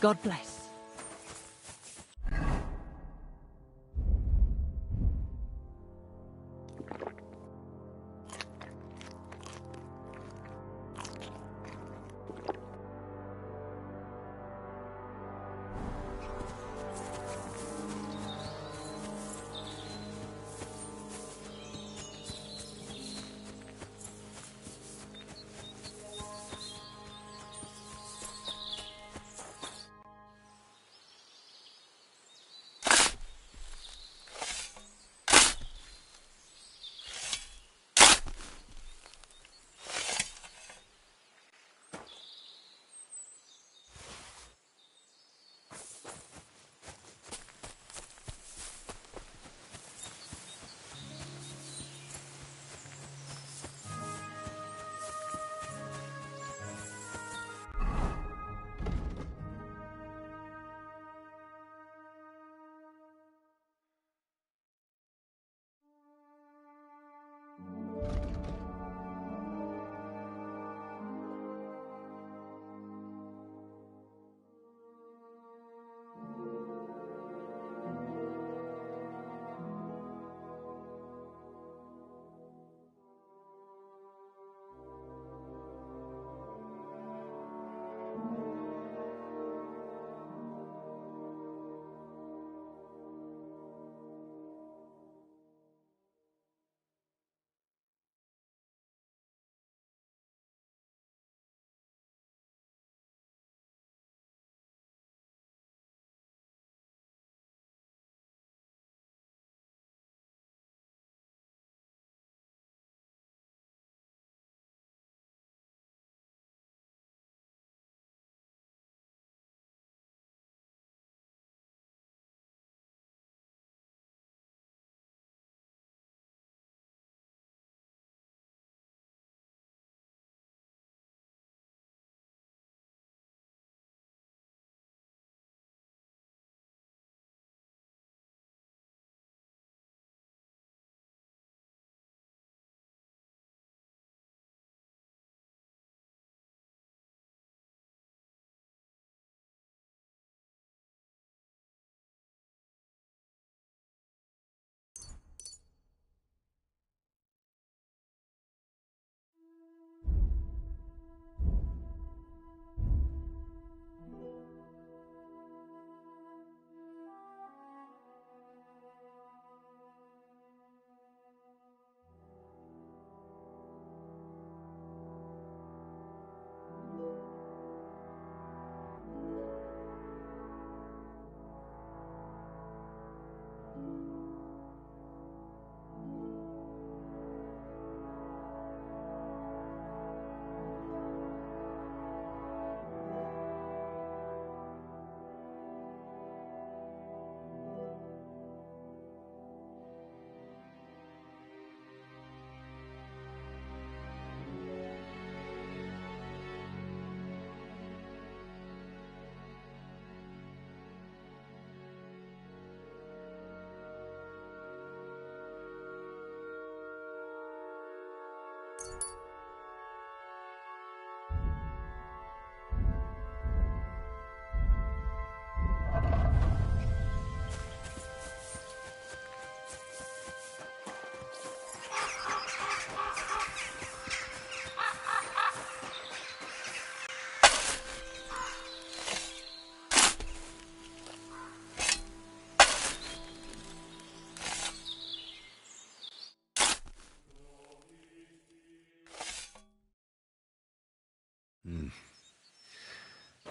God bless.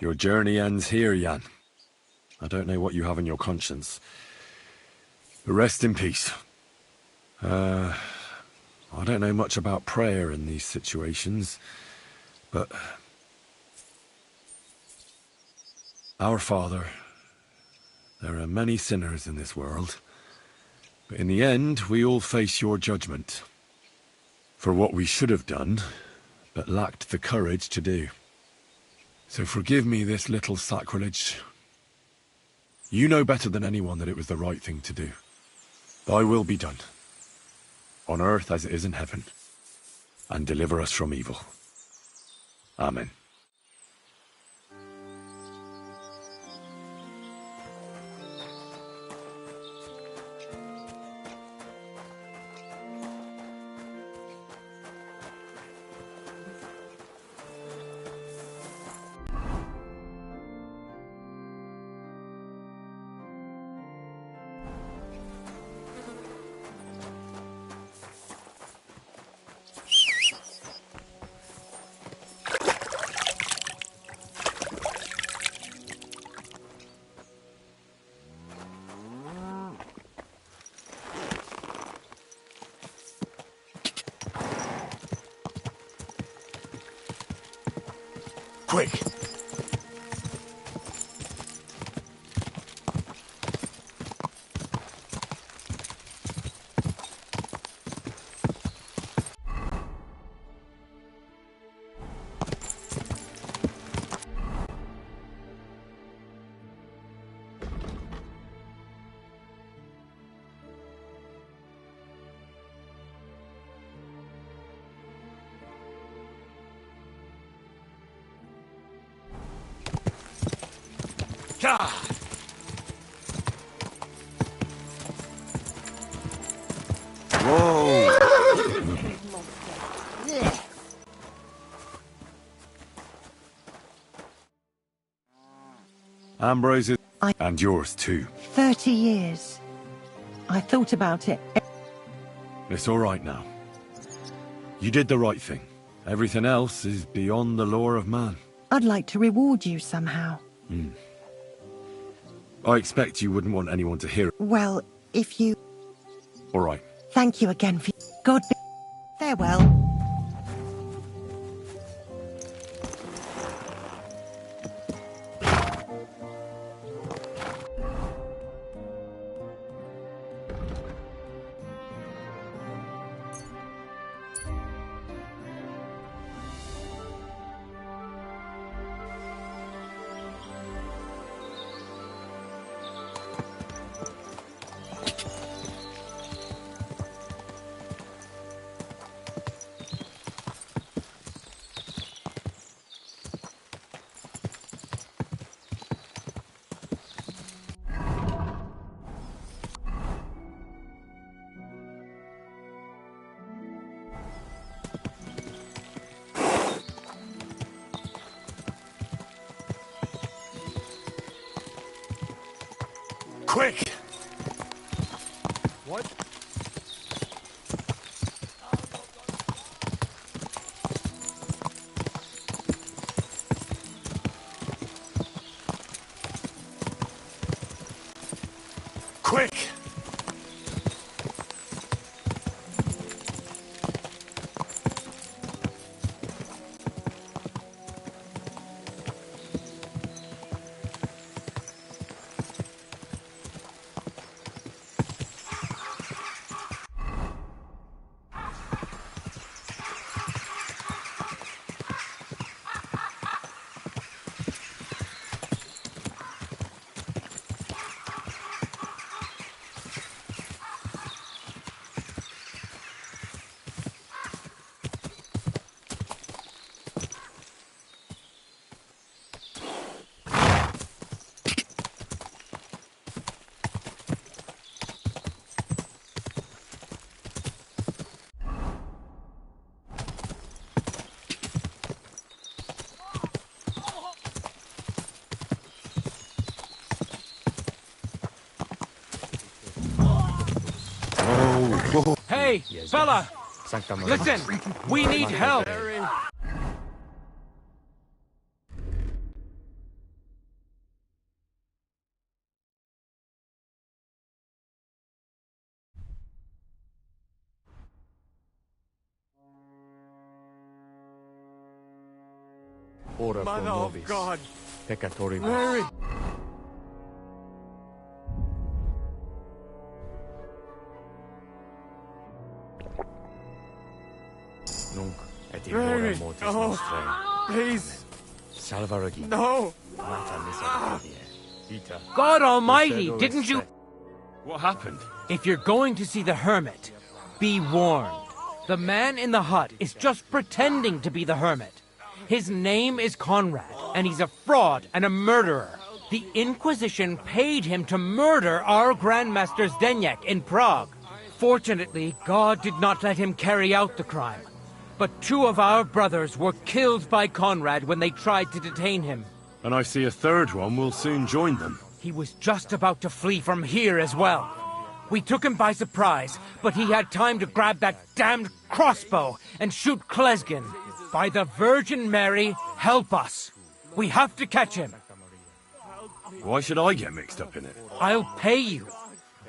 Your journey ends here, Jan. I don't know what you have on your conscience. But rest in peace. I don't know much about prayer in these situations, but... Our Father, there are many sinners in this world, but in the end, we all face your judgment for what we should have done, but lacked the courage to do. So forgive me this little sacrilege. You know better than anyone that it was the right thing to do. Thy will be done, on earth as it is in heaven, and deliver us from evil. Amen. Quick! God! Whoa! Ambrose's and yours too. 30 years. I thought about it. It's all right now. You did the right thing. Everything else is beyond the law of man. I'd like to reward you somehow. I expect you wouldn't want anyone to hear it. Well, if you... All right. Thank you again for... God be... Farewell. Quick! What? Quick! Hey, fella! Listen, we need help! Mother of God! Peccatoribus. Mary! Nunc et in Mary! hora mortis nostrae. Please! Salva Regina. No! Mater misericordiae. Ita. God Almighty, didn't you... What happened? If you're going to see the hermit, be warned. The man in the hut is just pretending to be the hermit. His name is Conrad, and he's a fraud and a murderer. The Inquisition paid him to murder our Grandmaster Zdeněk in Prague. Fortunately, God did not let him carry out the crime. But 2 of our brothers were killed by Conrad when they tried to detain him. And I see a third one will soon join them. He was just about to flee from here as well. We took him by surprise, but he had time to grab that damned crossbow and shoot Klesgin. By the Virgin Mary, help us. We have to catch him. Why should I get mixed up in it? I'll pay you.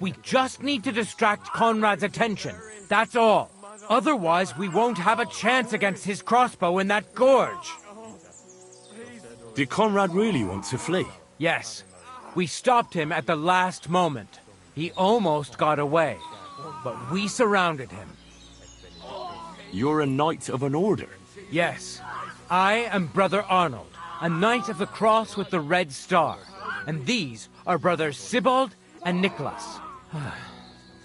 We just need to distract Conrad's attention. That's all. Otherwise, we won't have a chance against his crossbow in that gorge. Did Conrad really want to flee? Yes. We stopped him at the last moment. He almost got away, but we surrounded him. You're a knight of an order? Yes. I am Brother Arnold, a knight of the cross with the red star. And these are Brothers Sibbald and Nicholas.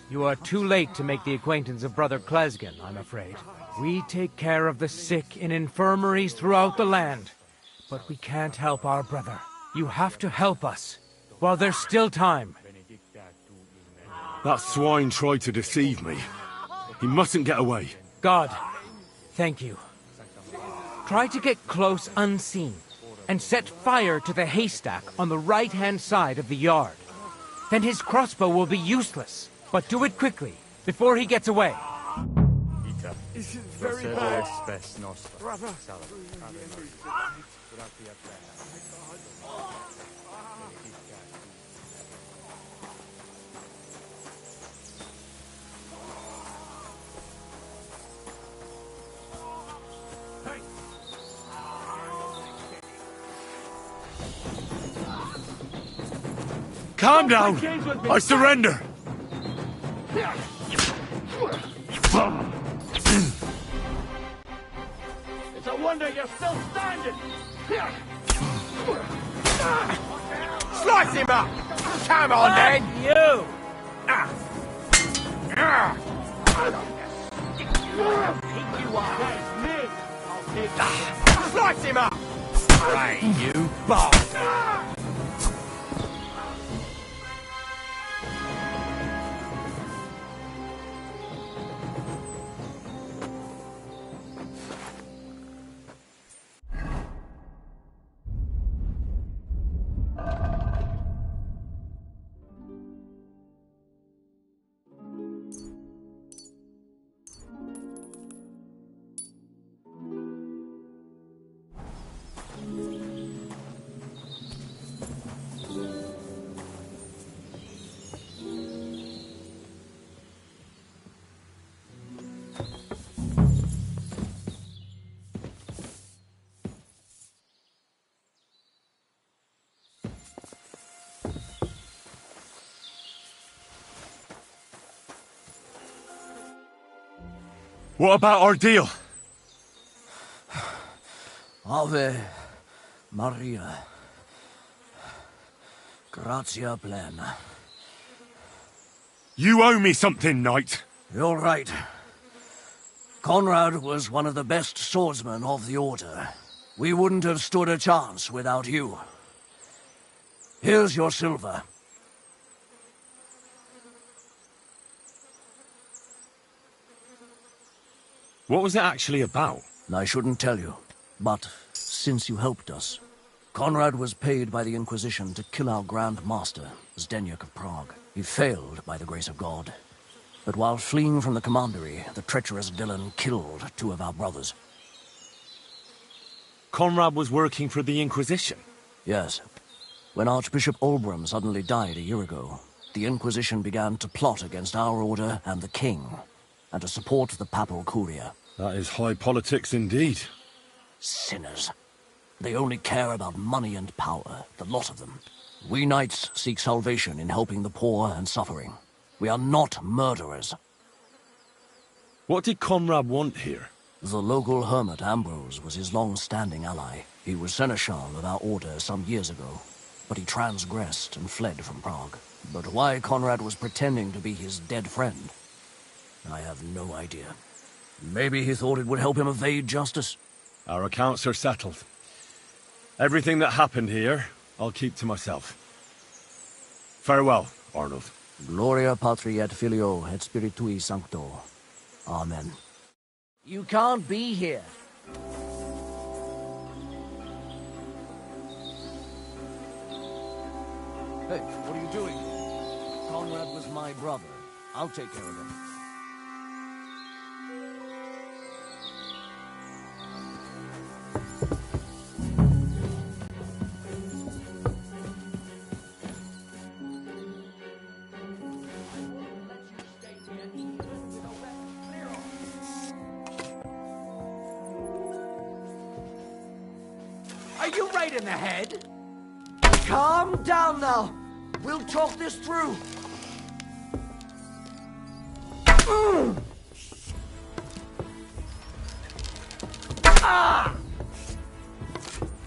You are too late to make the acquaintance of Brother Klesgen, I'm afraid. We take care of the sick in infirmaries throughout the land. But we can't help our brother. You have to help us, while there's still time. That swine tried to deceive me. He mustn't get away. God, thank you. Try to get close unseen, and set fire to the haystack on the right-hand side of the yard. Then his crossbow will be useless. But do it quickly, before he gets away. This is very bad. Brother. Calm down! I surrender! It's a wonder you're still standing! Slice him up! Come on, then! You! Pick you up! That's me! I'll take that! Slice him up! Right, you bastard! What about our deal? Ave Maria. Gratia plena. You owe me something, knight. You're right. Conrad was one of the best swordsmen of the Order. We wouldn't have stood a chance without you. Here's your silver. What was it actually about? I shouldn't tell you, but since you helped us, Conrad was paid by the Inquisition to kill our Grand Master, Zdeněk of Prague. He failed by the grace of God. But while fleeing from the commandery, the treacherous Dylan killed two of our brothers. Conrad was working for the Inquisition? Yes. When Archbishop Olbram suddenly died a year ago, the Inquisition began to plot against our order and the king, and to support the papal curia. That is high politics indeed. Sinners. They only care about money and power, the lot of them. We knights seek salvation in helping the poor and suffering. We are not murderers. What did Conrad want here? The local hermit Ambrose was his long-standing ally. He was seneschal of our order some years ago, but he transgressed and fled from Prague. But why Conrad was pretending to be his dead friend, I have no idea. Maybe he thought it would help him evade justice. Our accounts are settled. Everything that happened here, I'll keep to myself. Farewell, Arnold. Gloria Patri et Filio et Spiritui Sancto. Amen. You can't be here. Hey, what are you doing? Conrad was my brother. I'll take care of him. Are you right in the head? Calm down now. We'll talk this through.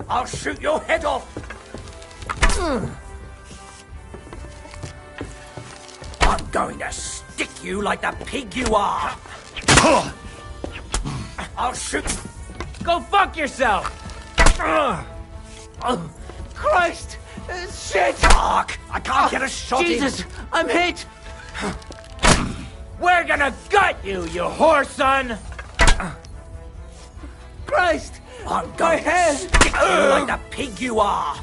I'll shoot your head off! I'm going to stick you like the pig you are! I'll shoot... Go fuck yourself! Christ! Shit! Fuck! I can't get a shot Jesus! in! I'm hit! We're gonna gut you, you whore son! Christ! I'm going to stick you like the pig you are!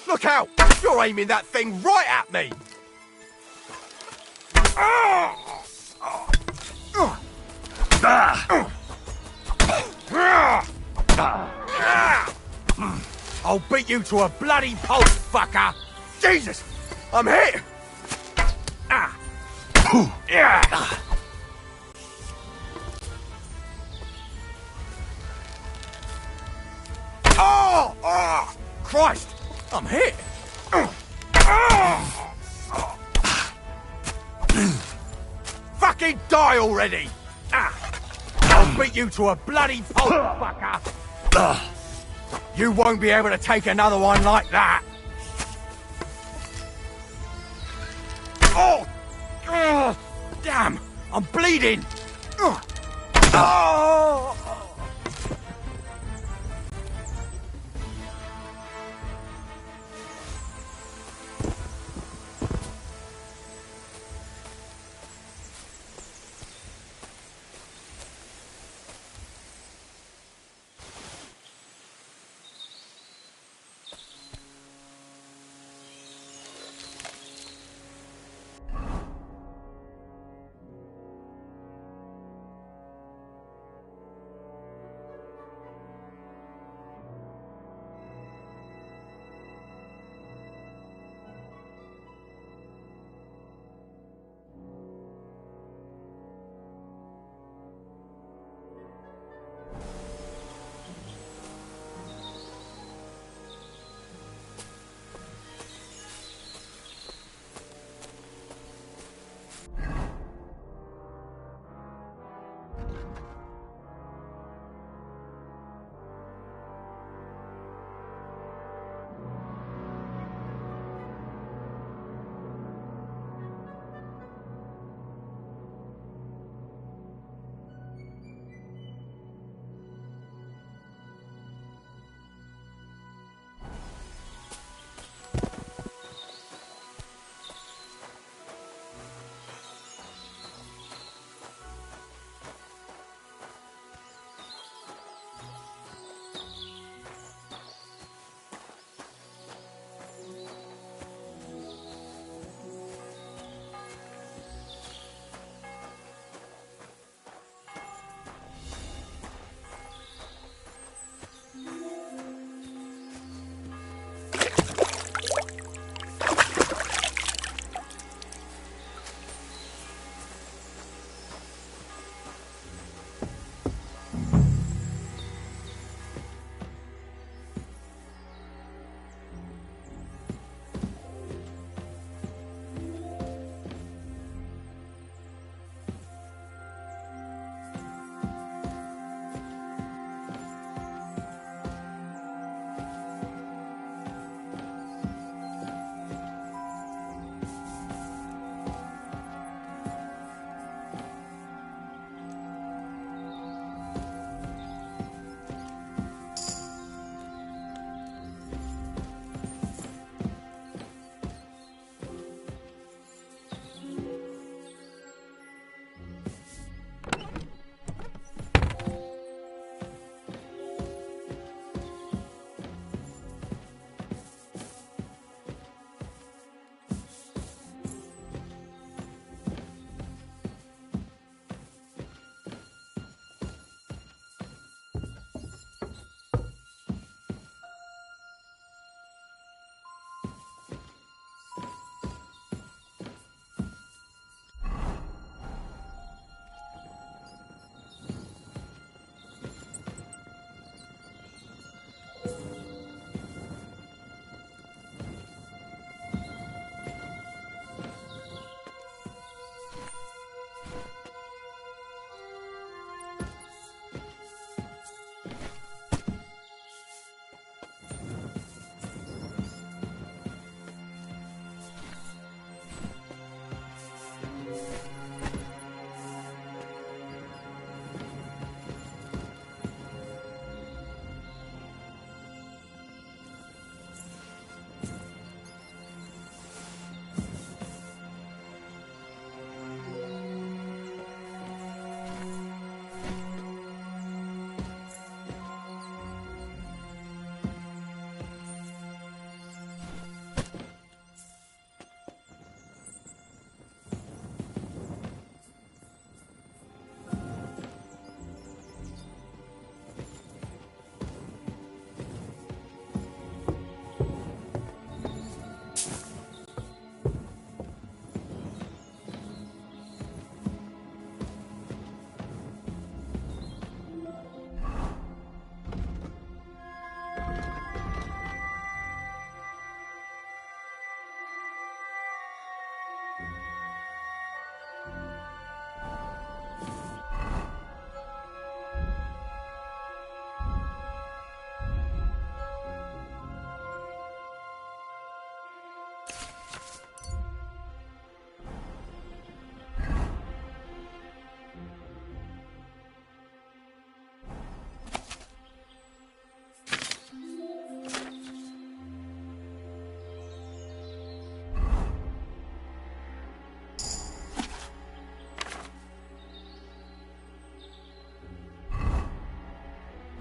Look out! You're aiming that thing right at me! I'll beat you to a bloody pulp, fucker! Jesus! I'm hit! Oh! Christ! I'm hit! Fucking die already! I'll beat you to a bloody pulp, fucker! You won't be able to take another one like that! Oh! Oh! Damn! I'm bleeding! Oh!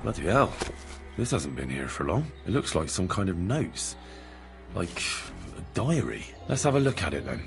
Bloody hell. This hasn't been here for long. It looks like some kind of notes. Like a diary. Let's have a look at it then.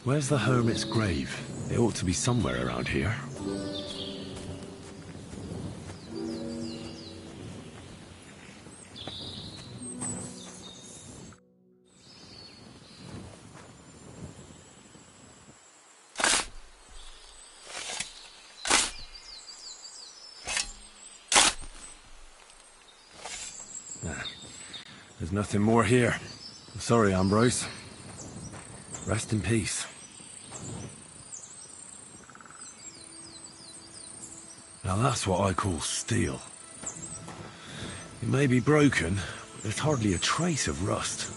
Where's the hermit's grave? It ought to be somewhere around here. There's nothing more here. Sorry, Ambrose. Rest in peace. Now that's what I call steel. It may be broken, but there's hardly a trace of rust.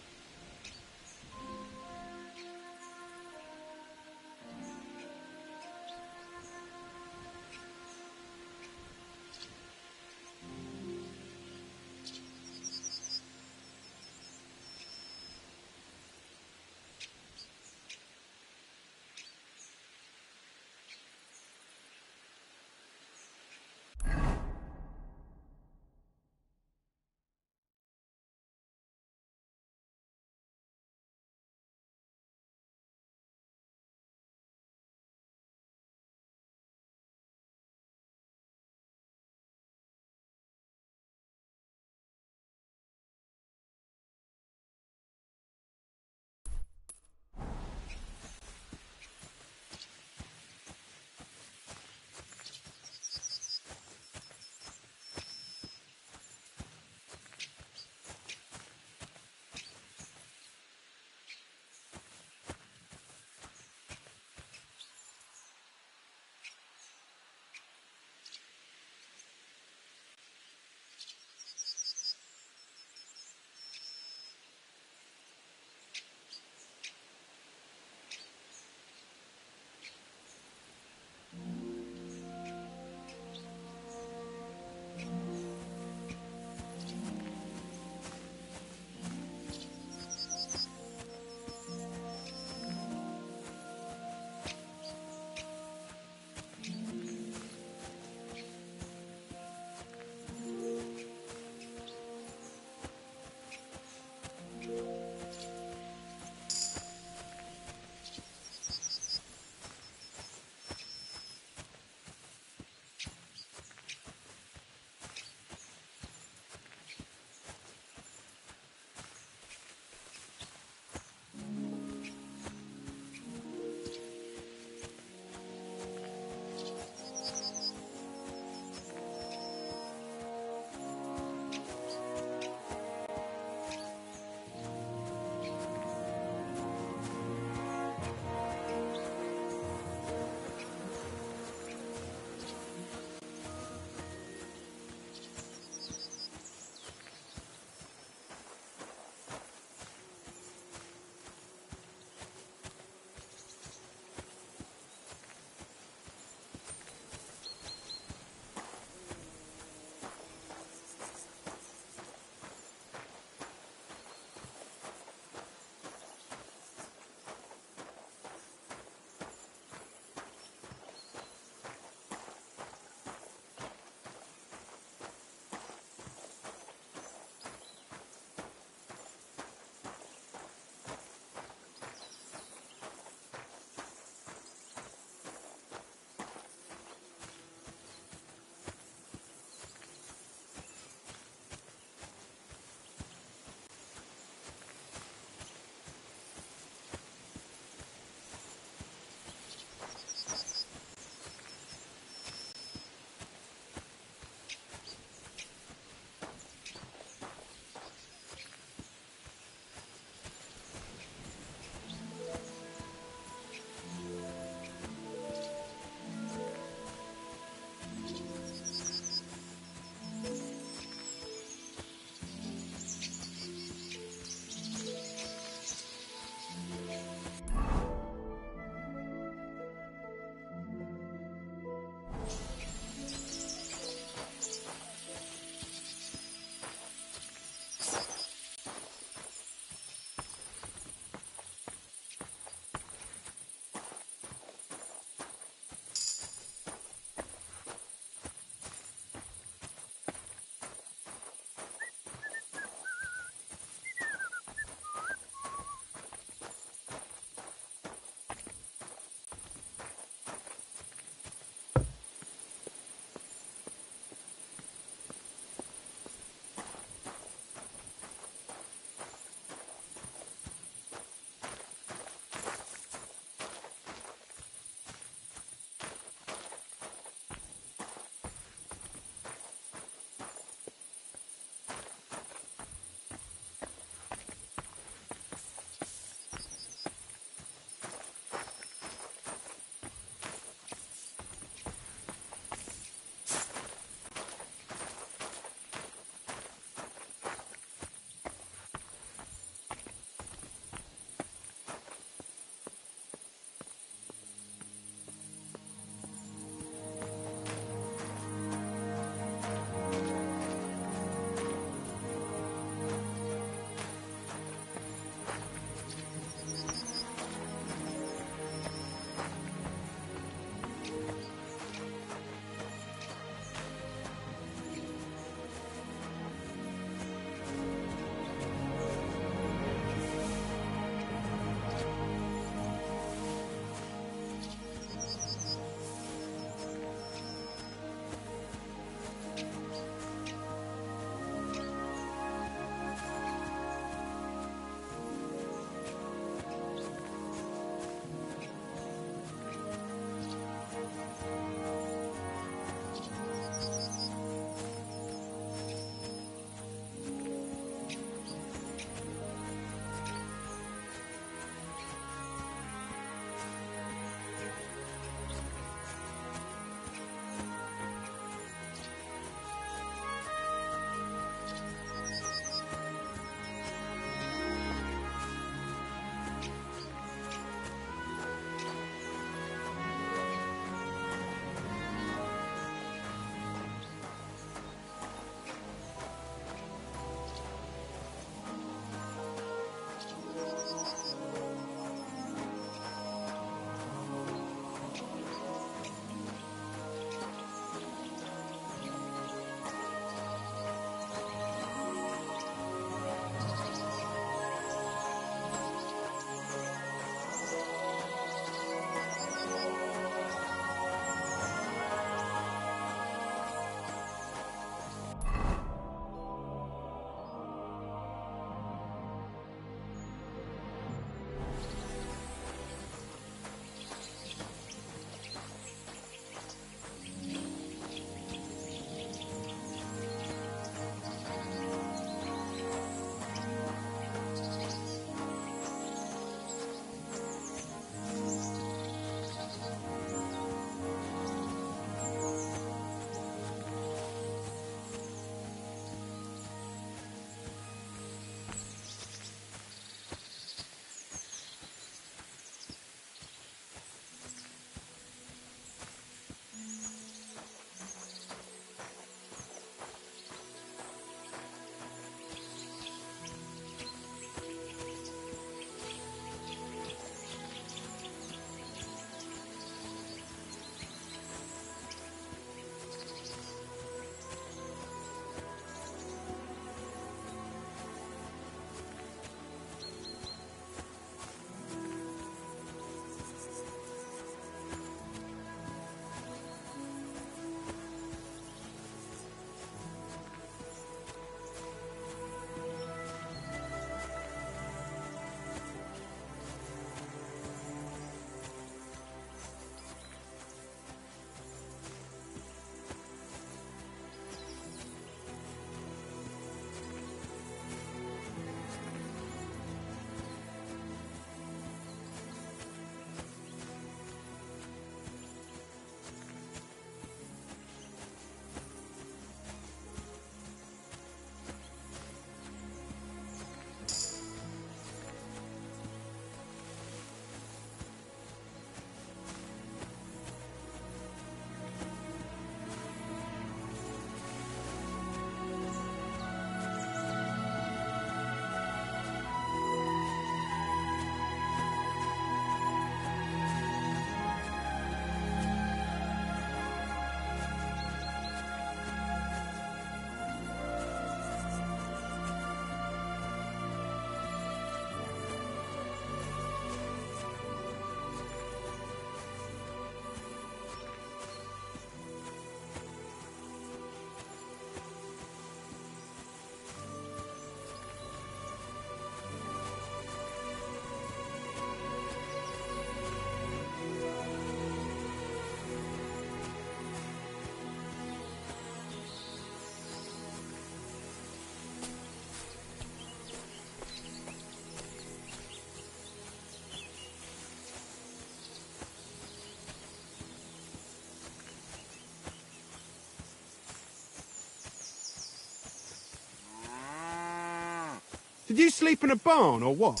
Did you sleep in a barn, or what?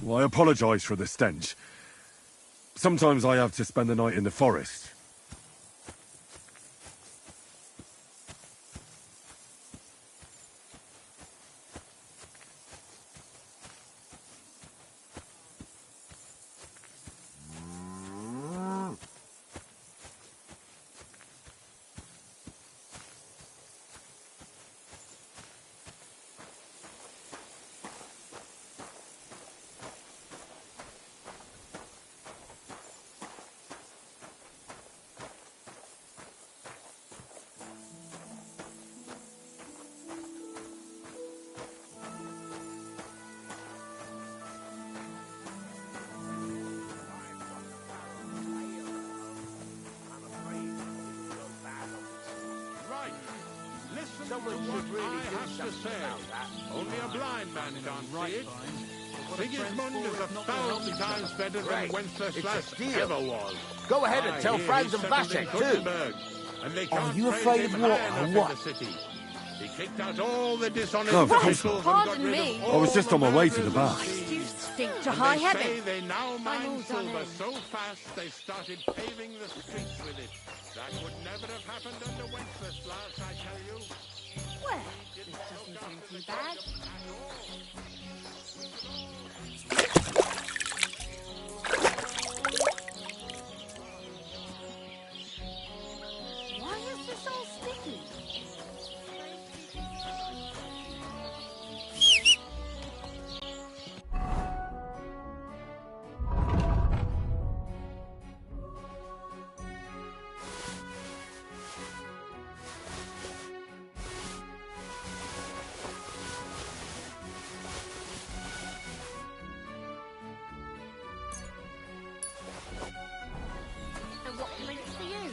Well, I apologize for the stench. Sometimes I have to spend the night in the forest. Someone should really do something about that. Only a blind man can't see it. Sigismund is 1,000 times better than Wenceslas ever was. Go ahead and tell Franz and Vasek too. And they Are can't you praise afraid of him water high or enough in what? the city. He kicked out all the dishonest Oh, officials and got Pardon rid me. of I was all just the on my way to the murderers bath. in the You sea. stink to And high they say heaven. they now all mine done silver it. so fast they started paving the streets with it. That would never have happened under Wenceslas, I tell you. Well, this doesn't seem too bad. Why is this all sticky? And what can I do for you?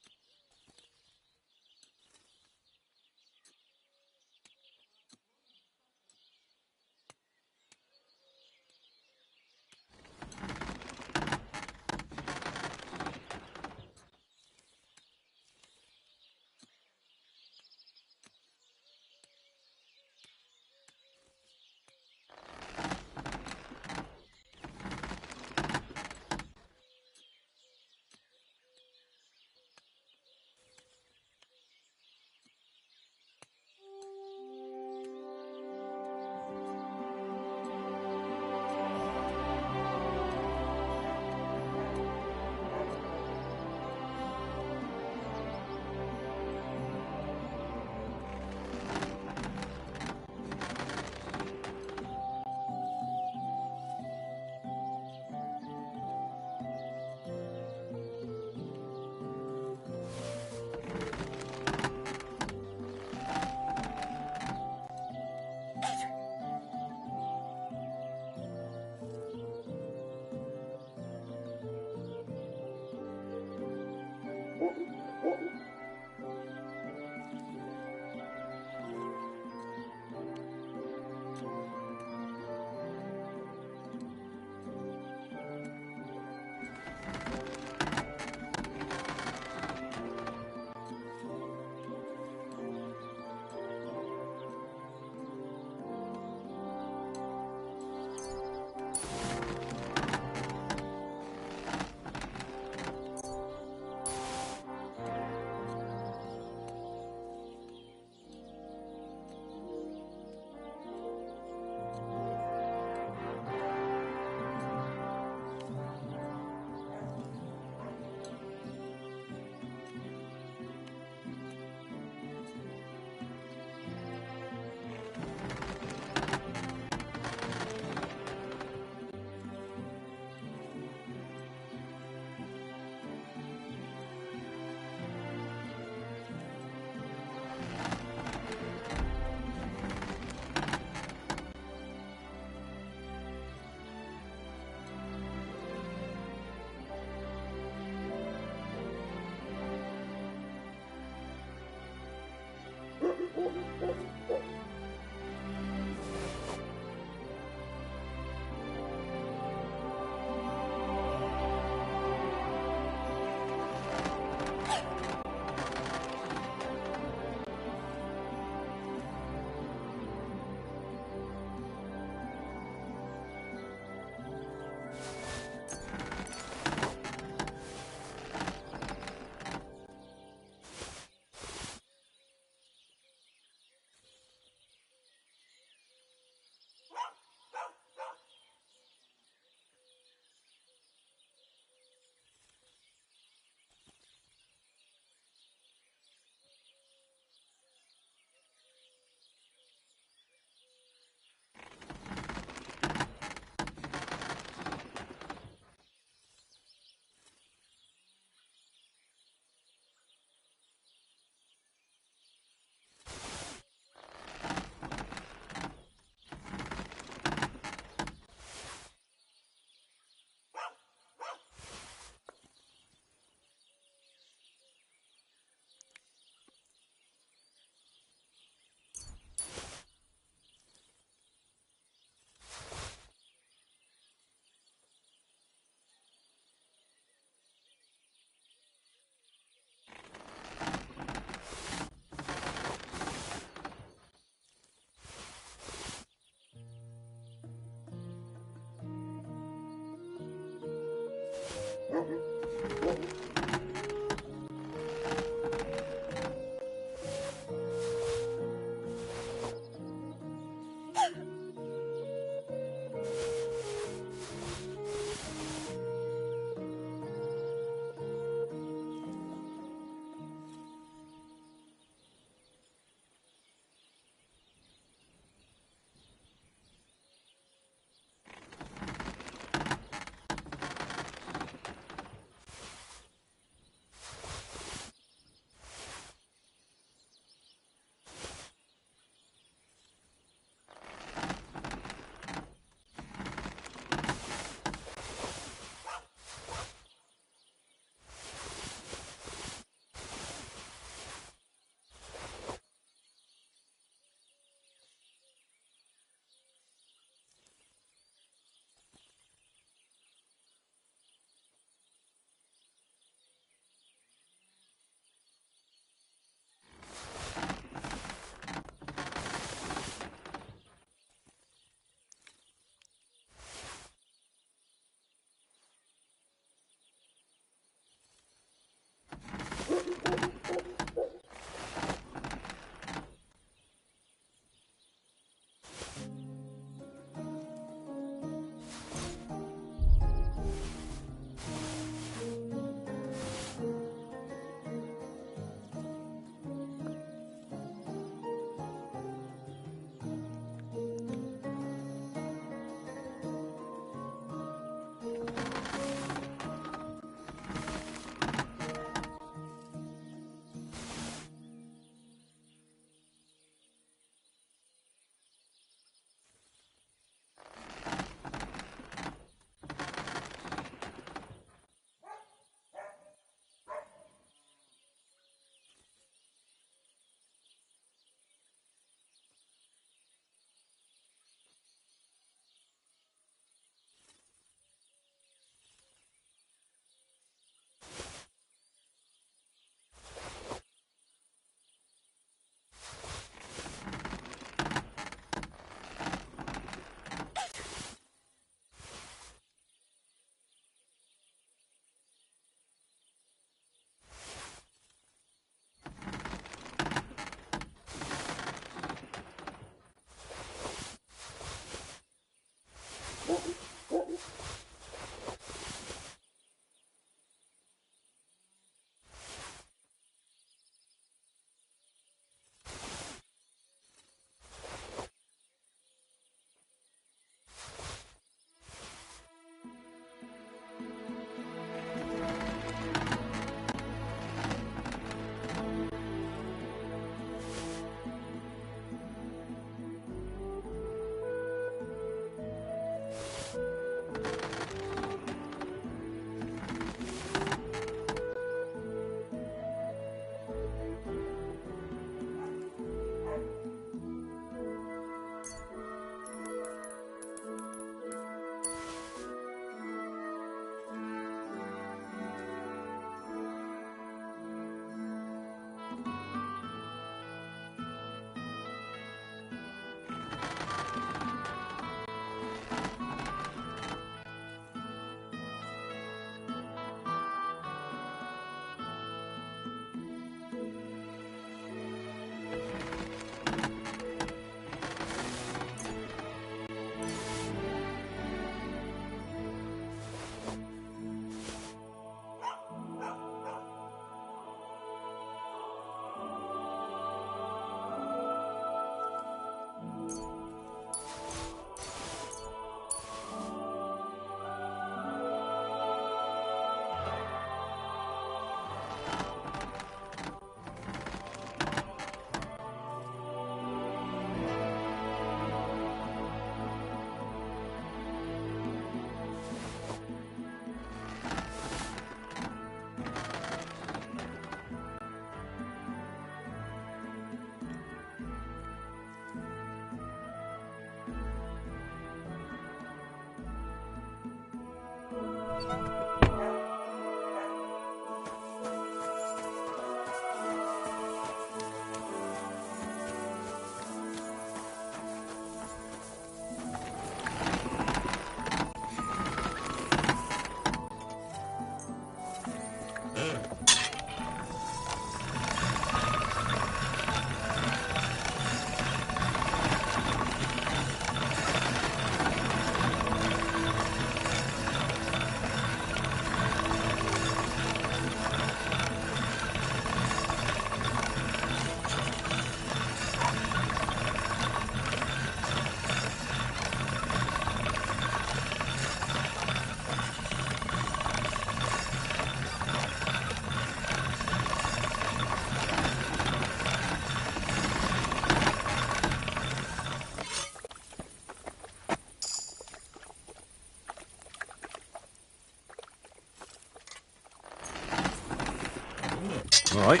All right.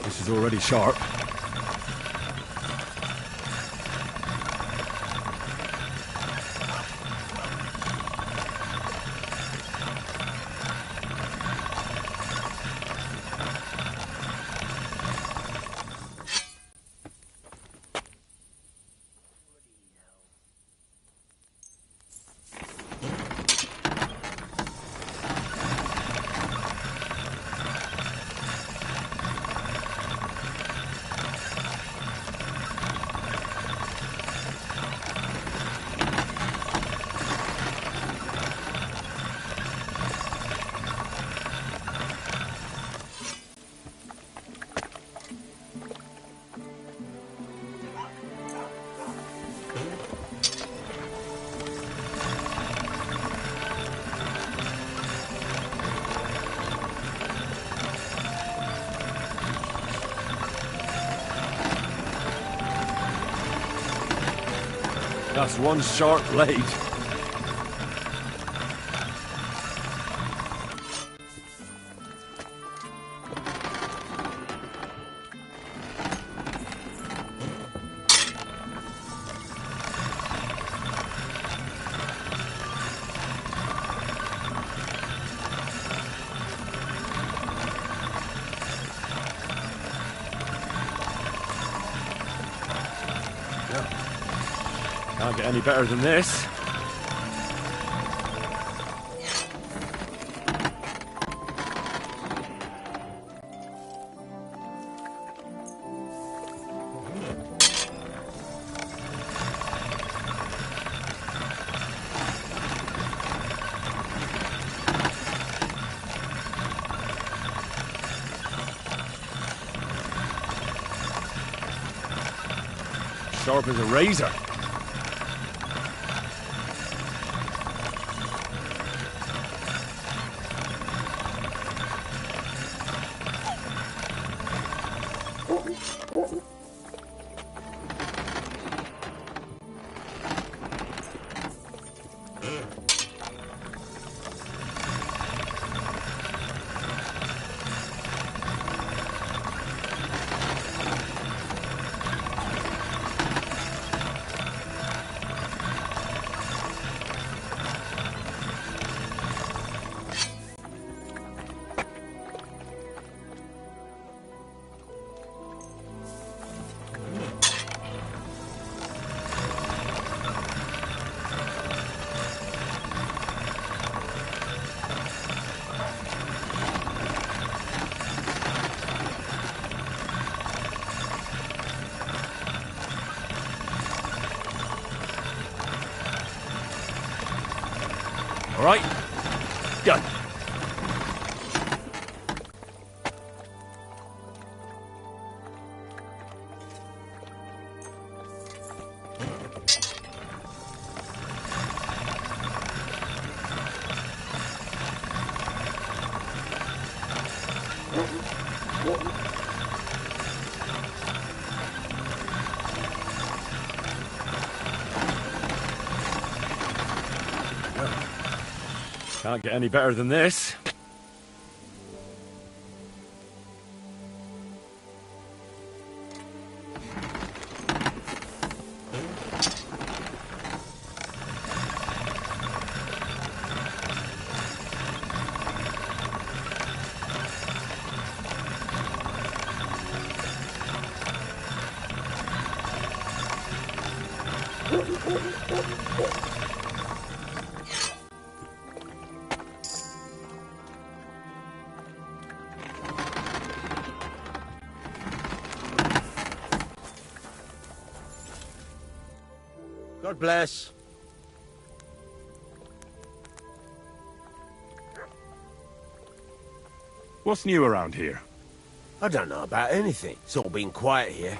This is already sharp. That's one sharp blade. Can't get any better than this. Sharp as a razor. All right, done. Can't get any better than this. God bless. What's new around here? I don't know about anything. It's all been quiet here.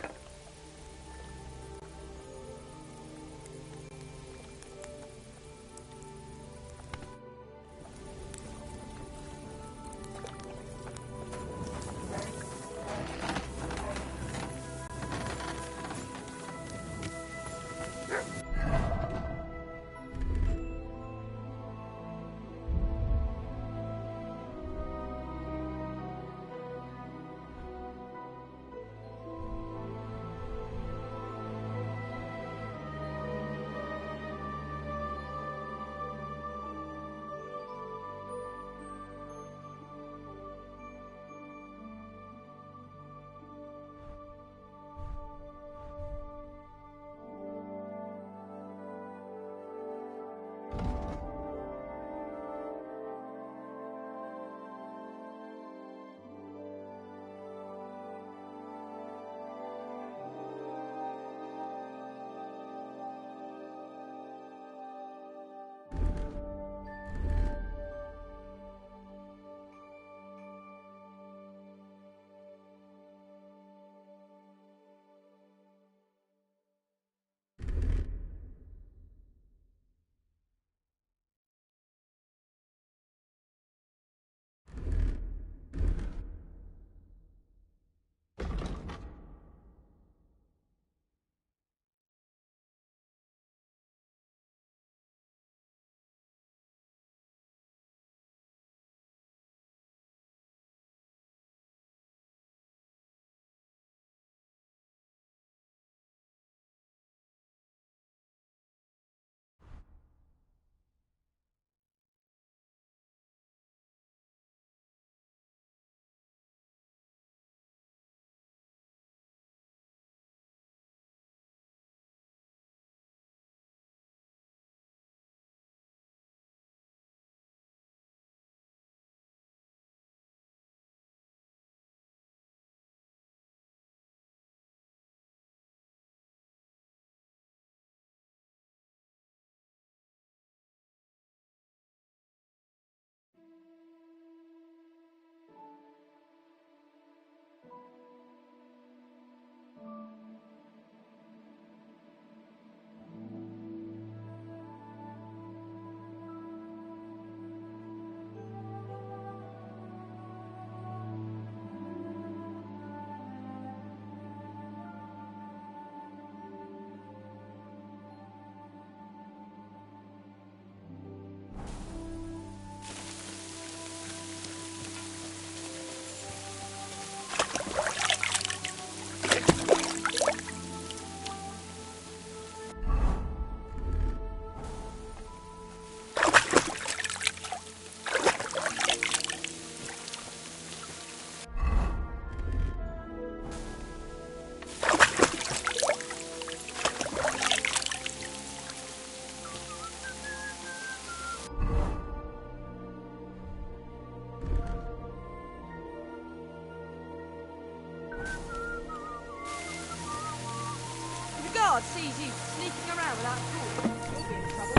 guard sees you sneaking around without a call, you'll be in trouble.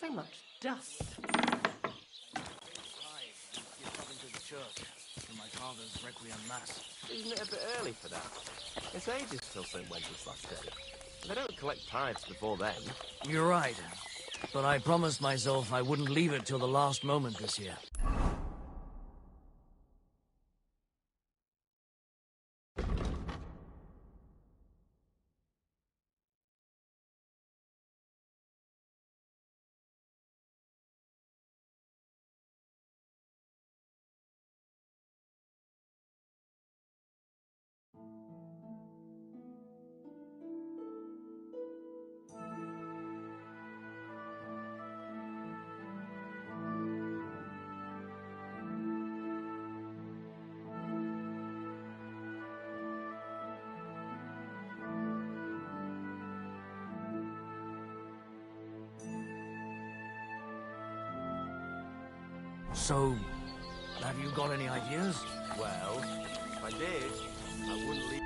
So much dust. Give something to the church for my father's requiem mass. Isn't it a bit early for that? It's ages till St. Wenceslas Day. They don't collect tithes before then. You're right. But I promised myself I wouldn't leave it till the last moment this year. So, have you got any ideas? Well, if I did, I wouldn't leave.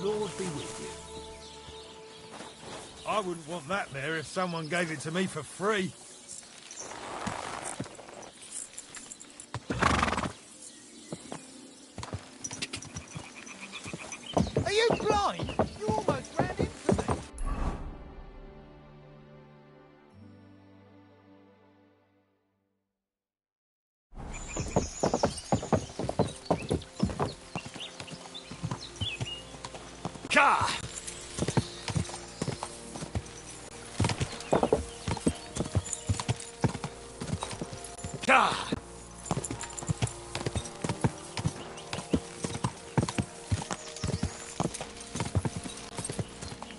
Lord be with you. I wouldn't want that there if someone gave it to me for free. Are you blind? You almost ran into me.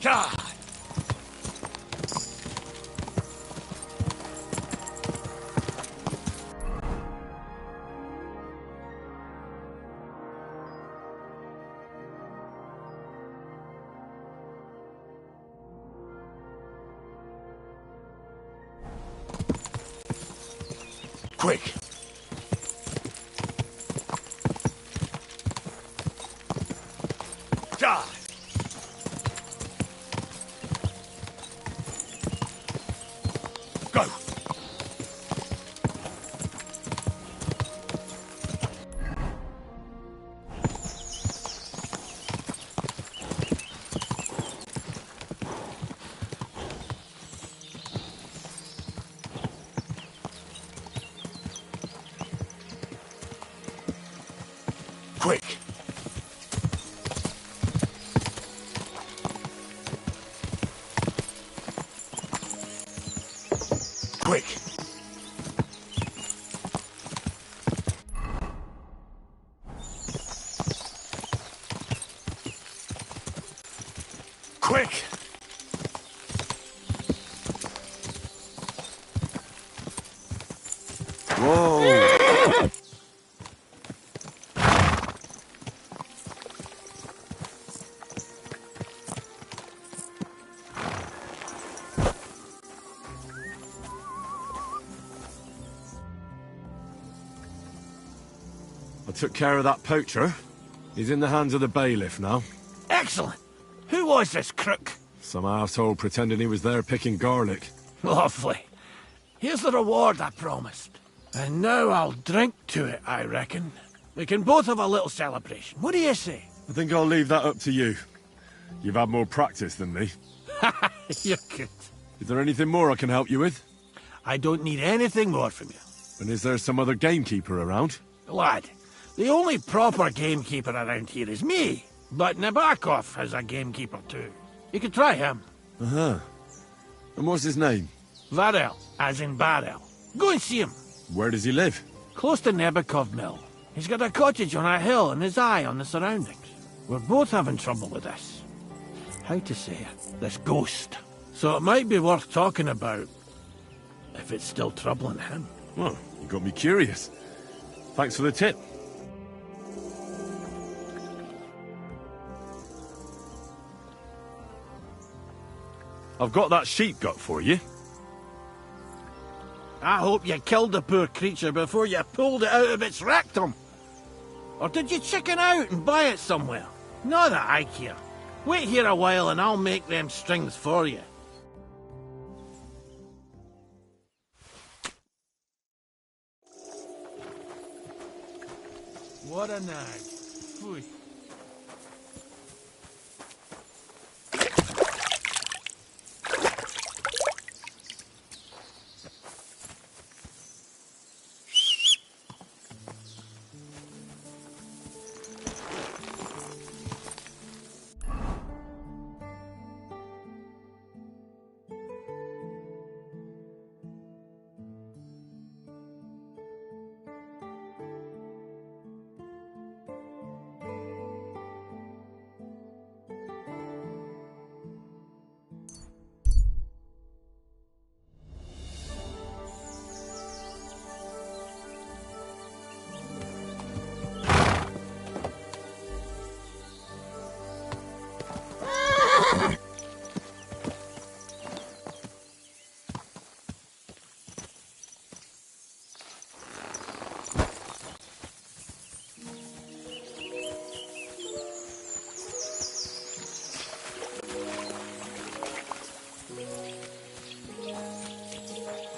God! Quick! God! Go! Quick! Quick! Quick! Whoa! I took care of that poacher. He's in the hands of the bailiff now. Excellent! Who was this crook? Some asshole pretending he was there picking garlic. Lovely. Here's the reward I promised. And now I'll drink to it, I reckon. We can both have a little celebration. What do you say? I think I'll leave that up to you. You've had more practice than me. You're good. Is there anything more I can help you with? I don't need anything more from you. And is there some other gamekeeper around? Lad, the only proper gamekeeper around here is me. But Nabokov has a gamekeeper too. You could try him. Uh-huh. And what's his name? Varel, as in barrel. Go and see him. Where does he live? Close to Nabokov Mill. He's got a cottage on a hill and his eye on the surroundings. We're both having trouble with this. How to say it? This ghost. So it might be worth talking about if it's still troubling him. Well, you got me curious. Thanks for the tip. I've got that sheep gut for you. I hope you killed the poor creature before you pulled it out of its rectum. Or did you chicken out and buy it somewhere? Not that I care. Wait here a while and I'll make them strings for you. What a nag. Phooey.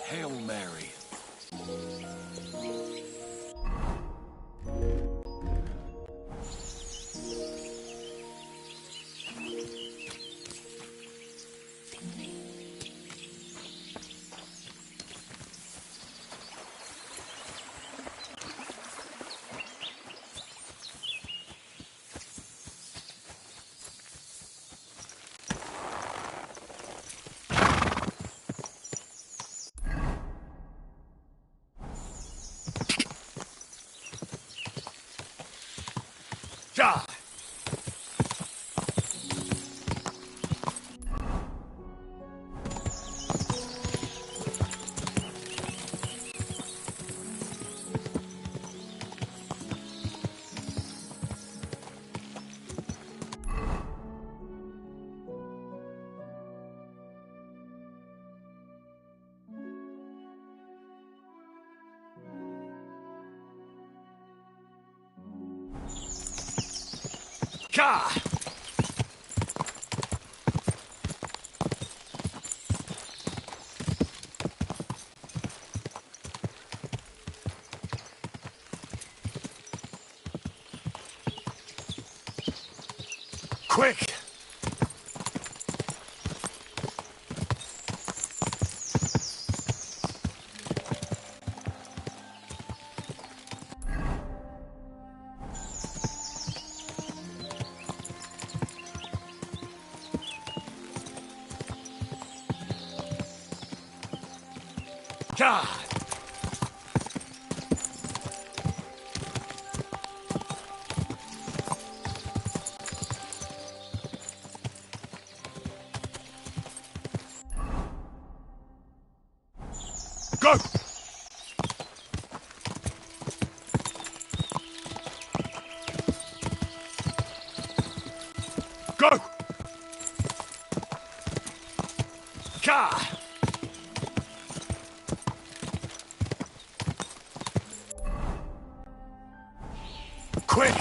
Hail Mary. Ka! Quick! God! Go! Go! Ka! Quick!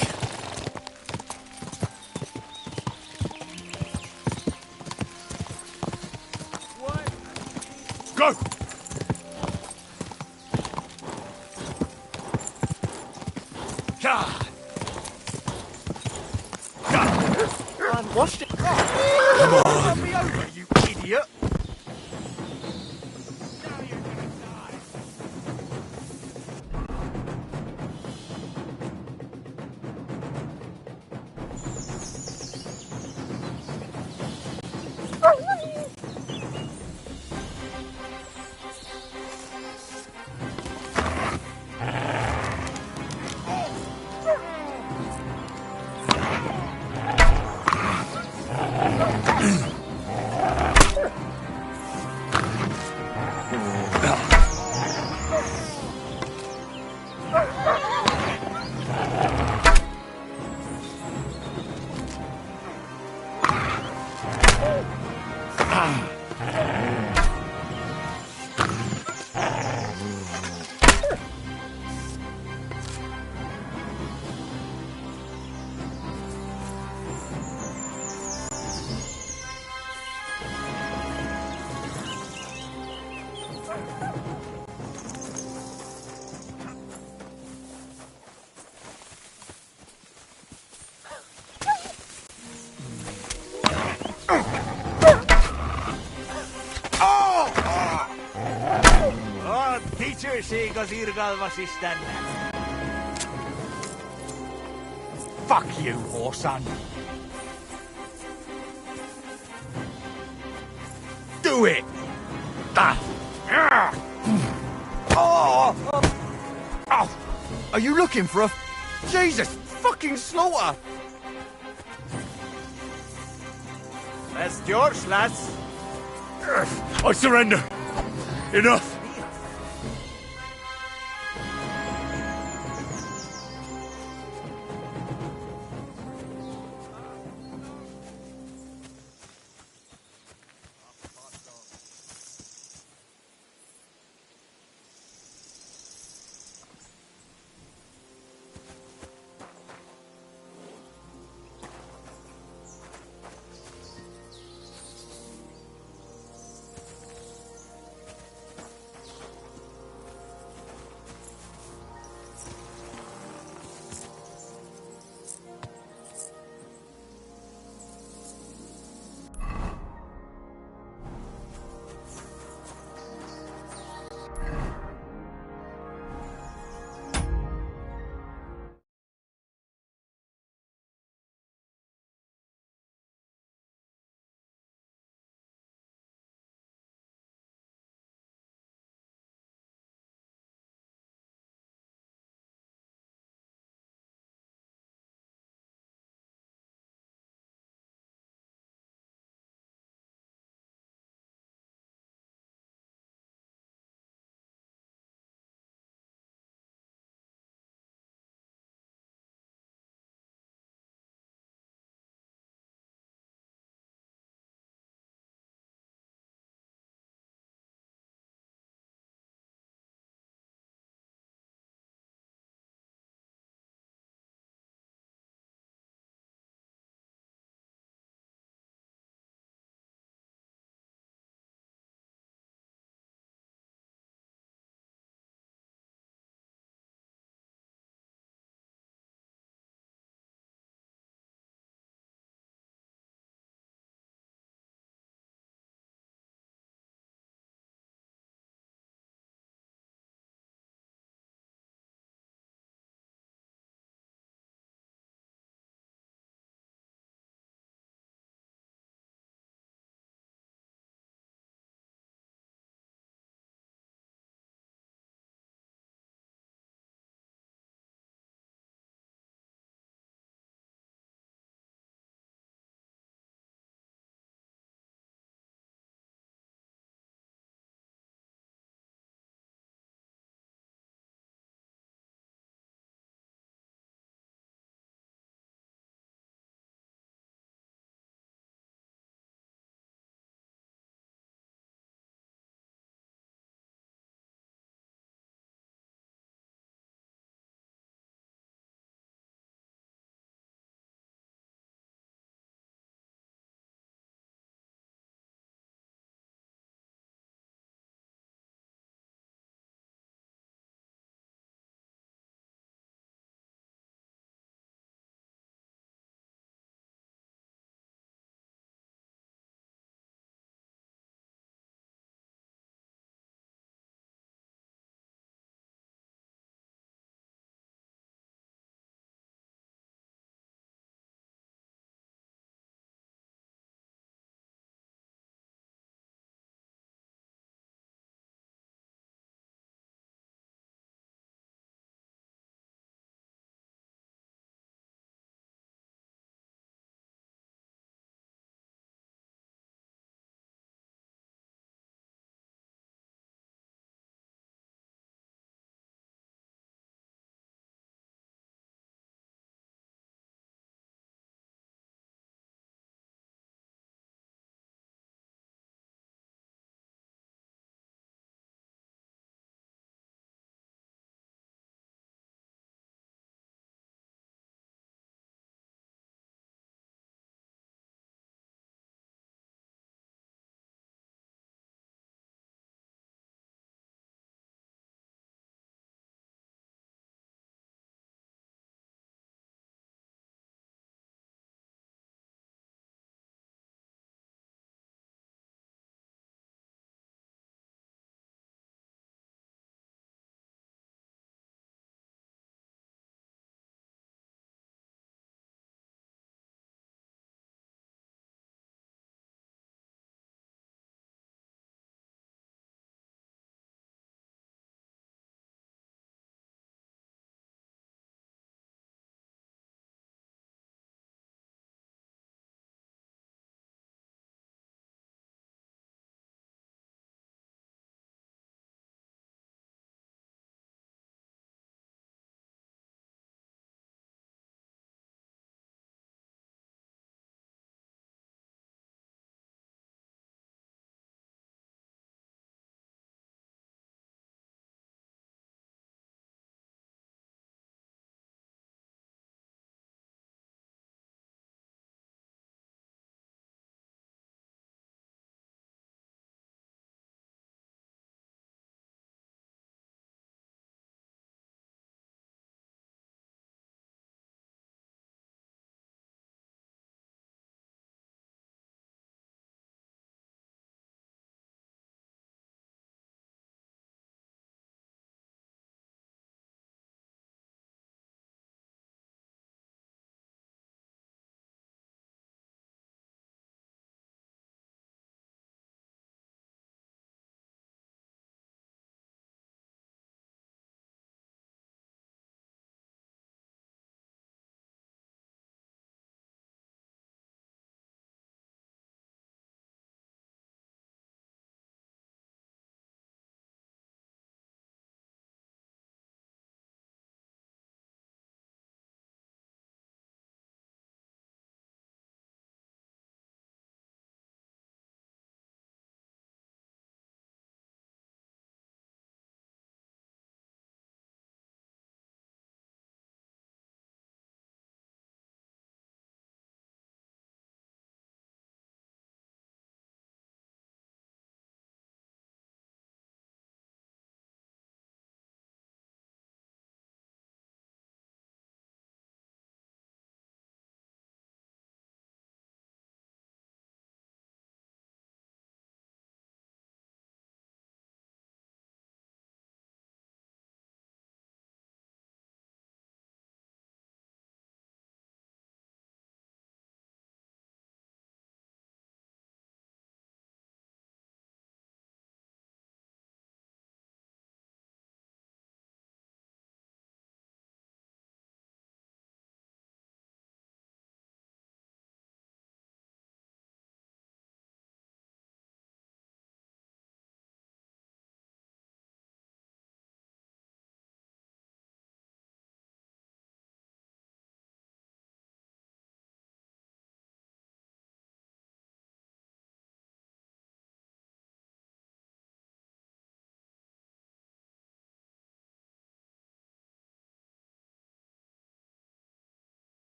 What? Go! Ka! Man, washed it. Come on! Run me over, you idiot! Now you're gonna die. Teacher irgalmasis tänne. Fuck you, whoreson. Do it! Oh! Are you looking for a... Jesus fucking slaughter! That's George, lads. I surrender! Enough!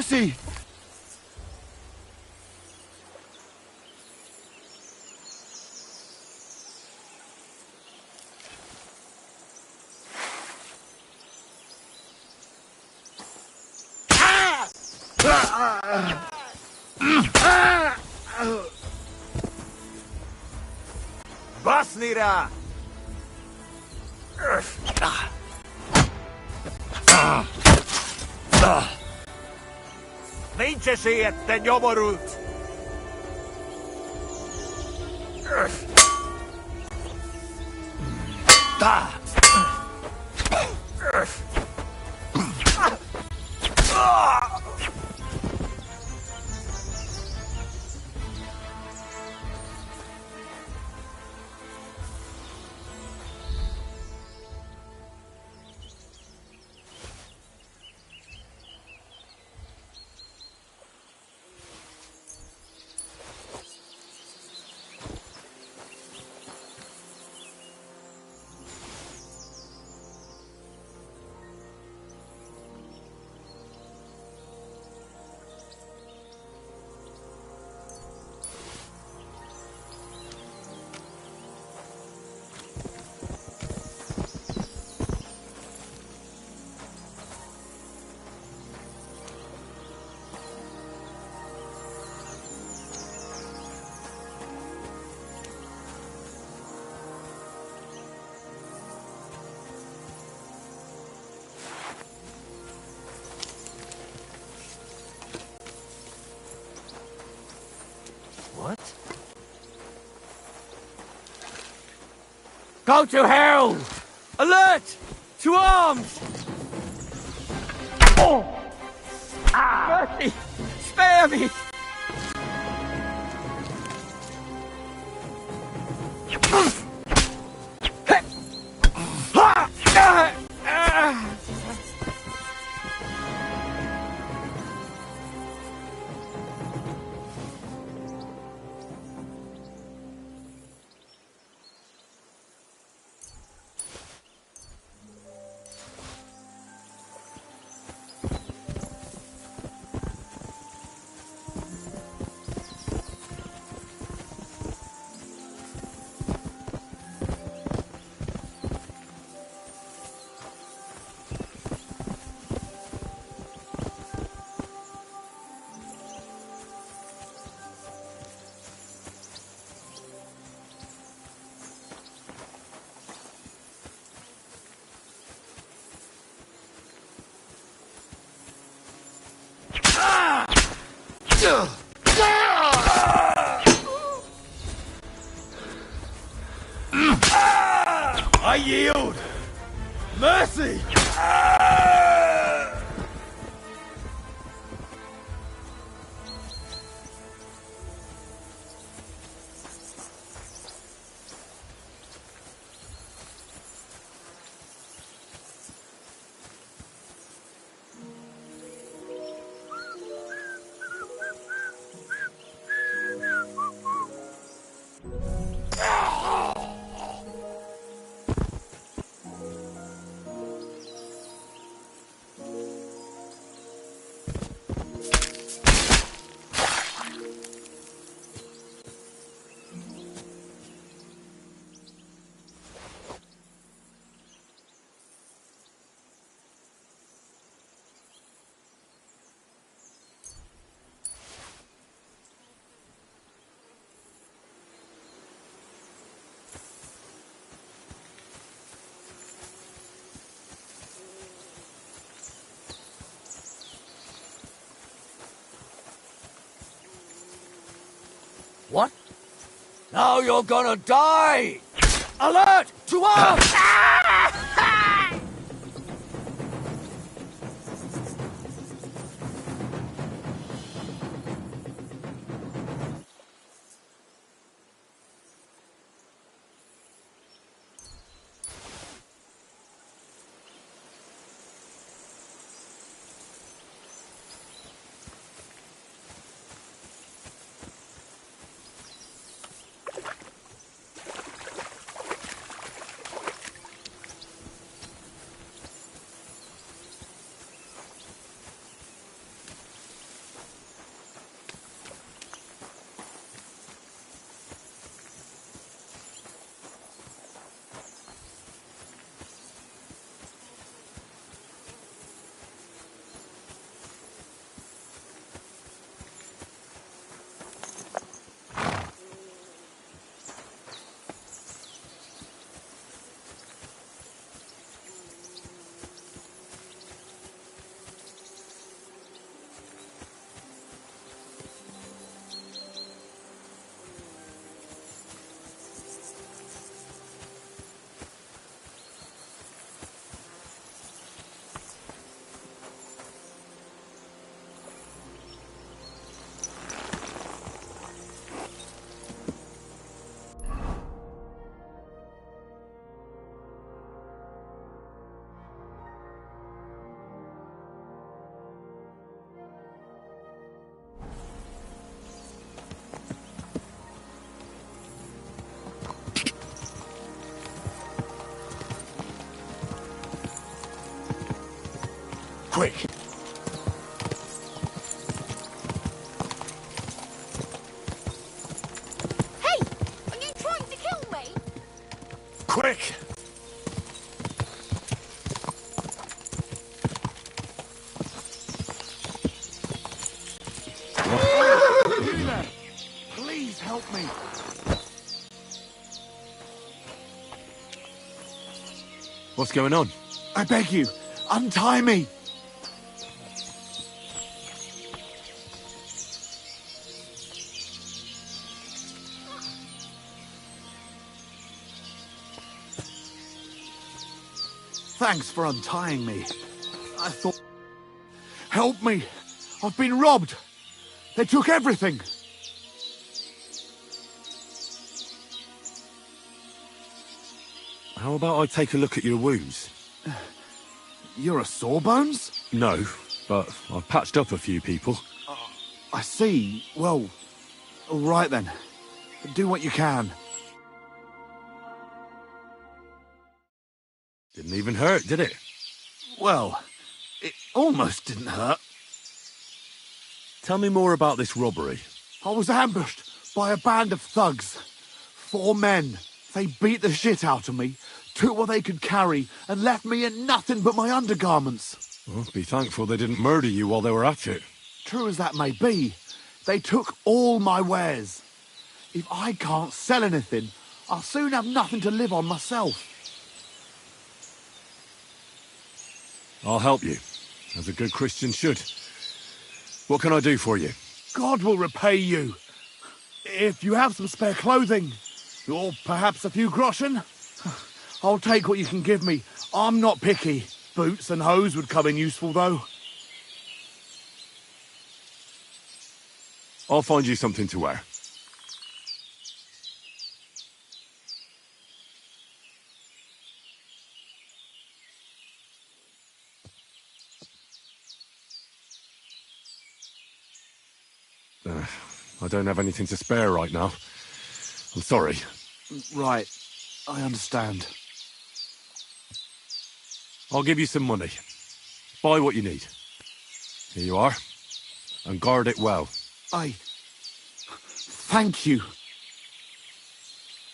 Mercy! Basnira! Nincs esélyed, te nyomorult! What? Go to hell! Alert! To arms! Oh! Mercy! Spare me! I yield! Mercy! What? Now you're gonna die! Alert! To arms! quick! Hey! Are you trying to kill me? Quick! You there! Please help me! What's going on? I beg you, untie me! Thanks for untying me. I thought... Help me! I've been robbed! They took everything! How about I take a look at your wounds? You're a Sawbones? No, but I've patched up a few people. I see. Well, all right then. Do what you can. Didn't even hurt, did it? Well, it almost didn't hurt. Tell me more about this robbery. I was ambushed by a band of thugs. 4 men. They beat the shit out of me, took what they could carry, and left me in nothing but my undergarments. Well, be thankful they didn't murder you while they were at it. True as that may be, they took all my wares. If I can't sell anything, I'll soon have nothing to live on myself. I'll help you, as a good Christian should. What can I do for you? God will repay you. If you have some spare clothing, or perhaps a few groschen, I'll take what you can give me. I'm not picky. Boots and hose would come in useful, though. I'll find you something to wear. I don't have anything to spare right now. I'm sorry. Right. I understand. I'll give you some money. Buy what you need. Here you are. And guard it well. Thank you.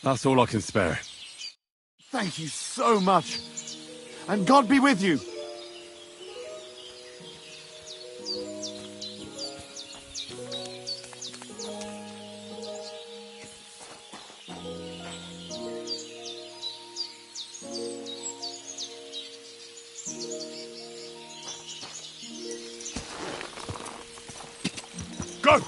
That's all I can spare. Thank you so much. And God be with you. Go!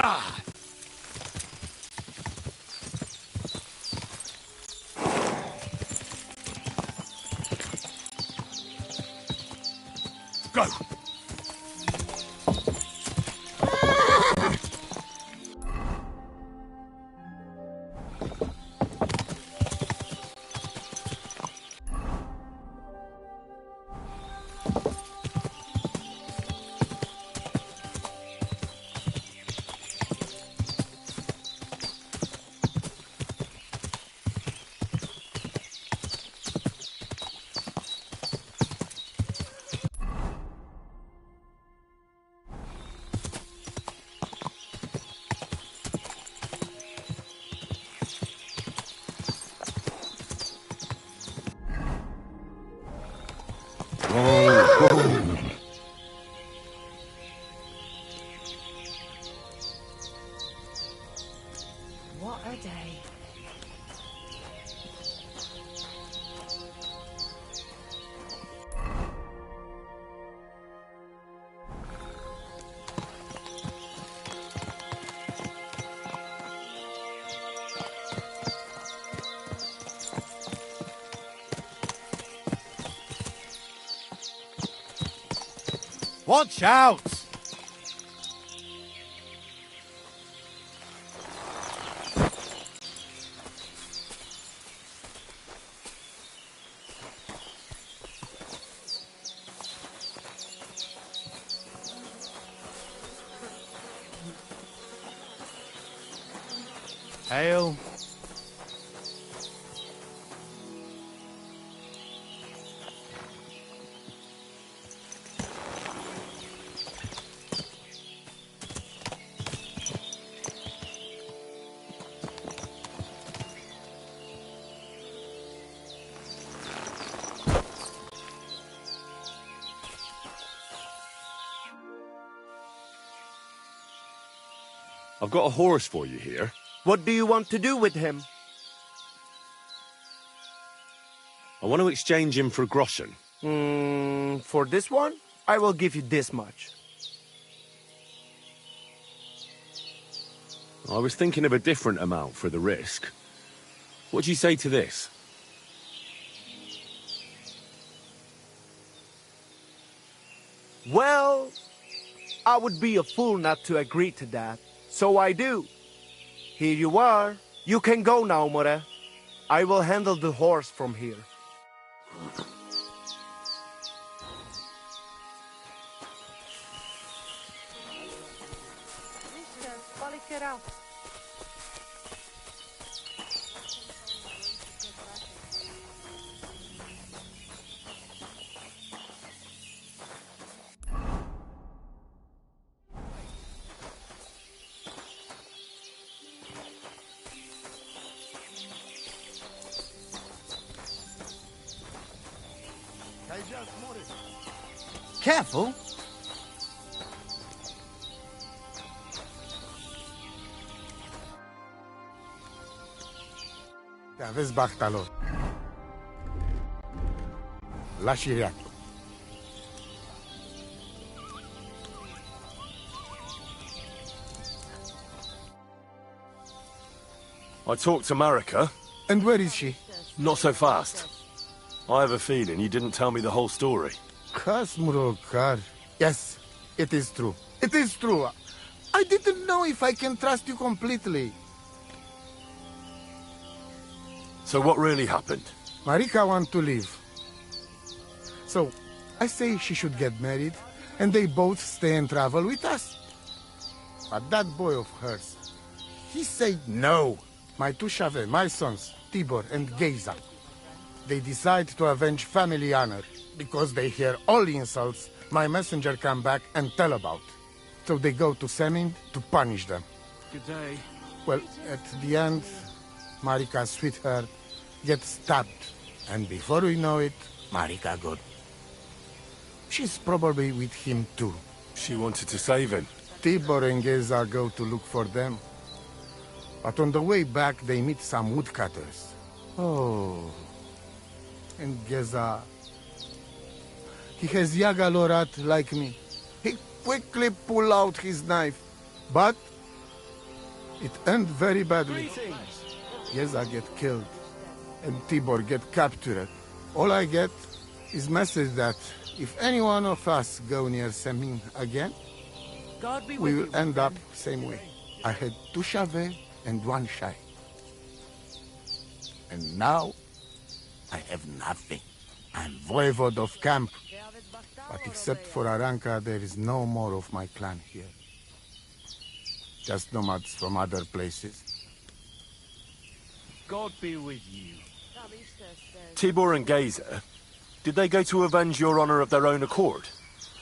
Ah! Go! What a day. Watch out! Hail. I've got a horse for you here. What do you want to do with him? I want to exchange him for groschen. For this one, I will give you this much. I was thinking of a different amount for the risk. What do you say to this? Well, I would be a fool not to agree to that. So I do. Here you are. You can go now, More. I will handle the horse from here. Careful. Aveți bachtalor. La șiriac. I talked to Marika. And where is she? Not so fast. I have a feeling you didn't tell me the whole story. Kasmurokar. Yes, it is true. It is true. I didn't know if I can trust you completely. So what really happened? Marika wants to leave. So, I say she should get married, and they both stay and travel with us. But that boy of hers, he said no. My two Shave, my sons, Tibor and Geza, they decide to avenge family honor, because they hear all insults my messenger come back and tell about. So they go to Semind to punish them. Good day. Well, at the end, Marika's sweetheart gets stabbed. And before we know it, Marika gone. She's probably with him too. She wanted to save him. Tibor and Geza go to look for them. But on the way back, they meet some woodcutters. Oh. And Geza... he has Yaga Lorat like me. He quickly pull out his knife. But... it ends very badly. Geza get killed. And Tibor get captured. All I get is message that if any one of us go near Semin again, God be we with will you, end up friend. same way. I had 2 Shave and 1 Shai. And now, I have nothing. I'm voivode of camp. But except for Aranka, there is no more of my clan here. Just nomads from other places. God be with you. Tibor and Geza, did they go to avenge your honor of their own accord?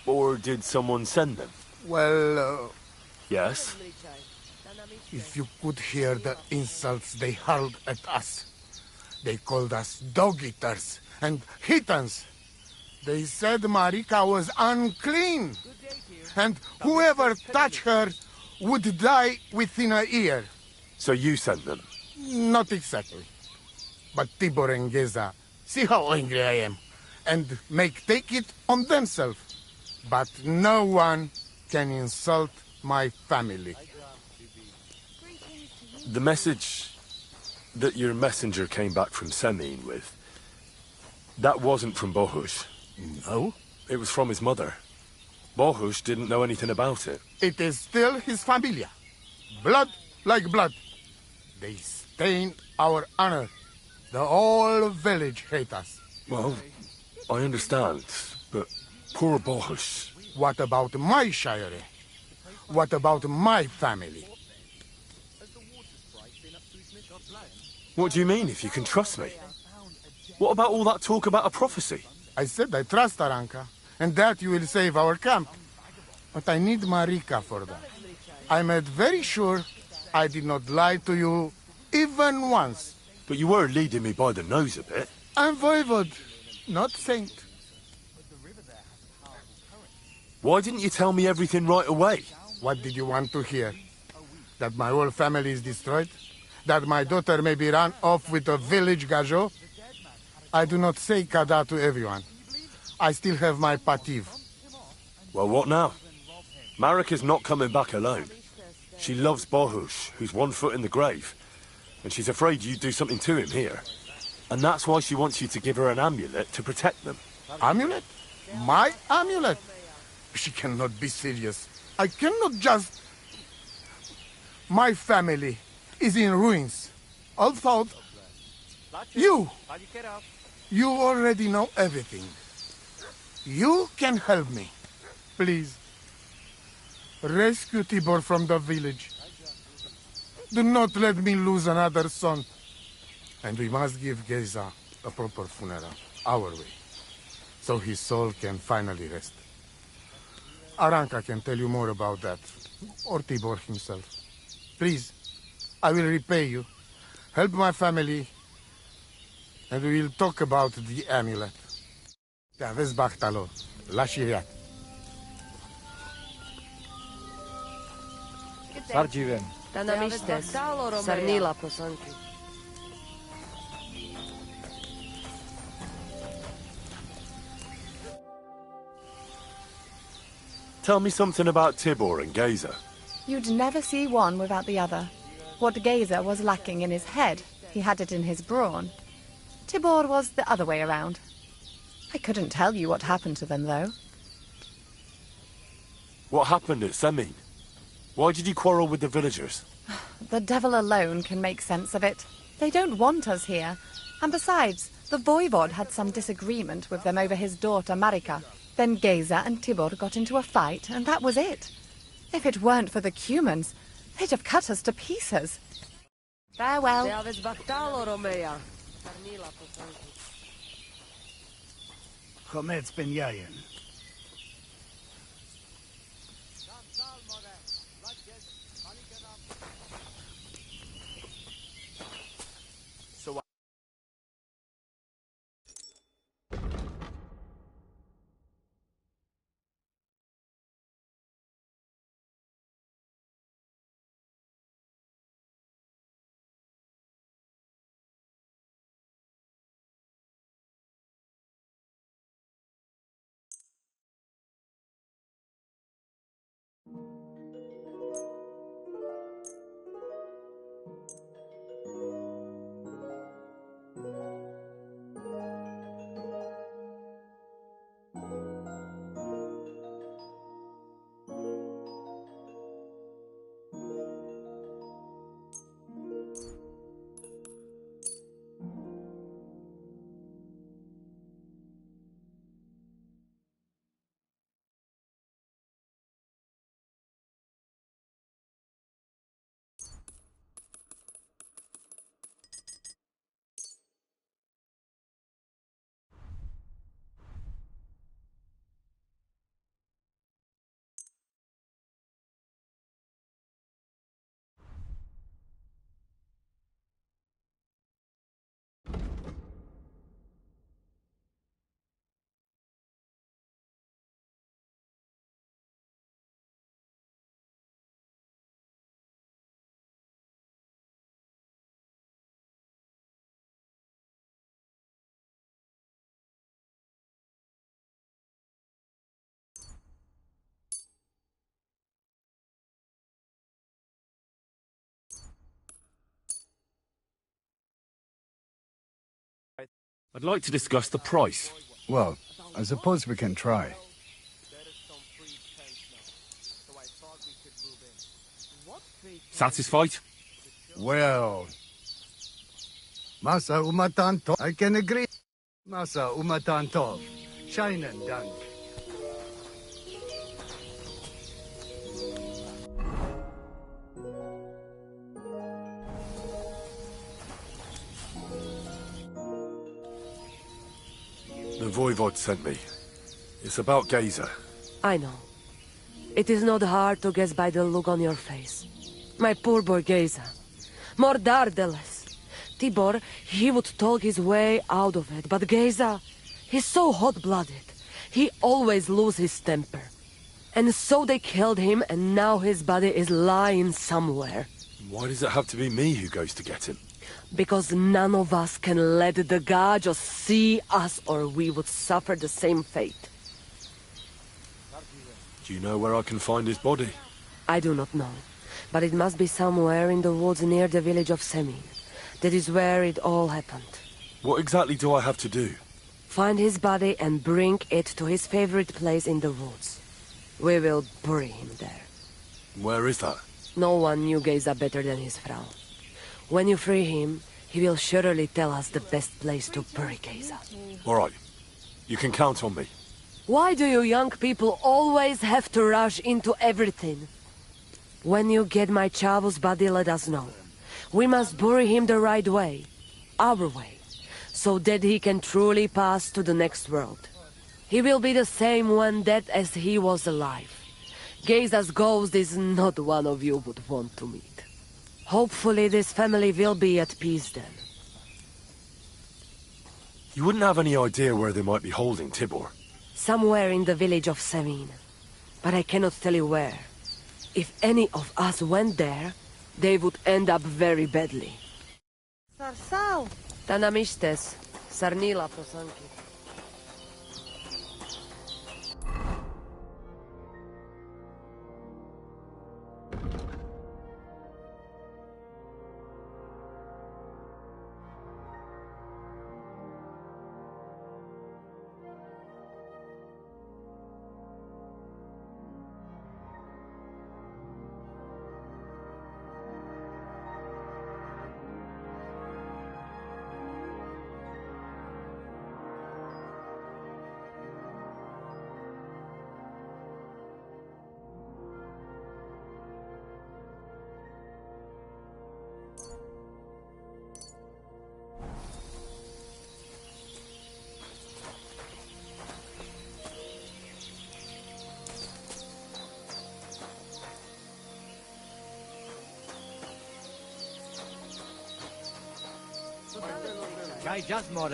Or did someone send them? Well, Yes? if you could hear the insults they hurled at us. They called us dog-eaters and heathens. They said Marika was unclean. And whoever touched her would die within a year. So you sent them? Not exactly. But Tibor and Geza, see how angry I am, and take it on themselves. But no one can insult my family. The message that your messenger came back from Semin with, that wasn't from Bohush. No? It was from his mother. Bohush didn't know anything about it. It is still his familia. Blood like blood. They stain our honor. The whole village hate us. Well, I understand, but poor Bohush. What about my shire? What about my family? What do you mean, if you can trust me? What about all that talk about a prophecy? I said I trust Aranka, and that you will save our camp. But I need Marika for that. I made very sure I did not lie to you even once. But you were leading me by the nose a bit. I'm voivod, not saint. Why didn't you tell me everything right away? What did you want to hear? That my whole family is destroyed? That my daughter may be run off with a village gajo? I do not say kada to everyone. I still have my pativ. Well, what now? Marika's not coming back alone. She loves Bohush, who's 1 foot in the grave. And she's afraid you'd do something to him here. And that's why she wants you to give her an amulet to protect them. Amulet? My amulet? She cannot be serious. I cannot just... My family is in ruins. Although... You already know everything. You can help me. Please. Rescue Tibor from the village. Do not let me lose another son. And we must give Geza a proper funeral, our way, so his soul can finally rest. Aranka can tell you more about that, or Tibor himself. Please, I will repay you. Help my family, and we will talk about the amulet. Te aveți bahtalo, la shiriat. Sargivem. Da nam istes, sarnila poslanki. Tell me something about Tibor and Geza. You'd never see one without the other. What Geza was lacking in his head, he had it in his brawn. Tibor was the other way around. I couldn't tell you what happened to them, though. What happened at Semin? Why did you quarrel with the villagers? The devil alone can make sense of it. They don't want us here. And besides, the voivod had some disagreement with them over his daughter Marika. Then Geza and Tibor got into a fight, and that was it. If it weren't for the Cumans, they'd have cut us to pieces. Farewell. Chometz ben Yayin. I'd like to discuss the price. Well, I suppose we can try. Satisfied? Well, Masa umatan tov. I can agree. Masa umatan tov. Shine and dunk. The Voivod sent me. It's about Geza. I know. It is not hard to guess by the look on your face. My poor boy Geza. Mordardeles. Tibor, he would talk his way out of it, but Geza, he's so hot-blooded. He always loses his temper. And so they killed him, and now his body is lying somewhere. Why does it have to be me who goes to get him? Because none of us can let the god just see us, or we would suffer the same fate. Do you know where I can find his body? I do not know, but it must be somewhere in the woods near the village of Semin. That is where it all happened. What exactly do I have to do? Find his body and bring it to his favorite place in the woods. We will bury him there. Where is that? No one knew Geza better than his Frau. When you free him, he will surely tell us the best place to bury Geza. All right. You can count on me. Why do you young people always have to rush into everything? When you get my Chavo's body, let us know. We must bury him the right way. Our way. So that he can truly pass to the next world. He will be the same when dead as he was alive. Geza's ghost is not one of you would want to meet. Hopefully this family will be at peace then. You wouldn't have any idea where they might be holding Tibor? Somewhere in the village of Semin. But I cannot tell you where. If any of us went there, they would end up very badly. Sarsal! Tanamistes, Sarnila prosanki. Chai just more.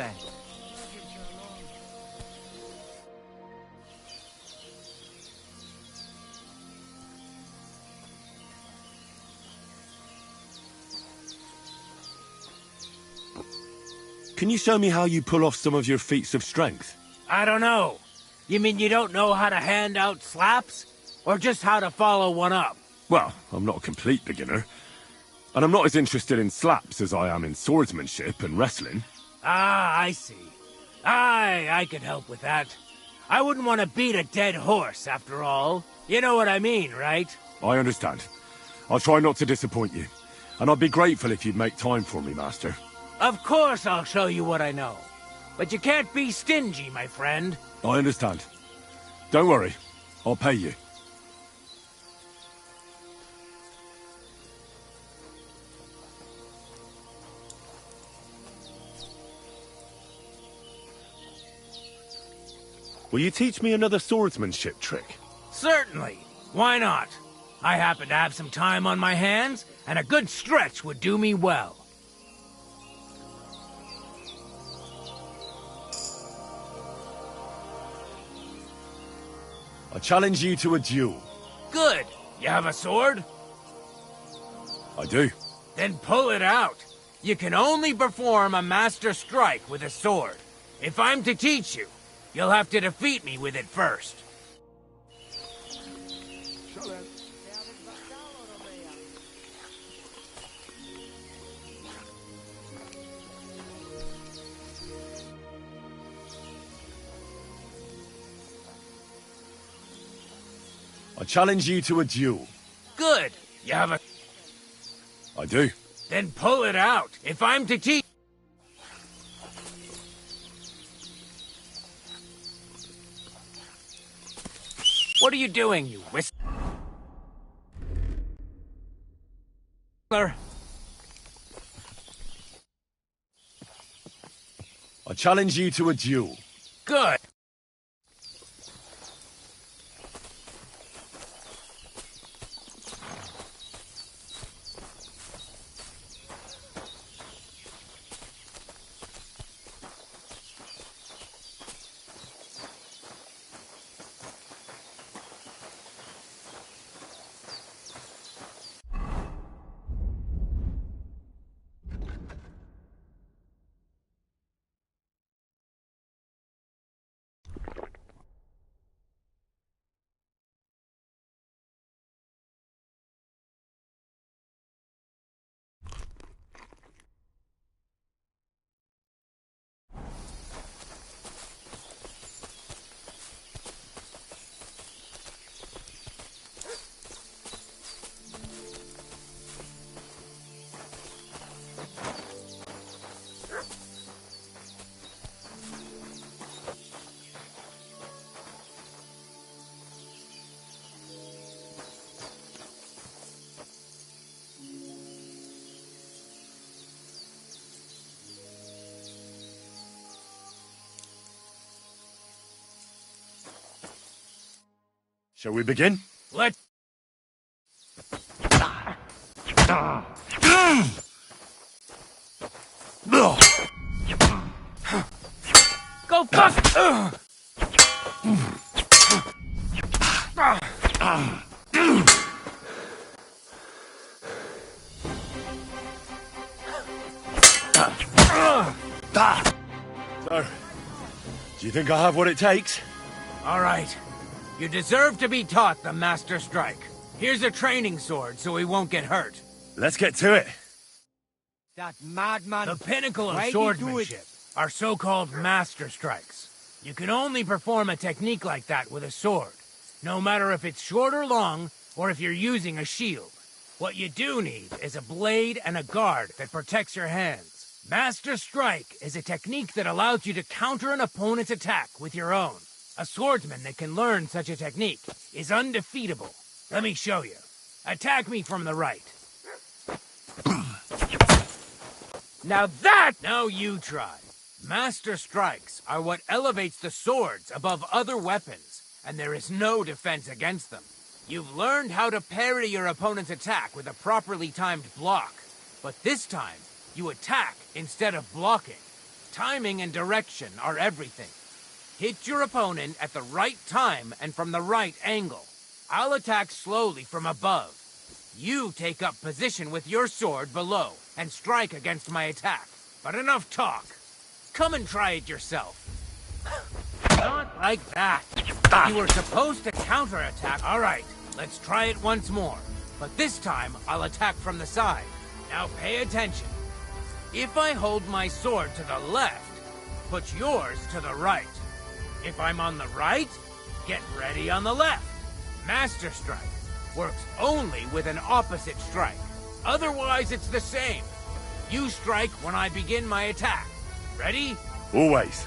Can you show me how you pull off some of your feats of strength? I don't know. You mean you don't know how to hand out slaps? Or just how to follow one up? Well, I'm not a complete beginner. And I'm not as interested in slaps as I am in swordsmanship and wrestling. Ah, I see. I could help with that. I wouldn't want to beat a dead horse, after all. You know what I mean, right? I understand. I'll try not to disappoint you. And I'd be grateful if you'd make time for me, Master. Of course I'll show you what I know. But you can't be stingy, my friend. I understand. Don't worry. I'll pay you. Will you teach me another swordsmanship trick? Certainly. Why not? I happen to have some time on my hands, and a good stretch would do me well. I challenge you to a duel. Good. You have a sword? I do. Then pull it out. You can only perform a master strike with a sword. If I'm to teach you, you'll have to defeat me with it first. I challenge you to a duel. Good. You have a... I do. Then pull it out. If I'm to teach... What are you doing, you whistler? I challenge you to a duel. Good. Shall we begin? Let's... Go fuck! So, do you think I have what it takes? All right. You deserve to be taught the Master Strike. Here's a training sword so he won't get hurt. Let's get to it. That madman... The pinnacle of swordsmanship are so-called Master Strikes. You can only perform a technique like that with a sword, no matter if it's short or long, or if you're using a shield. What you do need is a blade and a guard that protects your hands. Master Strike is a technique that allows you to counter an opponent's attack with your own. A swordsman that can learn such a technique is undefeatable. Let me show you. Attack me from the right. Now you try. Master Strikes are what elevates the swords above other weapons, and there is no defense against them. You've learned how to parry your opponent's attack with a properly timed block, but this time, you attack instead of blocking. Timing and direction are everything. Hit your opponent at the right time and from the right angle. I'll attack slowly from above. You take up position with your sword below and strike against my attack. But enough talk. Come and try it yourself. Not like that. You were supposed to counterattack. All right, let's try it once more. But this time, I'll attack from the side. Now pay attention. If I hold my sword to the left, put yours to the right. If I'm on the right, get ready on the left. Master Strike works only with an opposite strike. Otherwise, it's the same. You strike when I begin my attack. Ready? Always.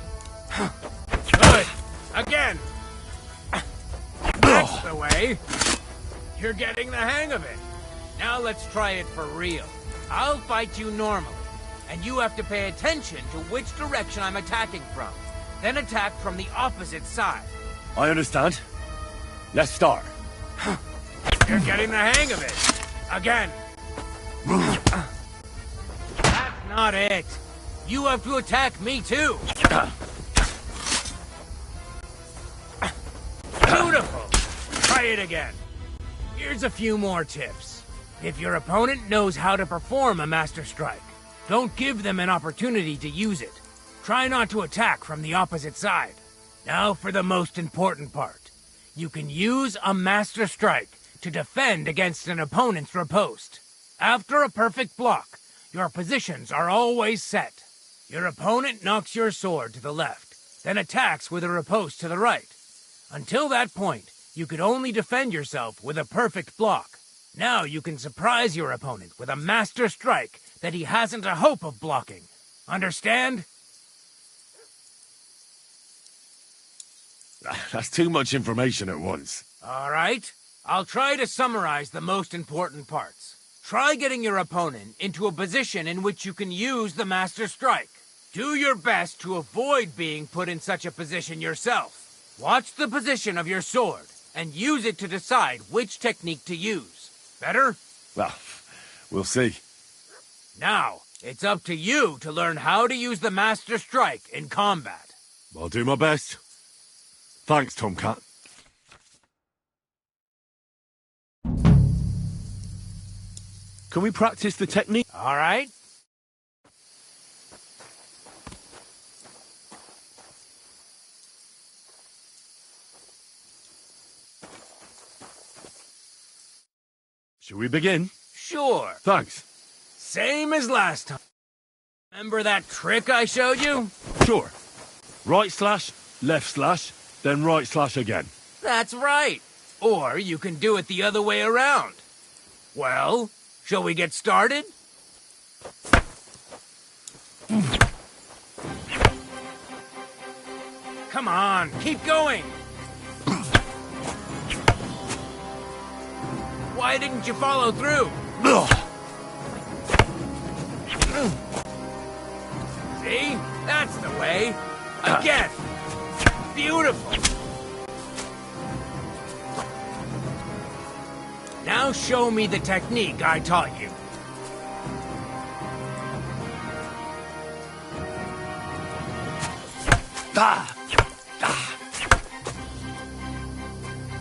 Good. Again. That's the way. You're getting the hang of it. Now let's try it for real. I'll fight you normally, and you have to pay attention to which direction I'm attacking from. Then attack from the opposite side. I understand. Let's start. You're getting the hang of it. Again. That's not it. You have to attack me too. Beautiful. Try it again. Here's a few more tips. If your opponent knows how to perform a Master Strike, don't give them an opportunity to use it. Try not to attack from the opposite side. Now for the most important part. You can use a Master Strike to defend against an opponent's riposte. After a perfect block, your positions are always set. Your opponent knocks your sword to the left, then attacks with a riposte to the right. Until that point, you could only defend yourself with a perfect block. Now you can surprise your opponent with a master strike that he hasn't a hope of blocking. Understand? That's too much information at once. All right. I'll try to summarize the most important parts. Try getting your opponent into a position in which you can use the master strike. Do your best to avoid being put in such a position yourself. Watch the position of your sword and use it to decide which technique to use. Better? Well, we'll see. Now, it's up to you to learn how to use the master strike in combat. I'll do my best. Thanks, Tomcat. Can we practice the technique? All right. Shall we begin? Sure. Thanks. Same as last time. Remember that trick I showed you? Sure. Right slash, left slash, then right slash again. That's right. Or you can do it the other way around. Well, shall we get started? Come on, keep going. Why didn't you follow through? See? That's the way. Again. Beautiful. Now show me the technique I taught you.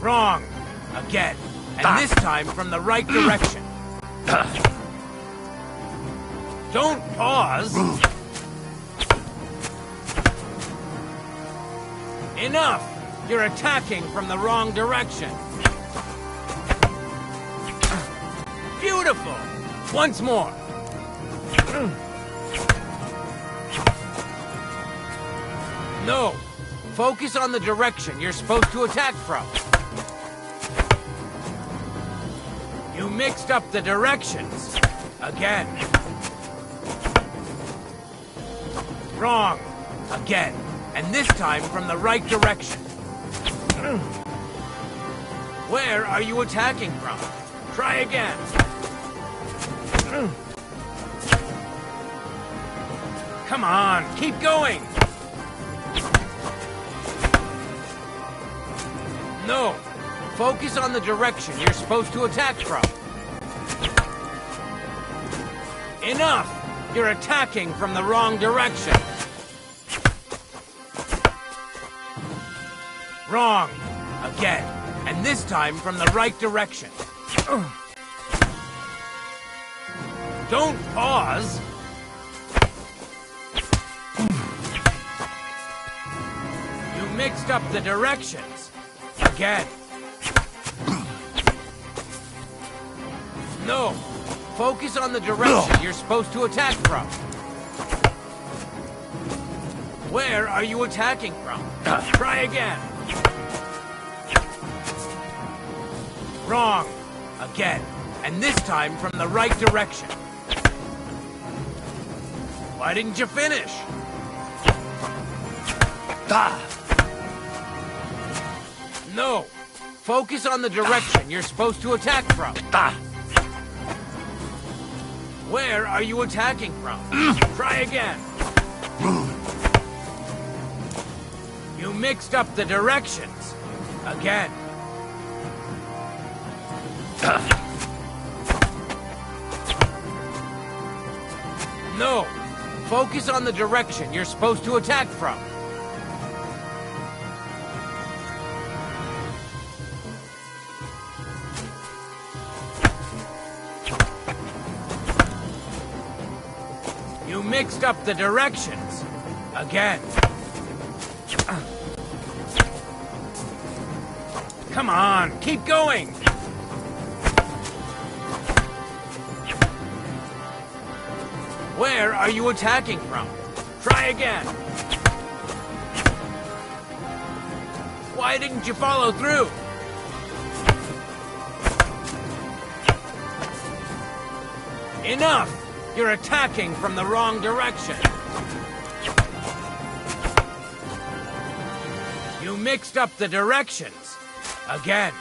Wrong. Again. And this time from the right direction. Don't pause. Enough! You're attacking from the wrong direction. Beautiful! Once more. No. Focus on the direction you're supposed to attack from. You mixed up the directions. Again. Wrong. Again. And this time from the right direction. Where are you attacking from? Try again. Come on, keep going. No. Focus on the direction you're supposed to attack from. Enough! You're attacking from the wrong direction. Wrong. Again. And this time from the right direction. Don't pause. You mixed up the directions. Again. No. Focus on the direction you're supposed to attack from. Where are you attacking from? Try again. Wrong. Again. And this time from the right direction. Why didn't you finish? No. Focus on the direction you're supposed to attack from. Where are you attacking from? Try again. You mixed up the directions. Again. No. Focus on the direction you're supposed to attack from. You mixed up the directions. Again. Come on, keep going. Where are you attacking from? Try again. Why didn't you follow through? Enough! You're attacking from the wrong direction. You mixed up the directions. Again.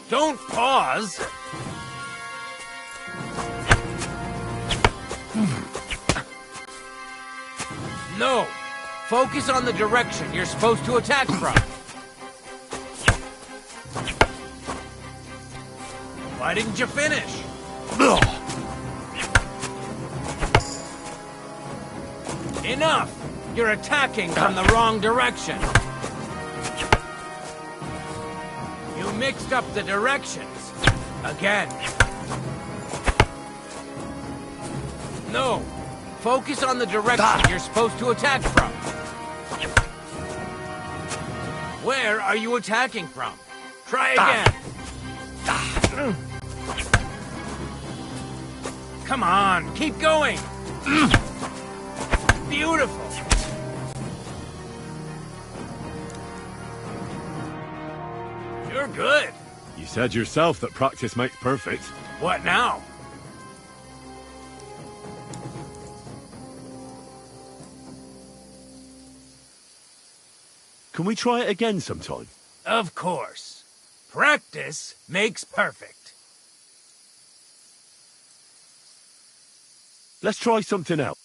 Don't pause! No! Focus on the direction you're supposed to attack from. Why didn't you finish? Enough! You're attacking from the wrong direction. You mixed up the directions. Again. No. Focus on the direction you're supposed to attack from. Where are you attacking from? Try again. Come on, keep going. Beautiful. You're good. You said yourself that practice makes perfect. What now? Can we try it again sometime? Of course. Practice makes perfect. Let's try something else.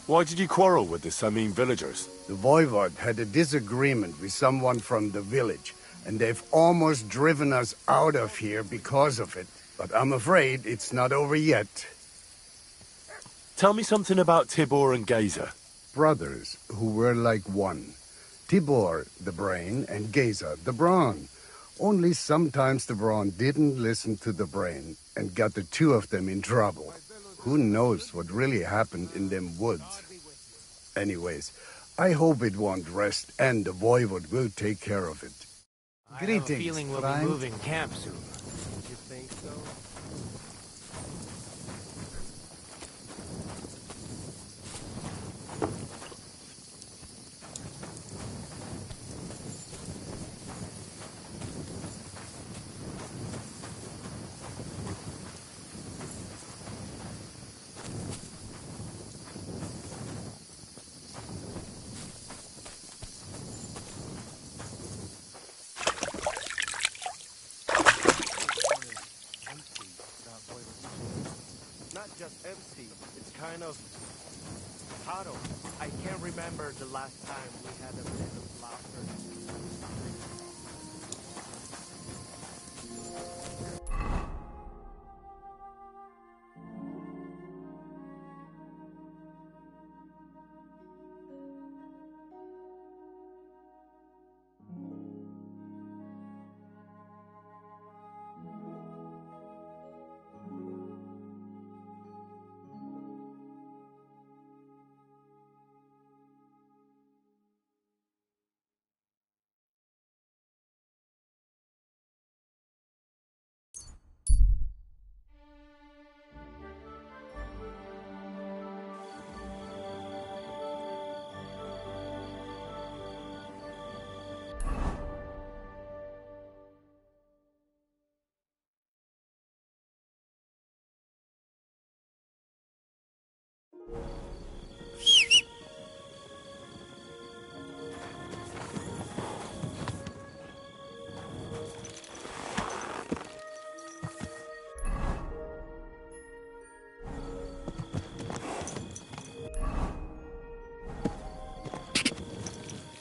Why did you quarrel with the Samin villagers? The Voivod had a disagreement with someone from the village, and they've almost driven us out of here because of it. But I'm afraid it's not over yet. Tell me something about Tibor and Geza. Brothers who were like one. Tibor, the brain, and Geza, the brawn. Only sometimes the brawn didn't listen to the brain and got the two of them in trouble. Who knows what really happened in them woods? Anyways, I hope it won't rest, and the Voivod will take care of it. I have a feeling we'll be moving camp soon. You think so? Just empty. It's kind of hollow. I can't remember the last time we had a bit of laughter.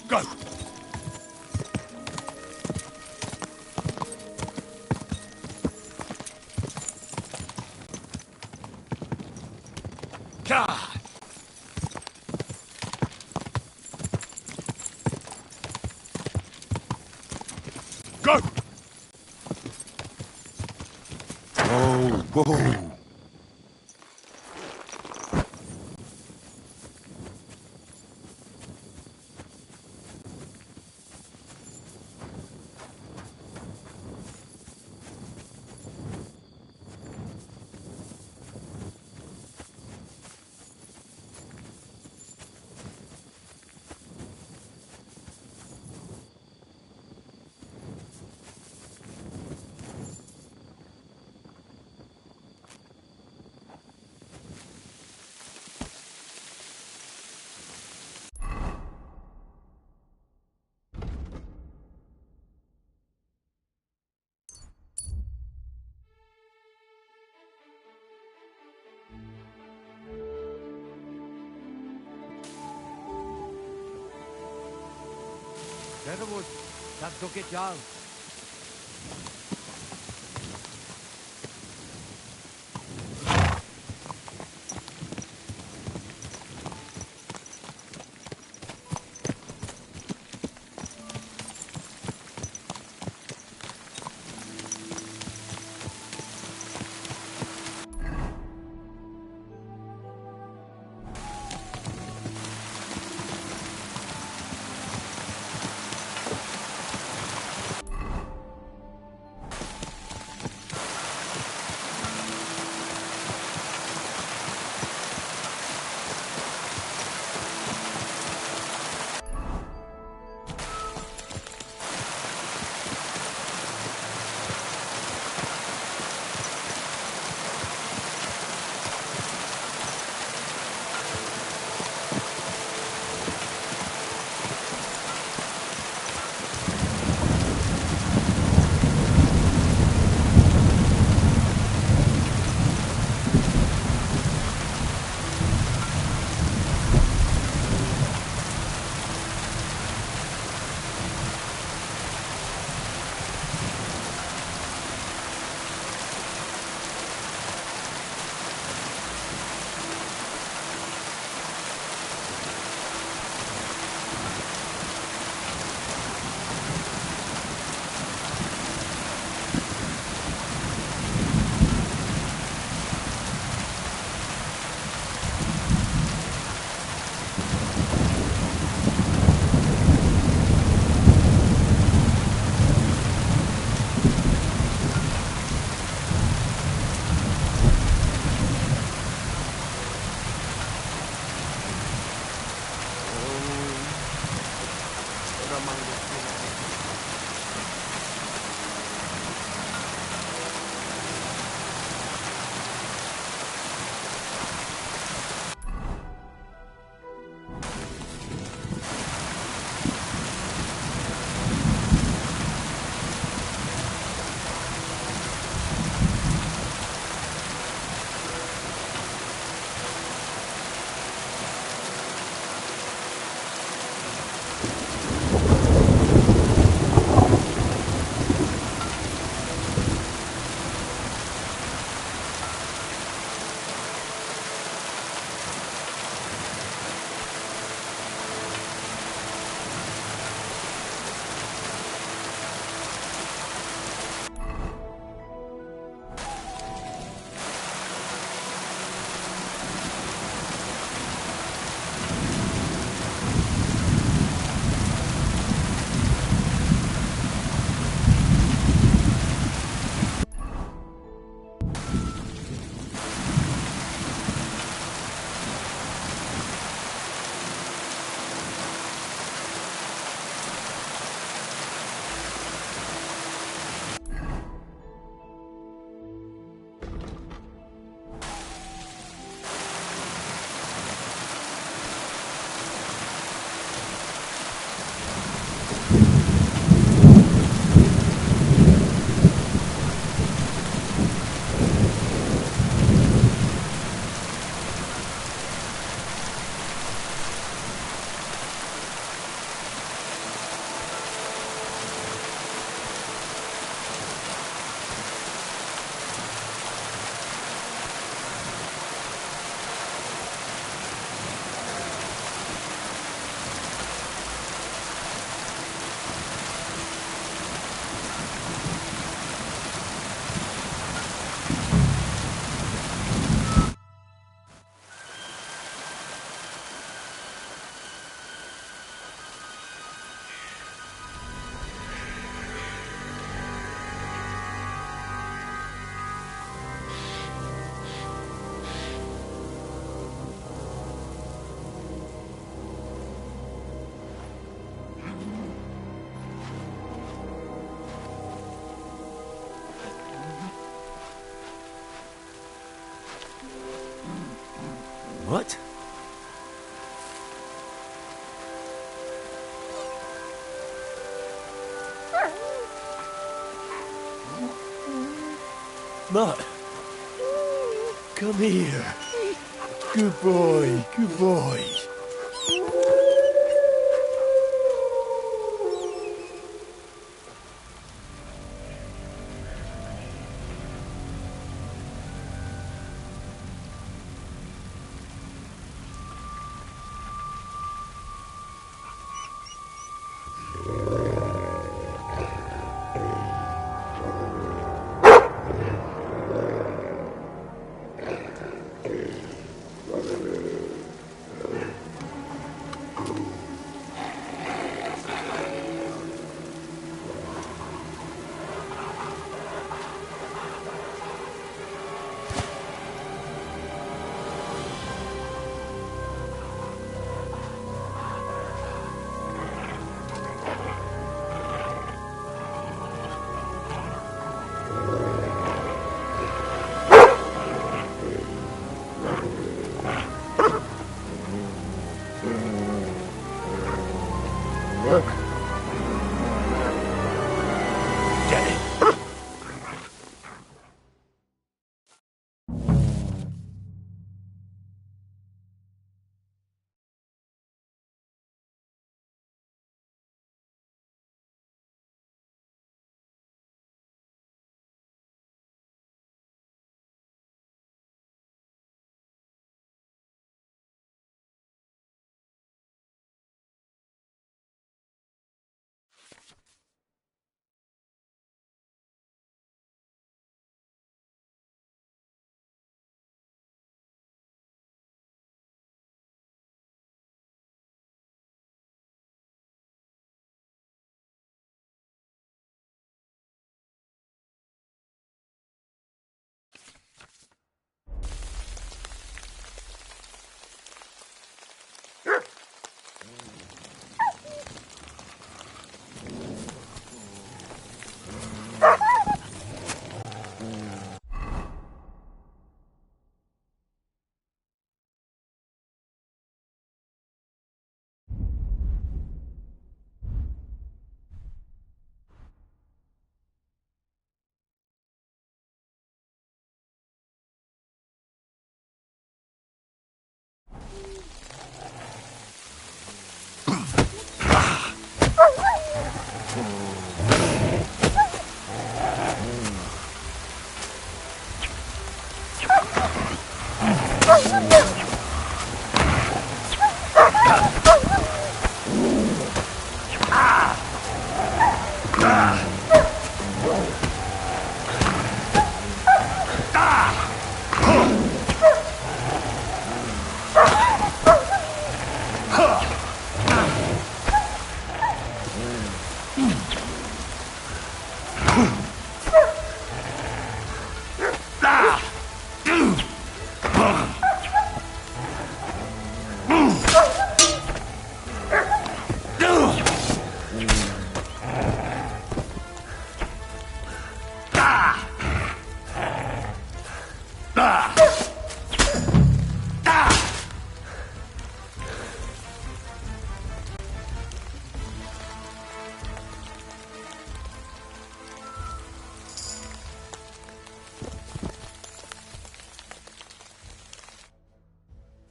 Go! God! Go! Whoa, whoa! Deadwood, that took it down. What? Mutt, come here. Good boy, good boy.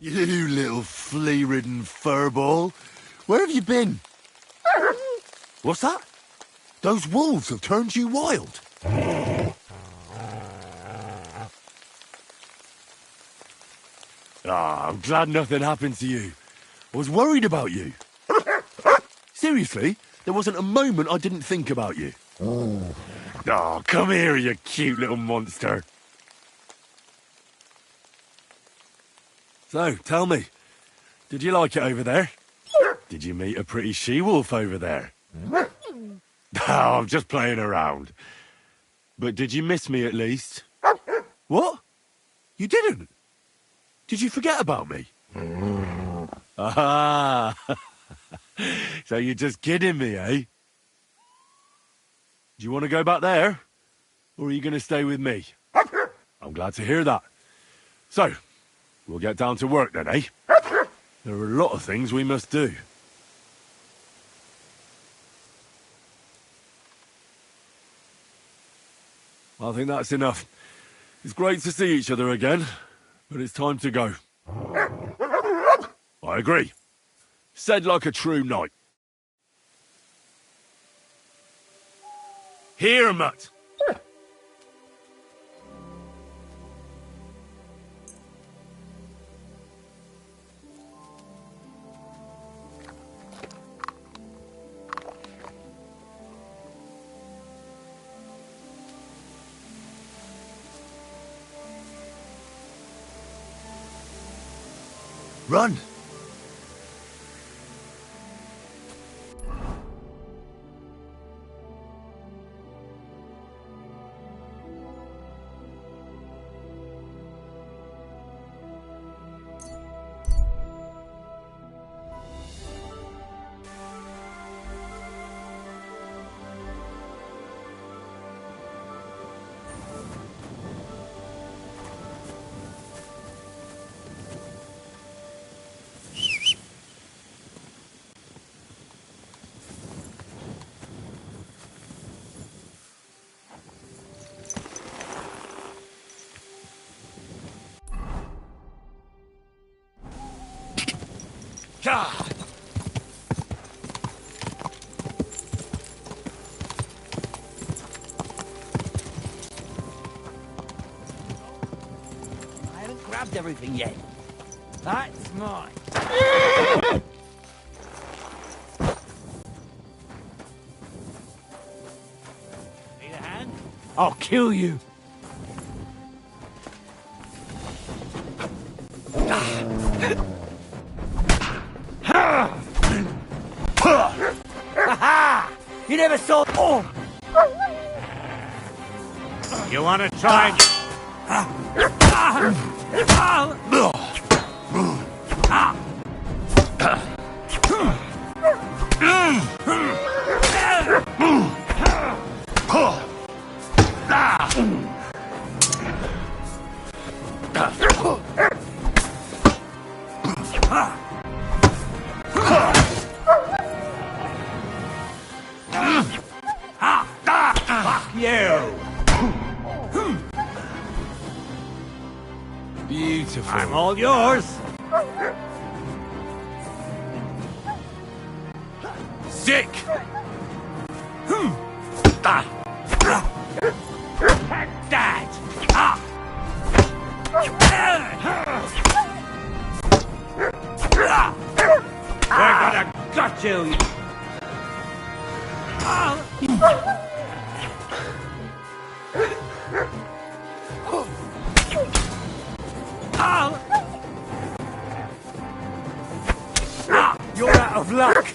You little flea-ridden furball. Where have you been? What's that? Those wolves have turned you wild. Ah, I'm glad nothing happened to you. I was worried about you. Seriously, there wasn't a moment I didn't think about you. Oh, come here, you cute little monster. So, tell me, did you like it over there? Did you meet a pretty she-wolf over there? Oh, I'm just playing around. But did you miss me at least? What? You didn't? Did you forget about me? Ah, so you're just kidding me, eh? Do you want to go back there? Or are you going to stay with me? I'm glad to hear that. So, We'll get down to work then, eh? There are a lot of things we must do. I think that's enough. It's great to see each other again, but it's time to go. I agree. Said like a true knight. Here, Mutt. Run! I haven't grabbed everything yet. That's mine. Need a hand? I'll kill you. You never saw. Oh. You want to try? Beautiful. I'm all yours. Sick! That! We're gonna gut you! You're out of luck!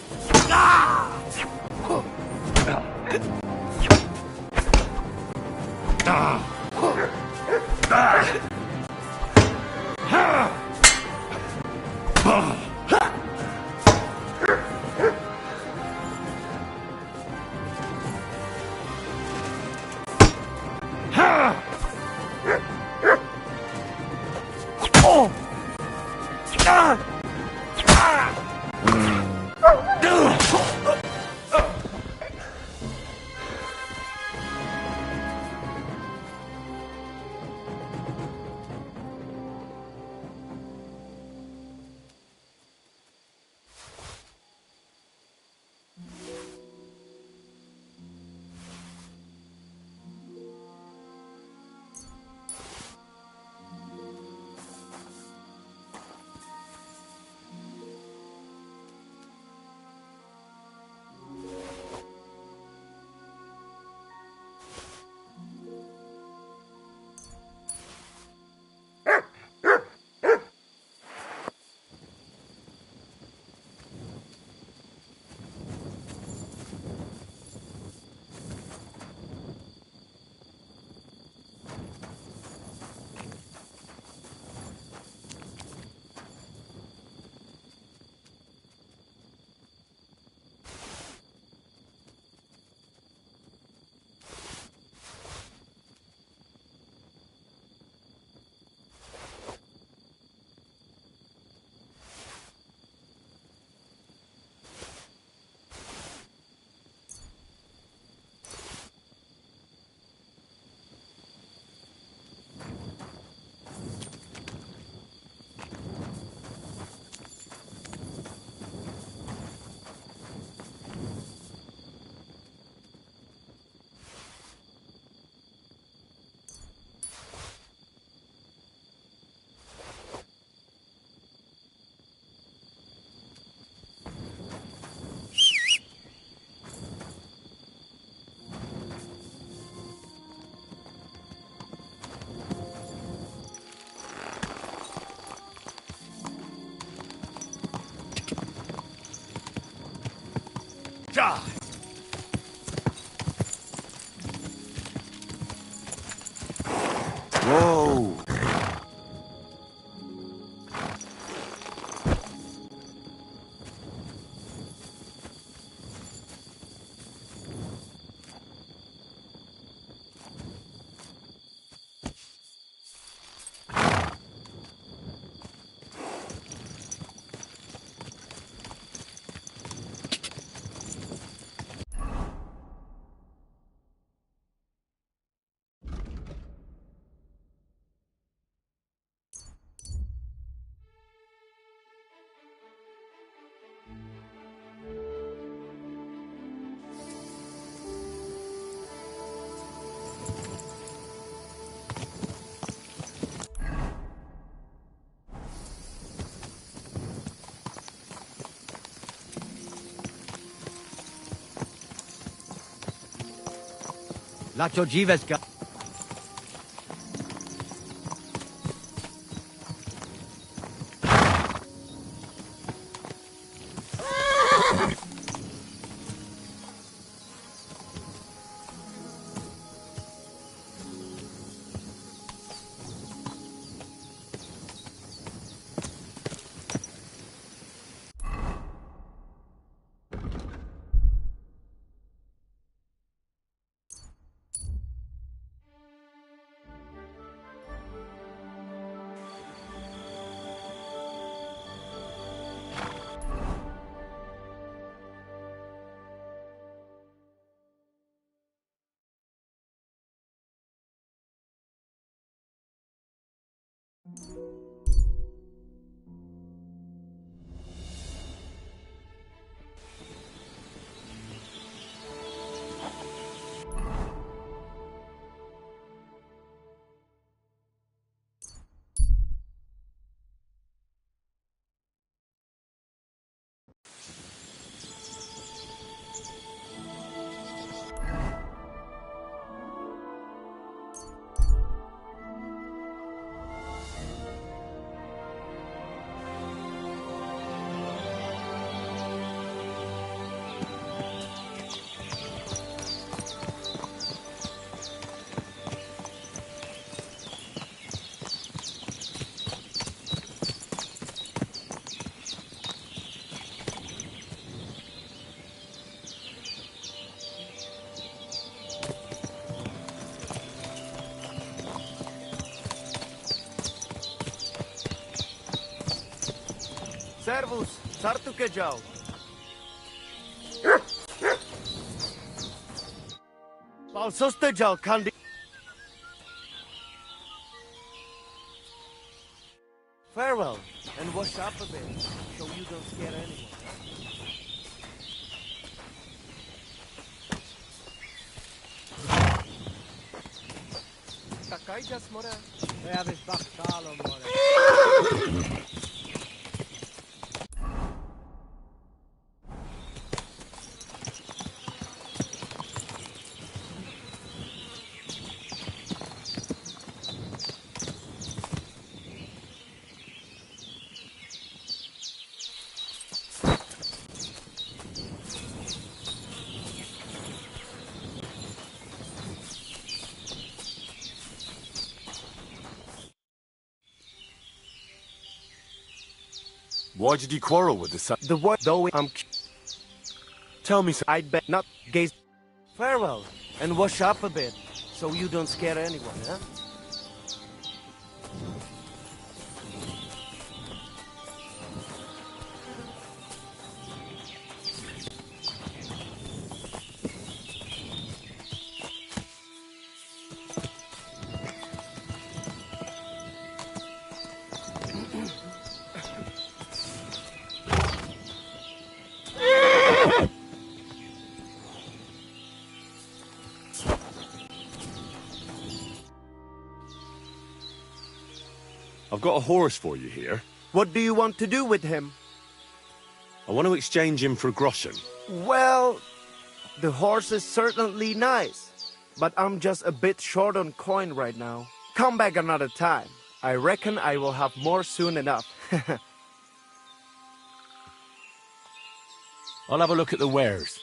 Die! Whoa! Lacho Jiveska. Servus, sartu ke jao. Balsoste jao kandi. Farewell, and wash up a bit, so you don't scare anyone. Takai jas more. Ja, bis Bachtalon, more. Why did you quarrel with the son? The word though Tell me, sir. I'd bet not gaze. Farewell, and wash up a bit, so you don't scare anyone, huh? I've got a horse for you here. What do you want to do with him? I want to exchange him for groschen. Well, the horse is certainly nice, but I'm just a bit short on coin right now. Come back another time. I reckon I will have more soon enough. I'll have a look at the wares.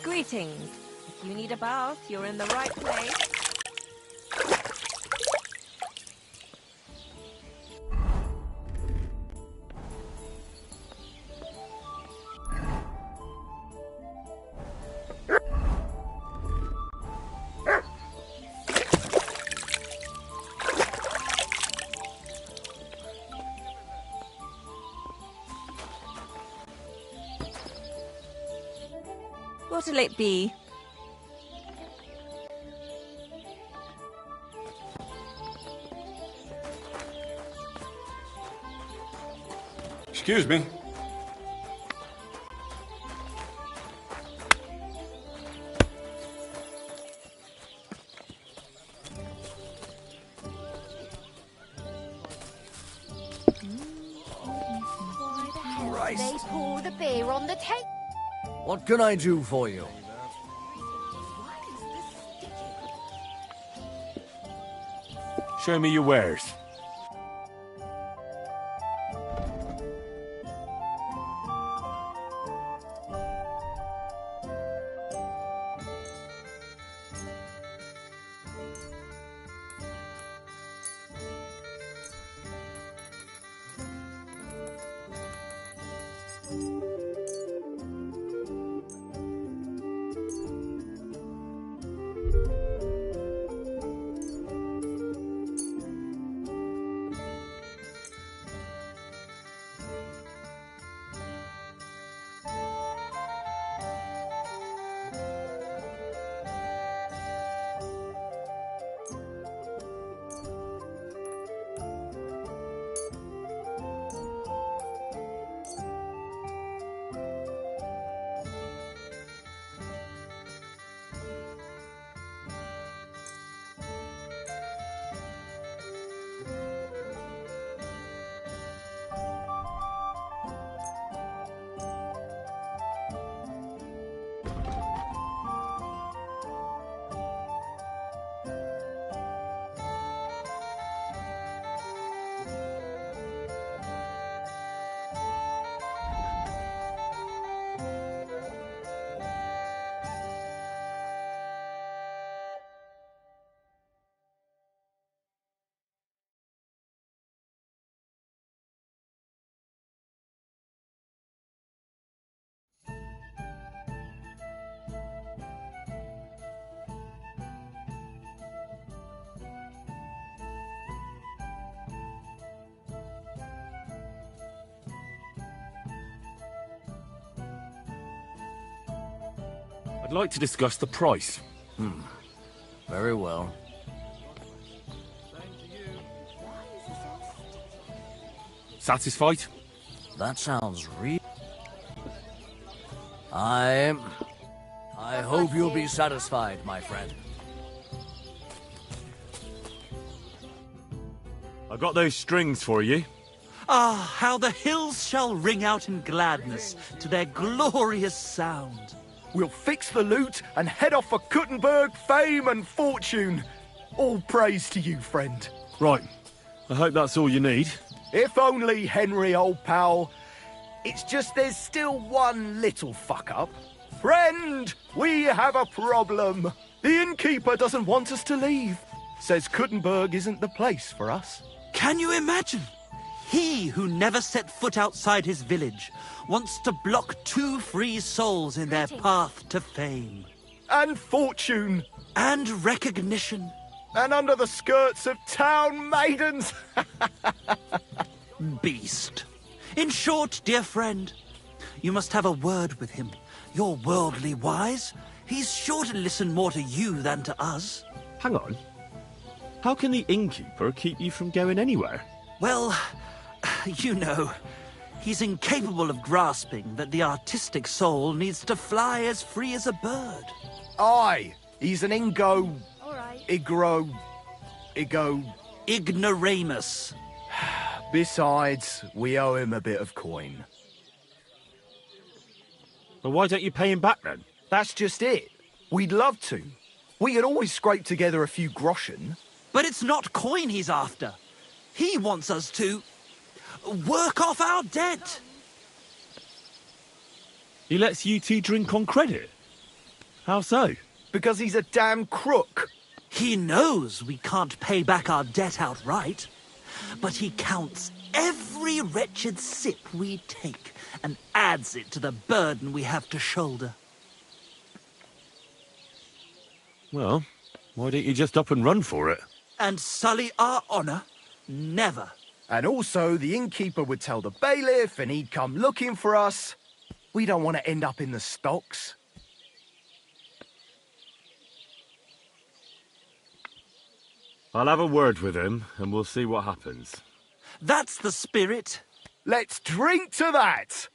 Greetings. If you need a bath, you're in the right place. What'll it be? Excuse me. Why the hell did they pour the beer on the table? What can I do for you? Show me your wares. I'd like to discuss the price. Very well. Satisfied? That sounds real. I hope you'll be satisfied, my friend. I got those strings for you. Ah, how the hills shall ring out in gladness to their glorious sound. We'll fix the loot and head off for Kuttenberg, fame and fortune. All praise to you, friend. Right. I hope that's all you need. If only, Henry, old pal. It's just there's still one little fuck-up. Friend, we have a problem. The innkeeper doesn't want us to leave. Says Kuttenberg isn't the place for us. Can you imagine? He who never set foot outside his village wants to block 2 free souls in their path to fame. And fortune. And recognition. And under the skirts of town maidens. Beast. In short, dear friend, you must have a word with him. You're worldly wise. He's sure to listen more to you than to us. Hang on. How can the innkeeper keep you from going anywhere? Well, you know, he's incapable of grasping that the artistic soul needs to fly as free as a bird. Aye, he's an Ingo... Alright. Ignoramus. Besides, we owe him a bit of coin. Well, why don't you pay him back then? That's just it. We'd love to. We could always scrape together a few groschen. But it's not coin he's after. He wants us to work off our debt. He lets you two drink on credit? How so? Because he's a damn crook. He knows we can't pay back our debt outright, but he counts every wretched sip we take and adds it to the burden we have to shoulder. Well, why don't you just up and run for it? And sully our honour? Never. And also, the innkeeper would tell the bailiff and he'd come looking for us. We don't want to end up in the stocks. I'll have a word with him, and we'll see what happens. That's the spirit. Let's drink to that!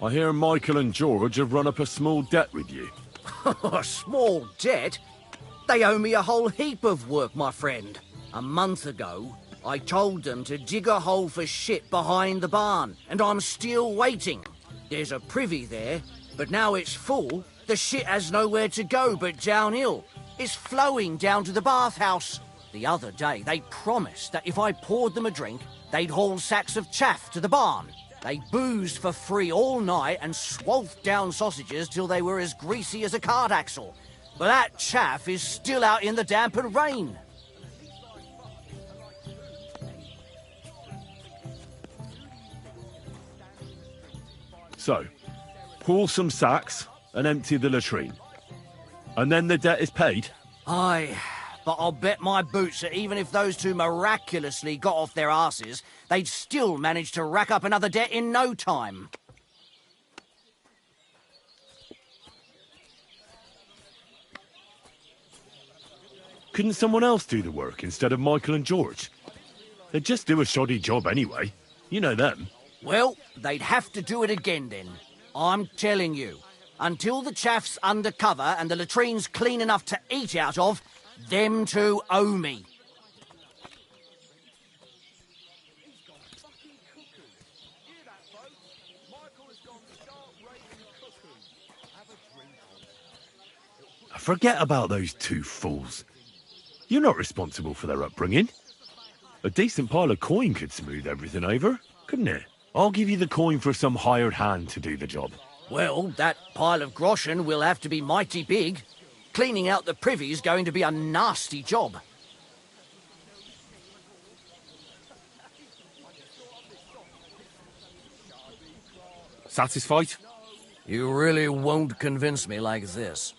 I hear Michael and George have run up a small debt with you. A small debt? They owe me a whole heap of work, my friend. A month ago, I told them to dig a hole for shit behind the barn, and I'm still waiting. There's a privy there, but now it's full. The shit has nowhere to go but downhill. It's flowing down to the bathhouse. The other day, they promised that if I poured them a drink, they'd haul sacks of chaff to the barn. They boozed for free all night and swathed down sausages till they were as greasy as a cart axle. But that chaff is still out in the damp and rain. So, pull some sacks and empty the latrine. And then the debt is paid? Aye, but I'll bet my boots that even if those two miraculously got off their arses, they'd still manage to rack up another debt in no time. Couldn't someone else do the work instead of Michael and George? They'd just do a shoddy job anyway. You know them. Well, they'd have to do it again then. I'm telling you. Until the chaff's under cover and the latrine's clean enough to eat out of, them two owe me. Forget about those two fools. You're not responsible for their upbringing. A decent pile of coin could smooth everything over, couldn't it? I'll give you the coin for some hired hand to do the job. Well, that pile of groschen will have to be mighty big. Cleaning out the privy's going to be a nasty job. Satisfied? You really won't convince me like this.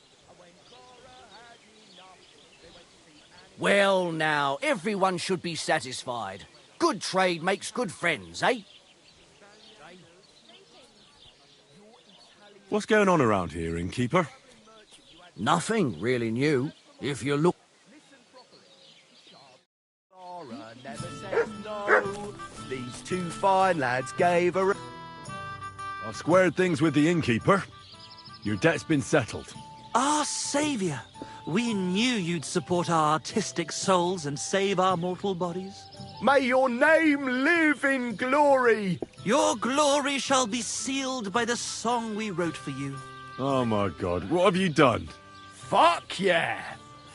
Well, now, everyone should be satisfied. Good trade makes good friends, eh? What's going on around here, innkeeper? Nothing really new. If you look... Never says no. These two fine lads gave her... I've squared things with the innkeeper. Your debt's been settled. Our saviour! We knew you'd support our artistic souls and save our mortal bodies. May your name live in glory! Your glory shall be sealed by the song we wrote for you. Oh my God, what have you done? Fuck yeah!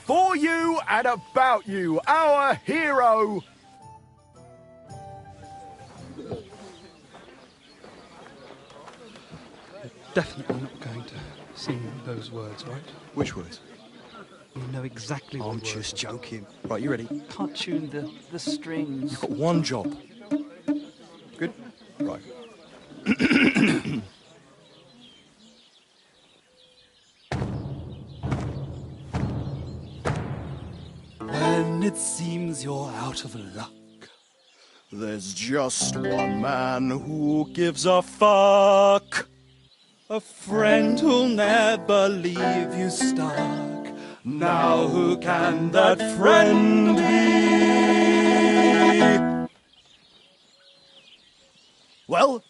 For you and about you, our hero! Definitely not going to sing those words, right? Which words? You know exactly what I'm words. just joking. Right, you ready? Can't tune the strings. You've got one job. Good? Right. it seems you're out of luck. There's just one man who gives a fuck. A friend who'll never leave you stuck. Now who can that friend be? Well?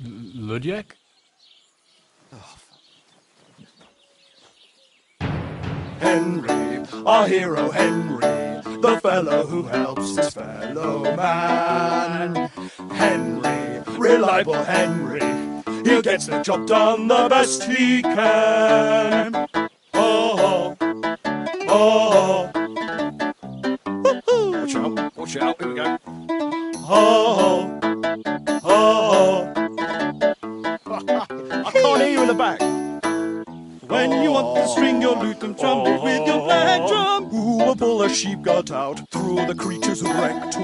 Ludiek? Henry, our hero Henry, the fellow who helps his fellow man. Henry, reliable Henry, he gets the job done the best he can. Oh, oh, oh. Watch out, here we go. Oh, oh, I can't hear you in the back. When you want to string your lute and trumpet with your black drum, who will pull a sheep gut out through the creature's rectum?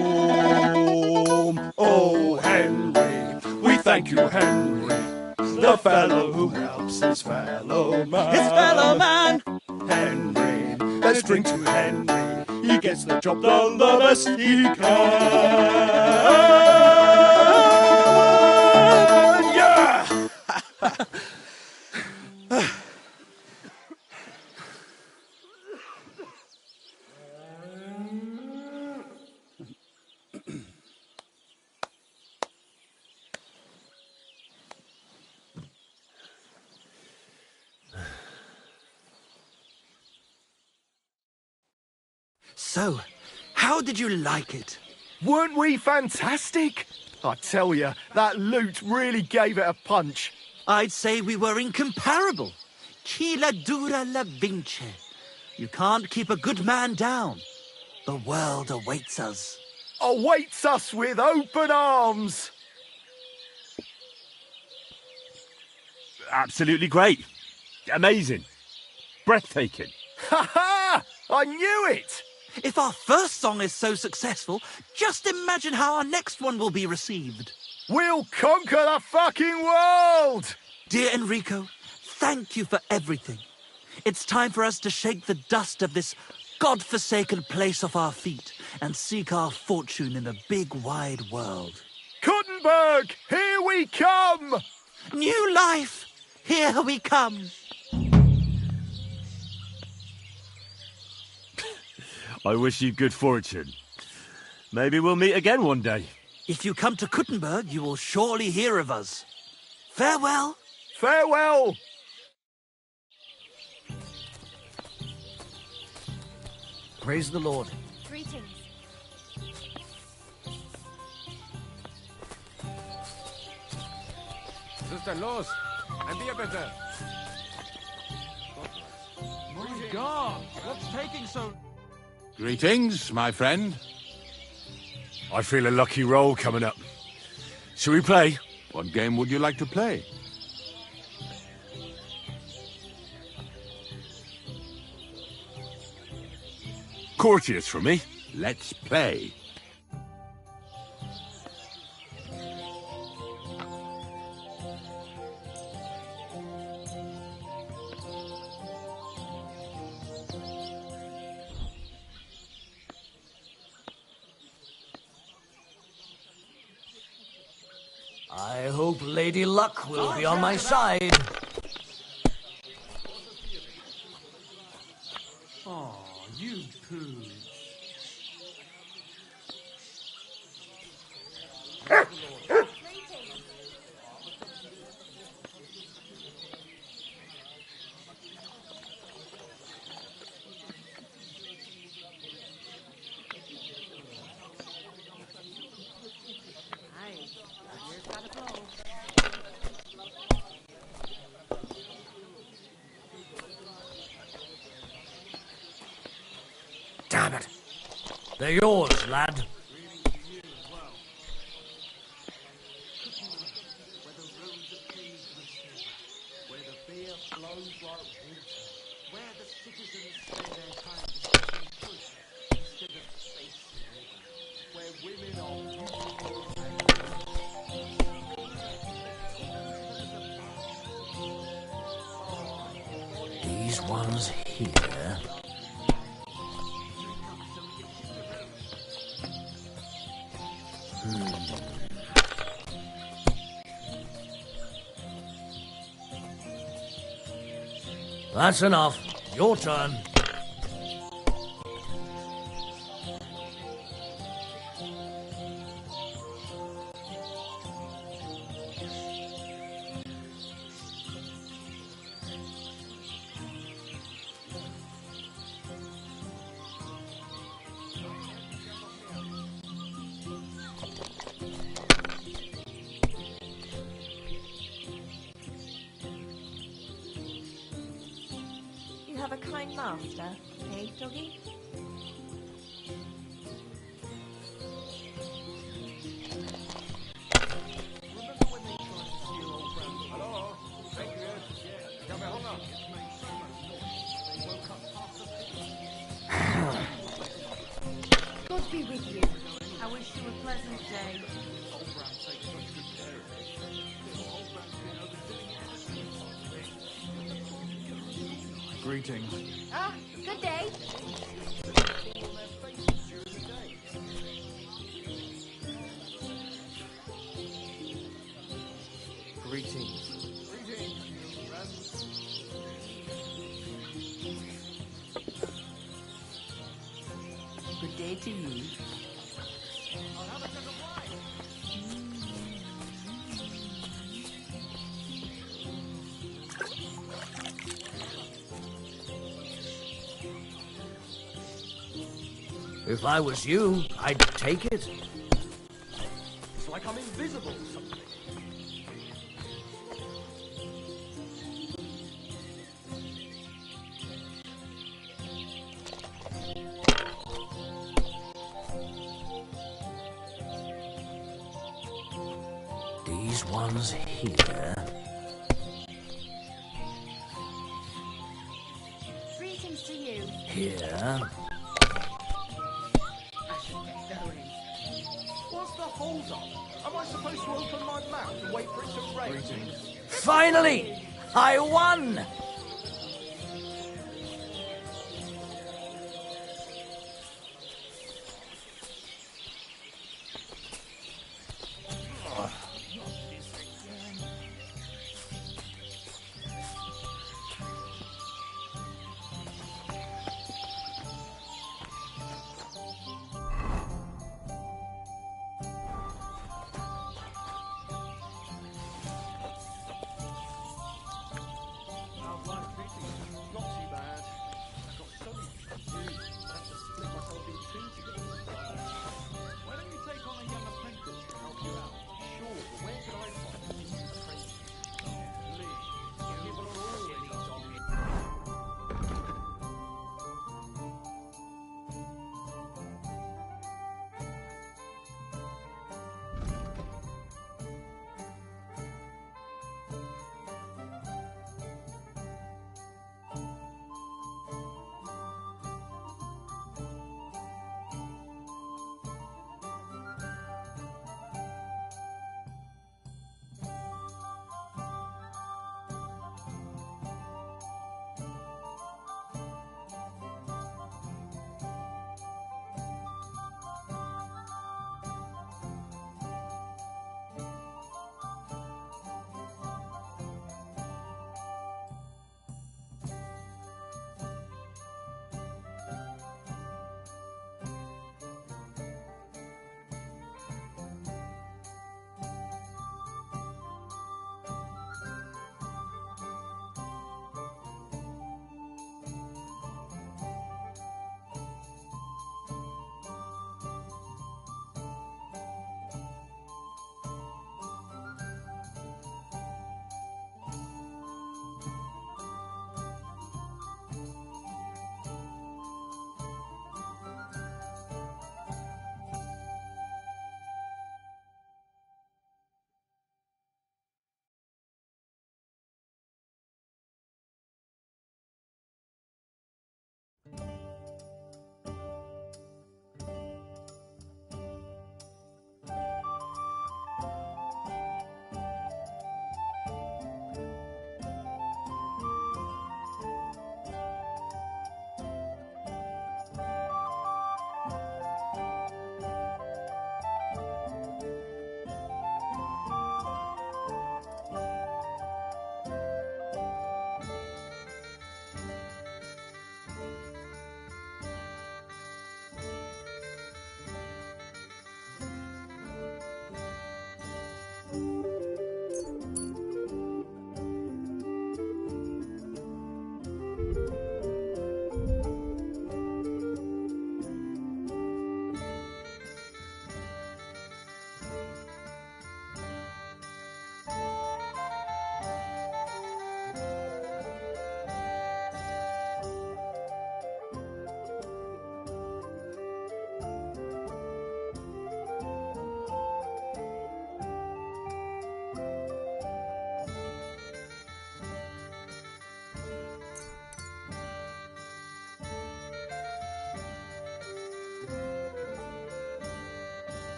Oh, Henry, we thank you, Henry, the fellow who helps his fellow man. His fellow man! Henry, let's drink to Henry, he gets the job done the best he can. Yeah! So, how did you like it? Weren't we fantastic? I tell you, that lute really gave it a punch. I'd say we were incomparable. Chi la dura la vince. You can't keep a good man down. The world awaits us. Awaits us with open arms. Absolutely great. Amazing. Breathtaking. Ha ha! I knew it! If our first song is so successful, just imagine how our next one will be received. We'll conquer the fucking world! Dear Enrico, thank you for everything. It's time for us to shake the dust of this God-forsaken place off our feet and seek our fortune in the big wide world. Kuttenberg, here we come! New life, here we come. I wish you good fortune. Maybe we'll meet again one day. If you come to Kuttenberg, you will surely hear of us. Farewell. Farewell. Praise the Lord. Greetings. Sister Los, ein Bier bitte. My God, what's taking so... Greetings, my friend. I feel a lucky roll coming up. Shall we play? What game would you like to play? Courteous for me. Let's play. I hope Lady Luck will be on my side. Oh, you pooch. Damn it. They're yours, lad. These ones here. That's enough. Your turn. You have a kind master, eh, doggy? God be with you. I wish you a pleasant day. Greetings. Ah, good day. Greetings. Good day to you. If I was you, I'd take it. It's like I'm invisible or something. These ones here. Greetings to you. Here. What's the hold up? Am I supposed to open my mouth and wait for it to rain? Finally! I won!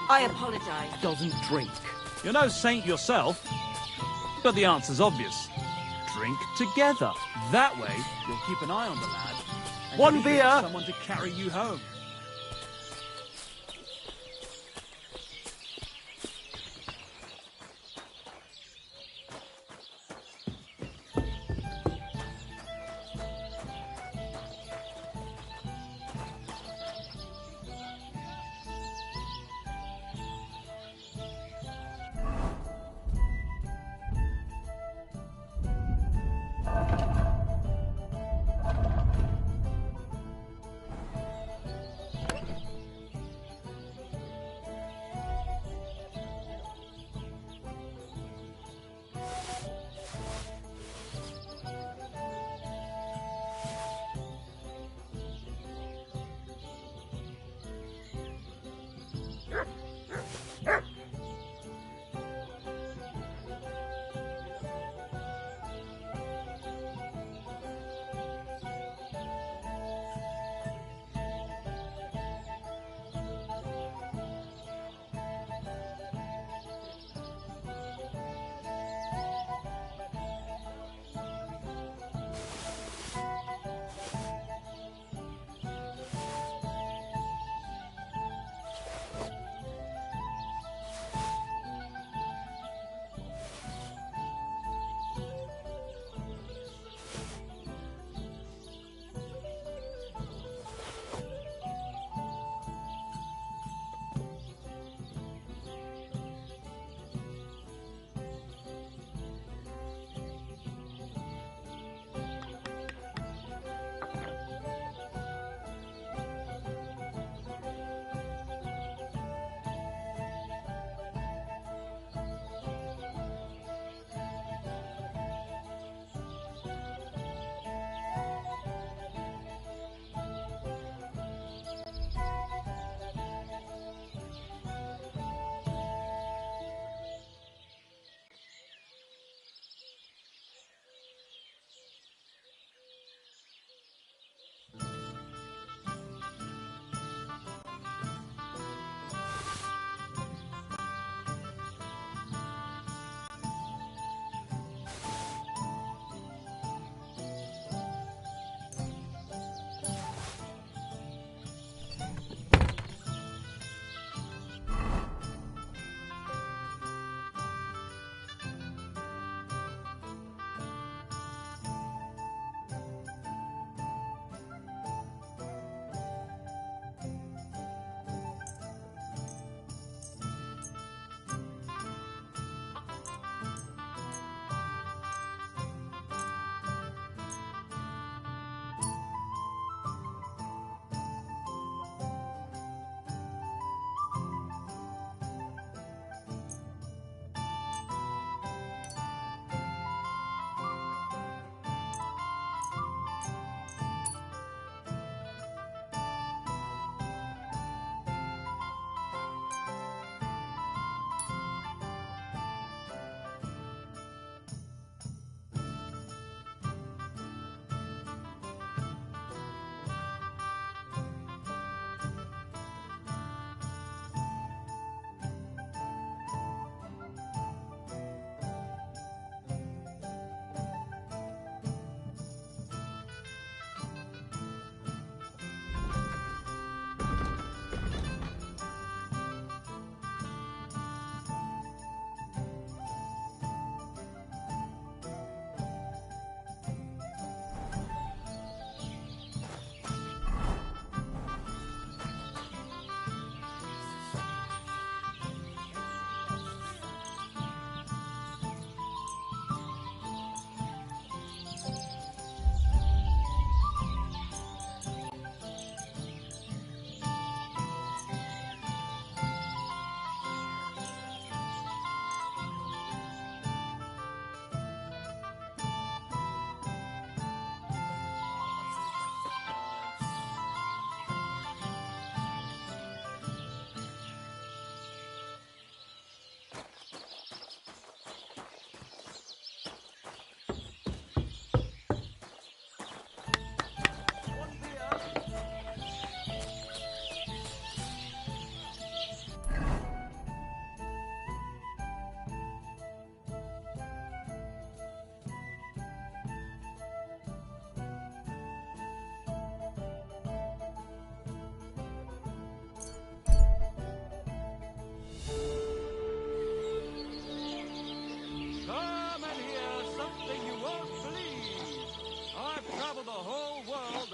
I apologize. Doesn't drink. You're no saint yourself, but the answer's obvious. Drink together. That way, you'll keep an eye on the lad. And One you'll beer. get someone to carry you home.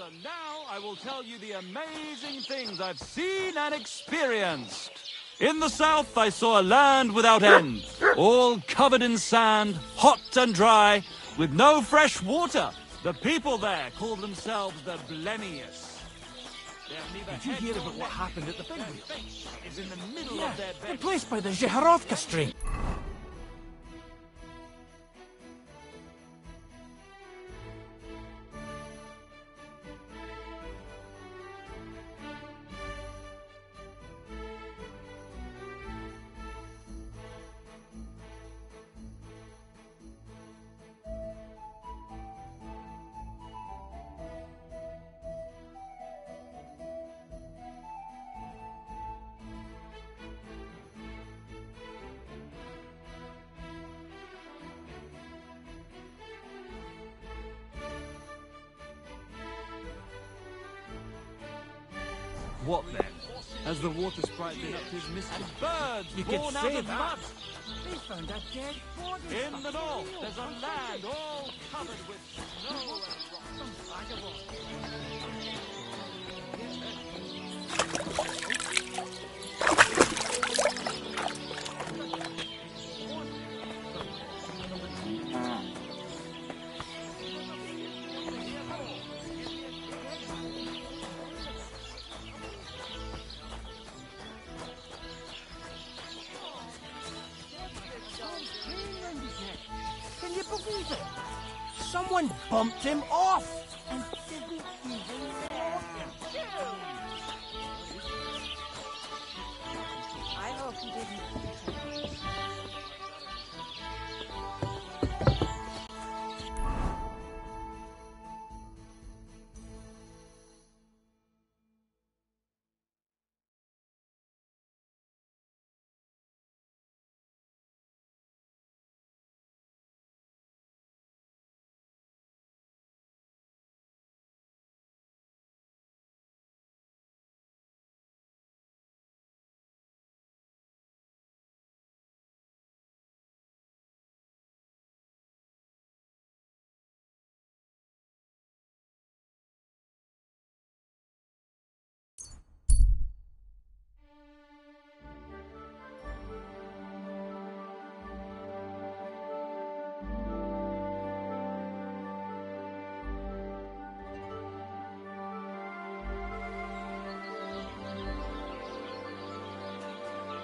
and now I will tell you the amazing things I've seen and experienced. In the south, I saw a land without end, all covered in sand, hot and dry, with no fresh water. The people there called themselves the Blemius. Did you hear about what happened at the big wheel? Is in the middle Yeah, of their the bed. place by the Zheharovka stream. What then? Has the water sprite been up to his mischief? Birds You could born out say of that. mud. They found a dead body. In the north, there's a land all covered with snow and rock. Can you believe it? Someone bumped him off and didn't even warn him. I hope he didn't.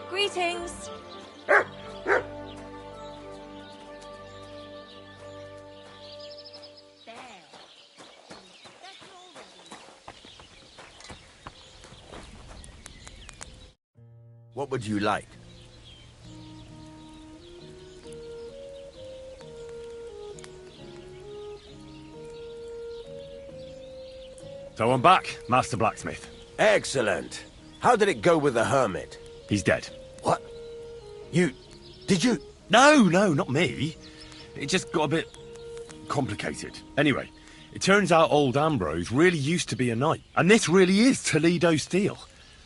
Greetings. What would you like? So I'm back, Master Blacksmith. Excellent. How did it go with the hermit? He's dead. What? Did you? No, not me. It just got a bit complicated. Anyway, it turns out old Ambrose really used to be a knight. And this really is Toledo steel.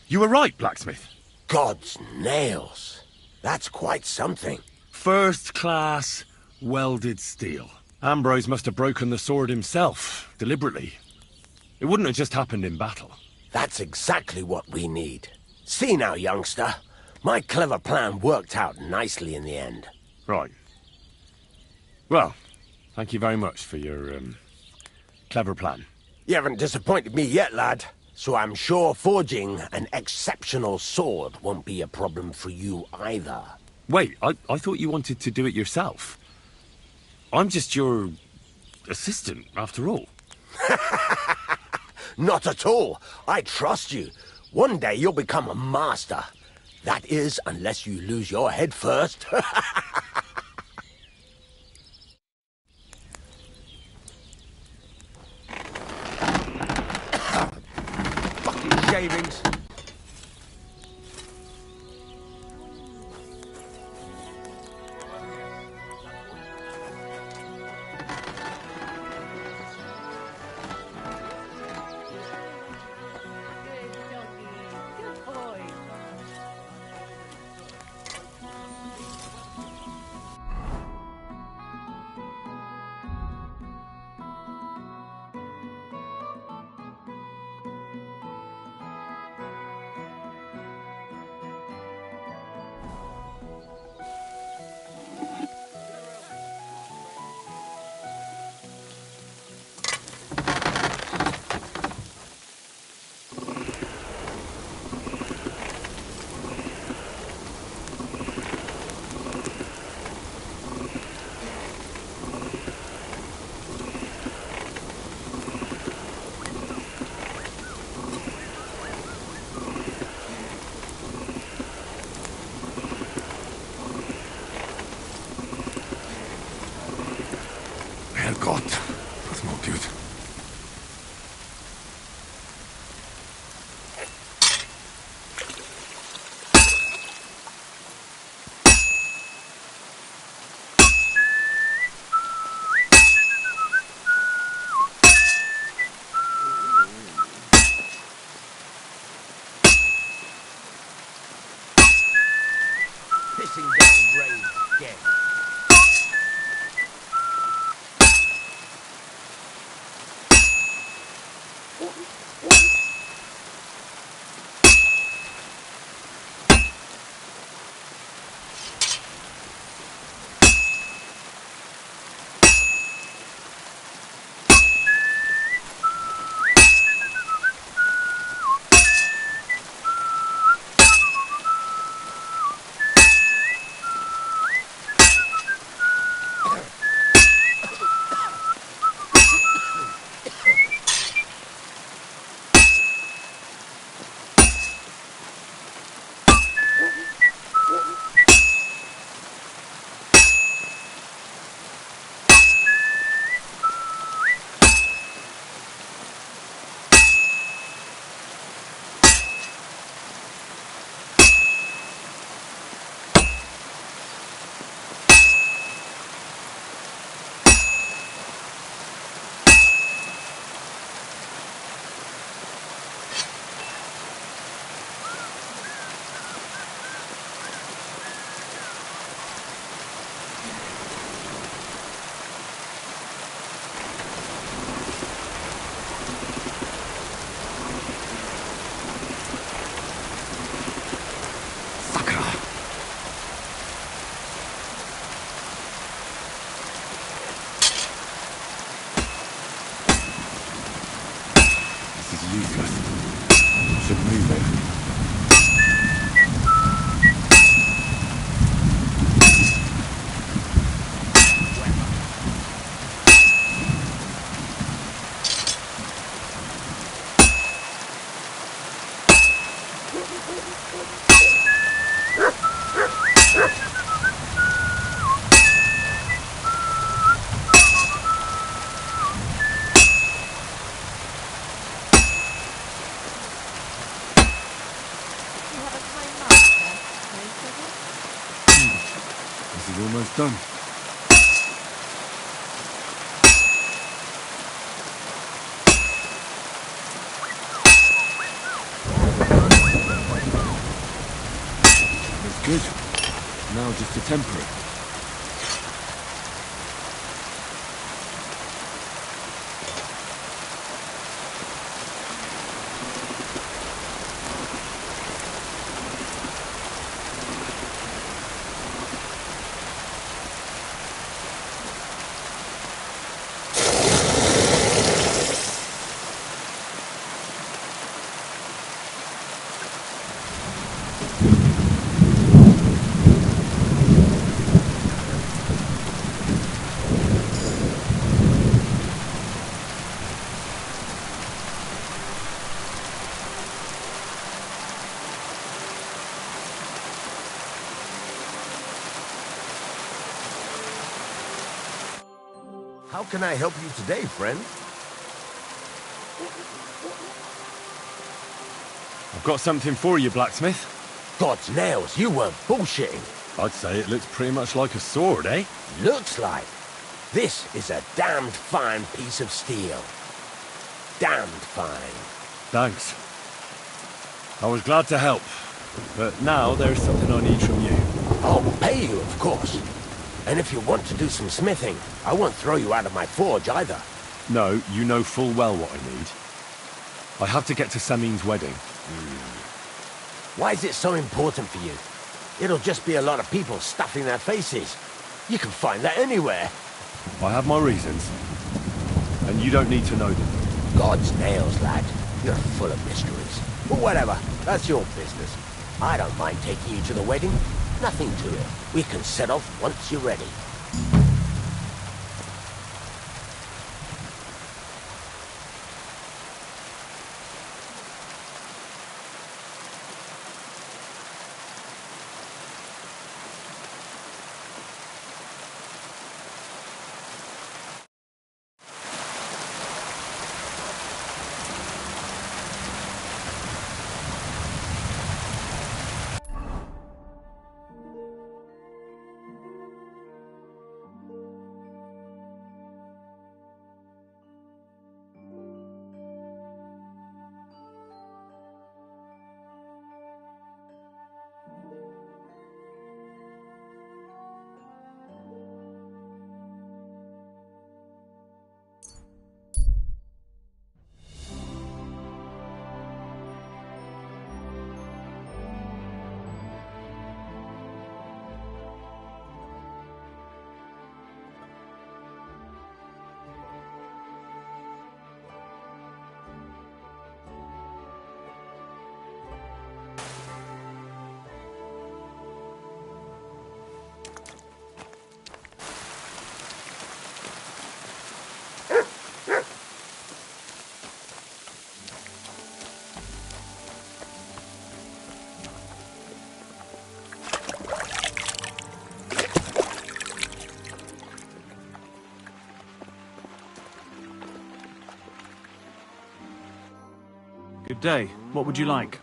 You were right, Blacksmith. God's nails. That's quite something. First class welded steel. Ambrose must have broken the sword himself, deliberately. It wouldn't have just happened in battle. That's exactly what we need. See now, youngster. My clever plan worked out nicely in the end. Right. Well, thank you very much for your, clever plan. You haven't disappointed me yet, lad. So I'm sure forging an exceptional sword won't be a problem for you either. Wait, I thought you wanted to do it yourself. I'm just your assistant, after all. Not at all. I trust you. One day you'll become a master. That is, unless you lose your head first. Fucking shavings. good. Pissing down rain again. Should move it. This is almost done. Looks good. Now just to temper it. How can I help you today, friend? I've got something for you, blacksmith. God's nails, you weren't bullshitting. I'd say it looks pretty much like a sword, eh? Looks like. This is a damned fine piece of steel. Damned fine. Thanks. I was glad to help, but now there's something I need from you. I'll pay you, of course. And if you want to do some smithing, I won't throw you out of my forge either. No, you know full well what I need. I have to get to Samin's wedding. Why is it so important for you? It'll just be a lot of people stuffing their faces. You can find that anywhere. I have my reasons, and you don't need to know them. God's nails, lad. You're full of mysteries. But whatever, that's your business. I don't mind taking you to the wedding. Nothing to it. We can set off once you're ready. Good day. What would you like?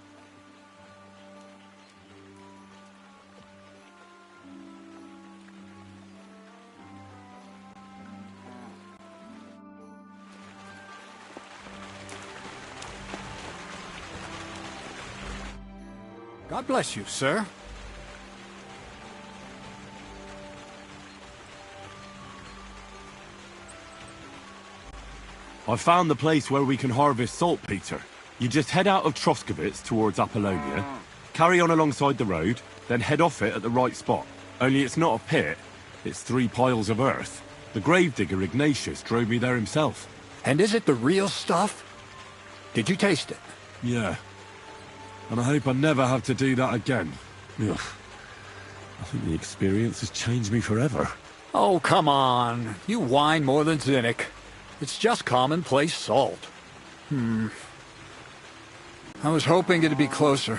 God bless you, sir. I found the place where we can harvest saltpeter. You just head out of Troskovitz towards Apollonia, carry on alongside the road, then head off it at the right spot. Only it's not a pit, it's 3 piles of earth. The gravedigger Ignatius drove me there himself. And is it the real stuff? Did you taste it? Yeah. And I hope I never have to do that again. Ugh. I think the experience has changed me forever. Oh, come on. You whine more than Zinnik. It's just commonplace salt. I was hoping it'd be closer.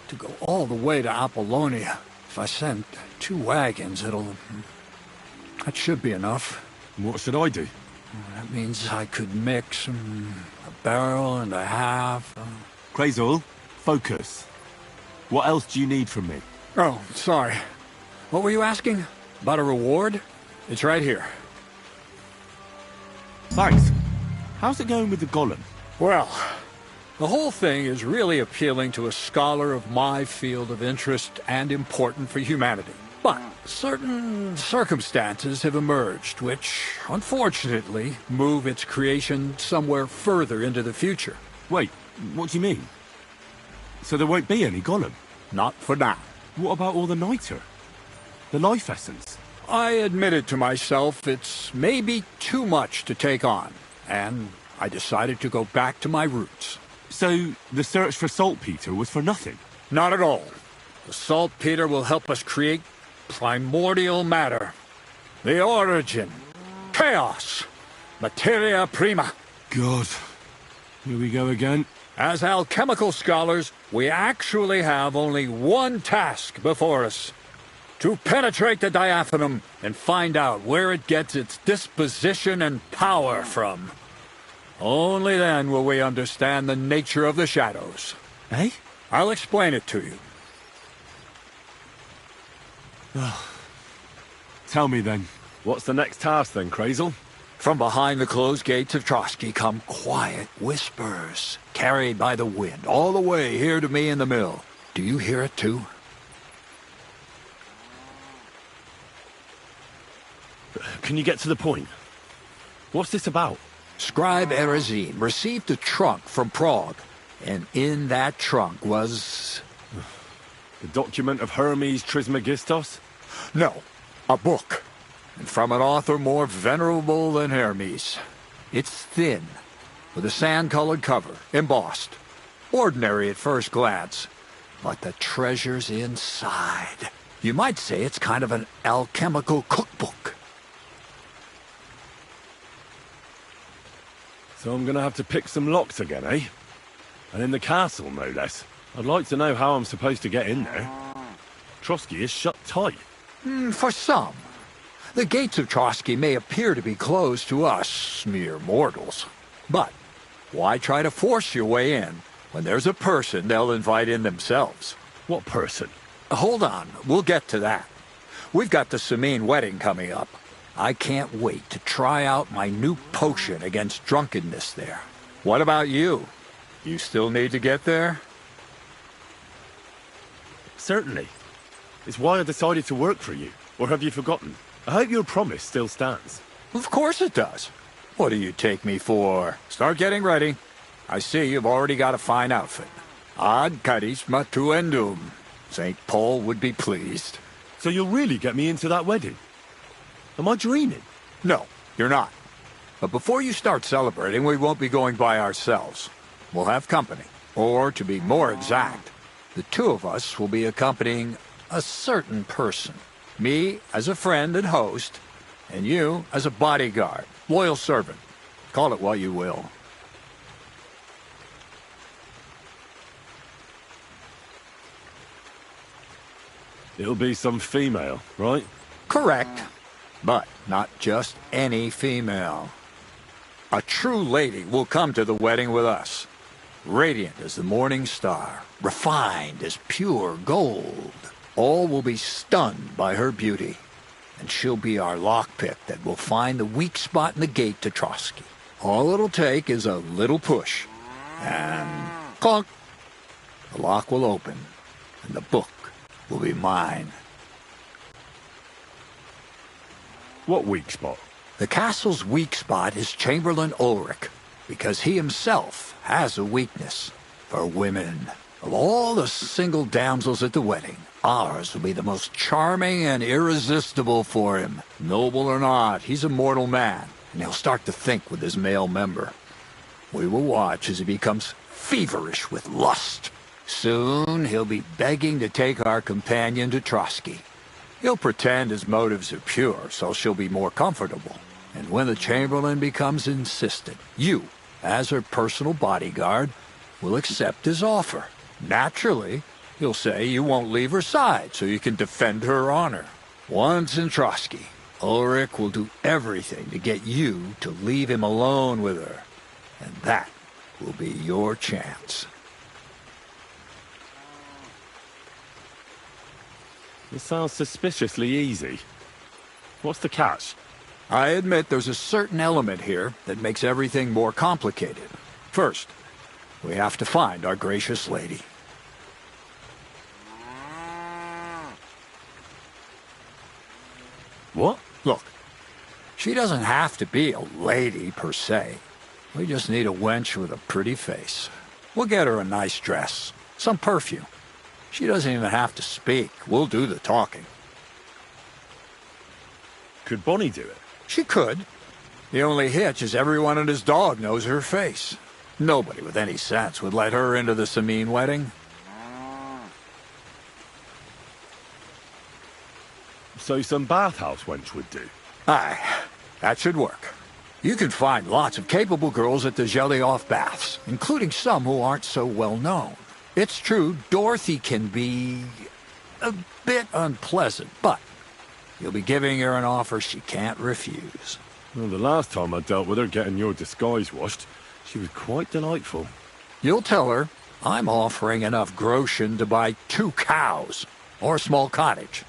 To go all the way to Apollonia. If I send 2 wagons, that should be enough. What should I do? That means I could mix a barrel and a half. Krazel, focus. What else do you need from me? Oh, sorry. What were you asking? About a reward? It's right here. Thanks. How's it going with the golem? Well, the whole thing is really appealing to a scholar of my field of interest and important for humanity. But certain circumstances have emerged which, unfortunately, move its creation somewhere further into the future. Wait, what do you mean? So there won't be any golem? Not for now. What about all the niter? The life essence? I admitted to myself it's maybe too much to take on, and I decided to go back to my roots. So the search for saltpeter was for nothing? Not at all. The saltpeter will help us create primordial matter. The origin. Chaos. Materia prima. God. Here we go again. As alchemical scholars, we actually have only one task before us. To penetrate the diaphanum and find out where it gets its disposition and power from. Only then will we understand the nature of the shadows. Eh? I'll explain it to you. Tell me then, what's the next task then, Krazel? From behind the closed gates of Trotsky come quiet whispers, carried by the wind, all the way here to me in the mill. Do you hear it too? Can you get to the point? What's this about? Scribe Erezim received a trunk from Prague, and in that trunk was... The document of Hermes Trismegistos? No, a book. And from an author more venerable than Hermes. It's thin, with a sand-colored cover, embossed. Ordinary at first glance, but the treasure's inside. You might say it's kind of an alchemical cookbook. So I'm gonna have to pick some locks again, eh? And in the castle, no less. I'd like to know how I'm supposed to get in there. Trotsky is shut tight. For some. The gates of Trotsky may appear to be closed to us, mere mortals. But why try to force your way in when there's a person they'll invite in themselves? What person? Hold on, we'll get to that. We've got the Samine wedding coming up. I can't wait to try out my new potion against drunkenness there. What about you? You still need to get there? Certainly. It's why I decided to work for you. Or have you forgotten? I hope your promise still stands. Of course it does. What do you take me for? Start getting ready. I see you've already got a fine outfit. Ad charisma tuendum. St. Paul would be pleased. So you'll really get me into that wedding? Am I dreaming? No, you're not. But before you start celebrating, we won't be going by ourselves. We'll have company. Or, to be more exact, the 2 of us will be accompanying a certain person. Me as a friend and host, and you as a bodyguard, loyal servant. Call it what you will. It'll be some female, right? Correct. But not just any female. A true lady will come to the wedding with us. radiant as the morning star, refined as pure gold. All will be stunned by her beauty, and she'll be our lockpick that will find the weak spot in the gate to Trotsky. All it'll take is a little push, and clunk! The lock will open, and the book will be mine. What weak spot? The castle's weak spot is Chamberlain Ulrich, because he himself has a weakness for women. Of all the single damsels at the wedding, ours will be the most charming and irresistible for him. Noble or not, he's a mortal man, and he'll start to think with his male member. We will watch as he becomes feverish with lust. Soon he'll be begging to take our companion to Trotsky. He'll pretend his motives are pure, so she'll be more comfortable. And when the Chamberlain becomes insistent, you, as her personal bodyguard, will accept his offer. Naturally, he'll say you won't leave her side so you can defend her honor. Once in Trotsky, Ulrich will do everything to get you to leave him alone with her. And that will be your chance. It sounds suspiciously easy. What's the catch? I admit there's a certain element here that makes everything more complicated. First, we have to find our gracious lady. What? Look, she doesn't have to be a lady per se. We just need a wench with a pretty face. We'll get her a nice dress, some perfume. She doesn't even have to speak. We'll do the talking. Could Bonnie do it? She could. The only hitch is everyone and his dog knows her face. Nobody with any sense would let her into the Sameen wedding. So some bathhouse wench would do? Aye, that should work. You can find lots of capable girls at the Gelioff baths, including some who aren't so well known. It's true, Dorothy can be a bit unpleasant, but you'll be giving her an offer she can't refuse. Well, the last time I dealt with her getting your disguise washed, she was quite delightful. You'll tell her I'm offering enough groschen to buy 2 cows or a small cottage.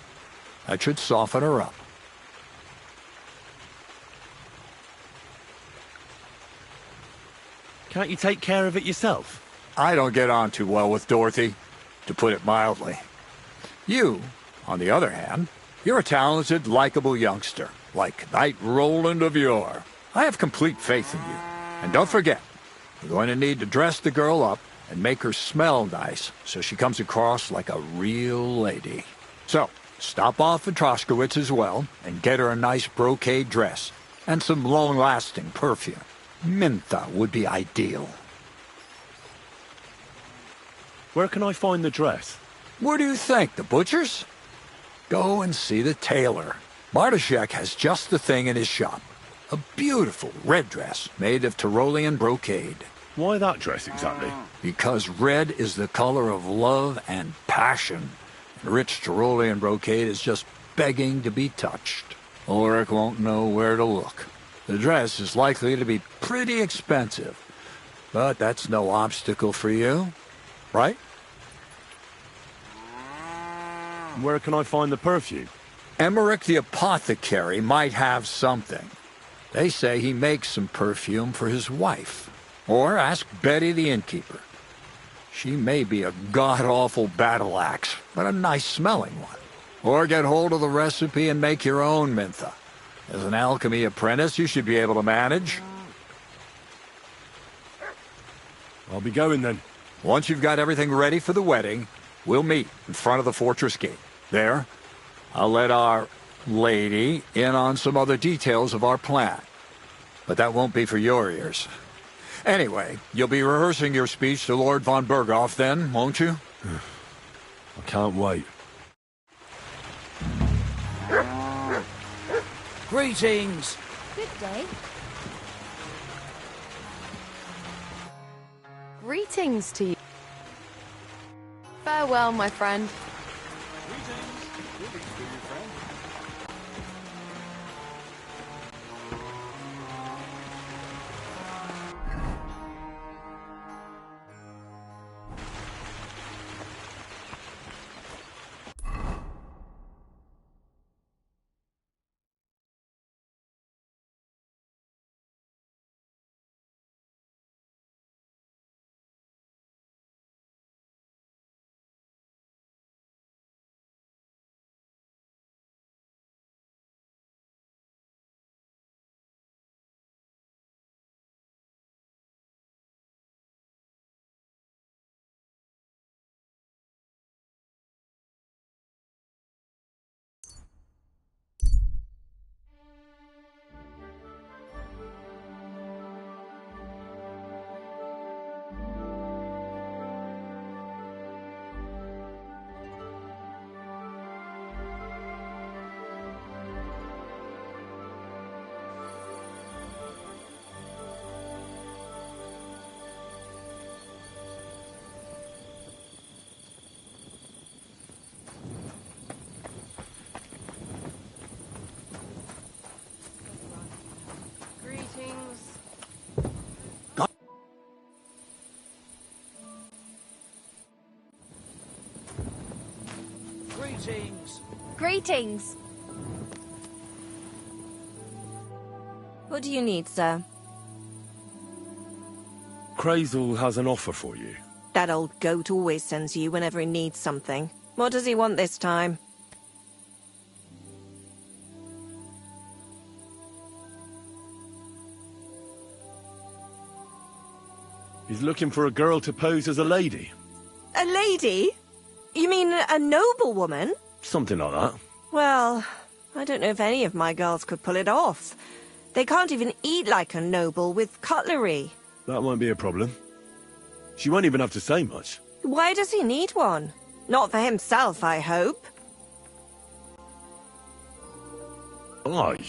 That should soften her up. Can't you take care of it yourself? I don't get on too well with Dorothy, to put it mildly. You, on the other hand, you're a talented, likable youngster, like Knight Roland of yore. I have complete faith in you. And don't forget, we're going to need to dress the girl up and make her smell nice so she comes across like a real lady. So, stop off at Troskowitz as well and get her a nice brocade dress and some long-lasting perfume. Mintha would be ideal. Where can I find the dress? Where do you think? The butcher's? Go and see the tailor. Bartoszek has just the thing in his shop. A beautiful red dress made of Tyrolean brocade. Why that dress exactly? Because red is the color of love and passion. And rich Tyrolean brocade is just begging to be touched. Ulrich won't know where to look. The dress is likely to be pretty expensive. But that's no obstacle for you, right? Where can I find the perfume? Emmerich the apothecary might have something. They say he makes some perfume for his wife. Or ask Betty the innkeeper. She may be a god-awful battle axe, but a nice-smelling one. Or get hold of the recipe and make your own Mintha. As an alchemy apprentice, you should be able to manage. I'll be going then. Once you've got everything ready for the wedding, we'll meet in front of the fortress gate. There, I'll let our lady in on some other details of our plan. But that won't be for your ears. Anyway, you'll be rehearsing your speech to Lord von Berghoff then, won't you? I can't wait. Greetings. Good day. Greetings to you. Farewell, my friend. Greetings. Greetings. What do you need, sir? Crazel has an offer for you. That old goat always sends you whenever he needs something. What does he want this time? He's looking for a girl to pose as a lady. A lady? You mean a noblewoman? Something like that. Well, I don't know if any of my girls could pull it off. They can't even eat like a noble with cutlery. That won't be a problem. She won't even have to say much. Why does he need one? Not for himself, I hope. Aye.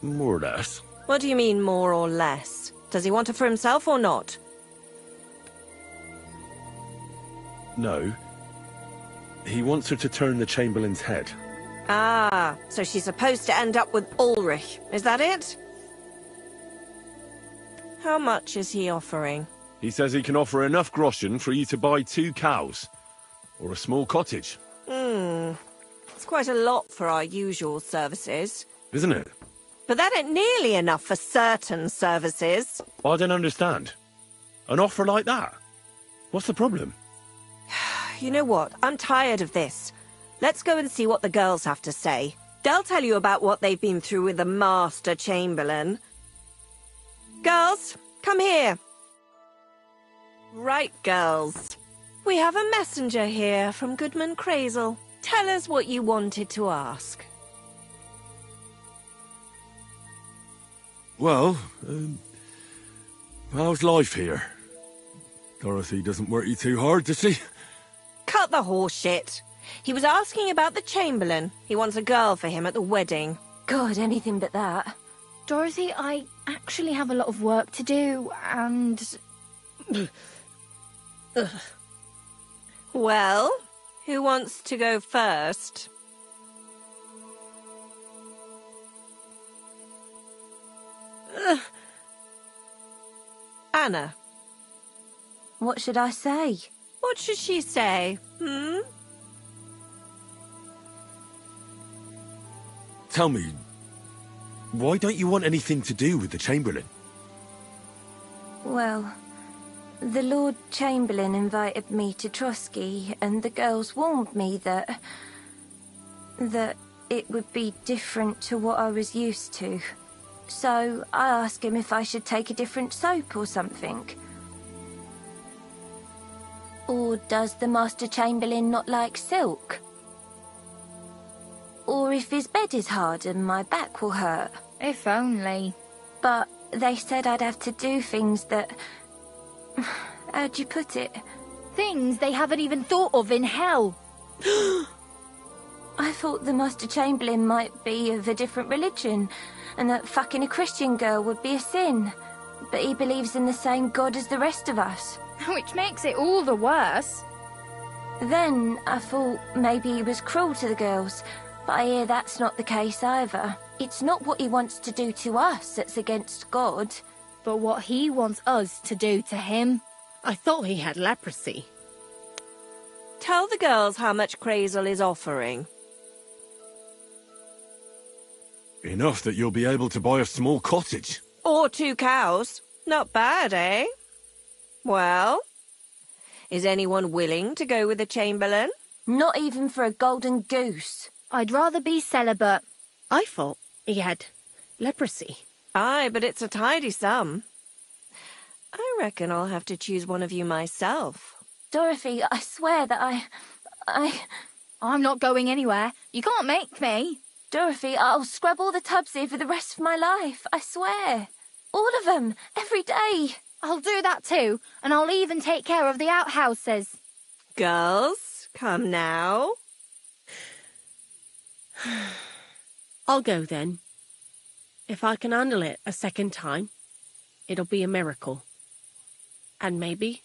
More or less. What do you mean, more or less? Does he want it for himself or not? No. He wants her to turn the Chamberlain's head. Ah, so she's supposed to end up with Ulrich. Is that it? How much is he offering? He says he can offer enough groschen for you to buy 2 cows. Or a small cottage. It's quite a lot for our usual services. Isn't it? But that ain't nearly enough for certain services. I don't understand. An offer like that? What's the problem? You know what? I'm tired of this. Let's go and see what the girls have to say. They'll tell you about what they've been through with the Master Chamberlain. Girls, come here. Right, girls. We have a messenger here from Goodman Crazel. Tell us what you wanted to ask. Well, how's life here? Dorothy doesn't work you too hard, does she? Cut the horse shit. He was asking about the Chamberlain. He wants a girl for him at the wedding. God, anything but that. Dorothy, I actually have a lot of work to do, and... Well, who wants to go first? Anna. What should I say? What should she say, Tell me, why don't you want anything to do with the Chamberlain? Well, the Lord Chamberlain invited me to Trotsky, and the girls warned me that it would be different to what I was used to. So I asked him if I should take a different soap or something. Or does the Master Chamberlain not like silk? Or if his bed is hard and my back will hurt. If only. But they said I'd have to do things that... How'd you put it? Things they haven't even thought of in hell. I thought the Master Chamberlain might be of a different religion, and that fucking a Christian girl would be a sin. But he believes in the same God as the rest of us. Which makes it all the worse. Then I thought maybe he was cruel to the girls, but I hear that's not the case either. It's not what he wants to do to us that's against God. But what he wants us to do to him. I thought he had leprosy. Tell the girls how much Crazel is offering. Enough that you'll be able to buy a small cottage. Or 2 cows. Not bad, eh? Well, is anyone willing to go with the Chamberlain? Not even for a golden goose. I'd rather be celibate. I thought he had leprosy. Aye, but it's a tidy sum. I reckon I'll have to choose one of you myself. Dorothy, I swear that I'm not going anywhere. You can't make me. Dorothy, I'll scrub all the tubs here for the rest of my life. I swear. All of them. Every day. I'll do that too, and I'll even take care of the outhouses. Girls, come now. I'll go then. If I can handle it a second time, it'll be a miracle. And maybe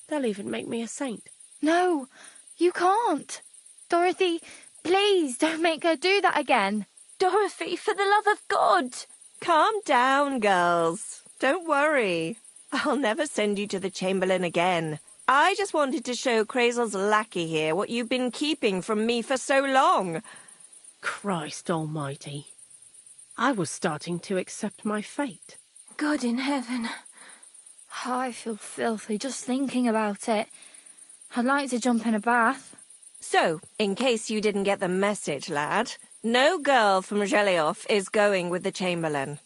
they'll even make me a saint. No, you can't. Dorothy, please don't make her do that again. Dorothy, for the love of God. Calm down, girls. Don't worry. I'll never send you to the Chamberlain again. I just wanted to show Crazel's lackey here what you've been keeping from me for so long. Christ almighty. I was starting to accept my fate. God in heaven. I feel filthy just thinking about it. I'd like to jump in a bath. So, in case you didn't get the message, lad, no girl from Zhelioff is going with the Chamberlain.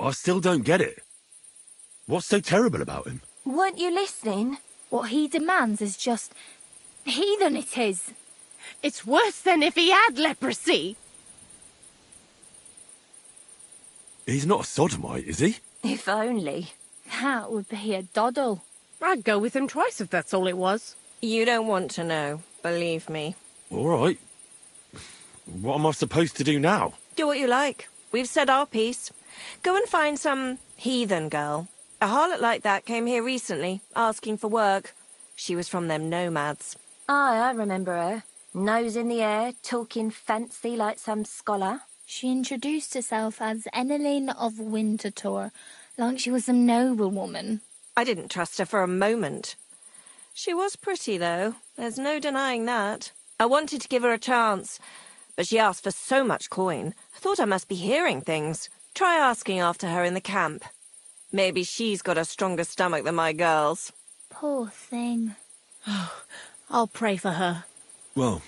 I still don't get it. What's so terrible about him? Weren't you listening? What he demands is just heathen it is. It's worse than if he had leprosy. He's not a sodomite, is he? If only. That would be a doddle. I'd go with him twice if that's all it was. You don't want to know, believe me. All right. What am I supposed to do now? Do what you like. We've said our piece. Go and find some heathen girl. A harlot like that came here recently, asking for work. She was from them nomads. Aye, I remember her. Nose in the air, talking fancy like some scholar. She introduced herself as Enneline of Winterthur, like she was some noblewoman. I didn't trust her for a moment. She was pretty, though. There's no denying that. I wanted to give her a chance, but she asked for so much coin. I thought I must be hearing things. Try asking after her in the camp. Maybe she's got a stronger stomach than my girls. Poor thing. I'll pray for her. Well,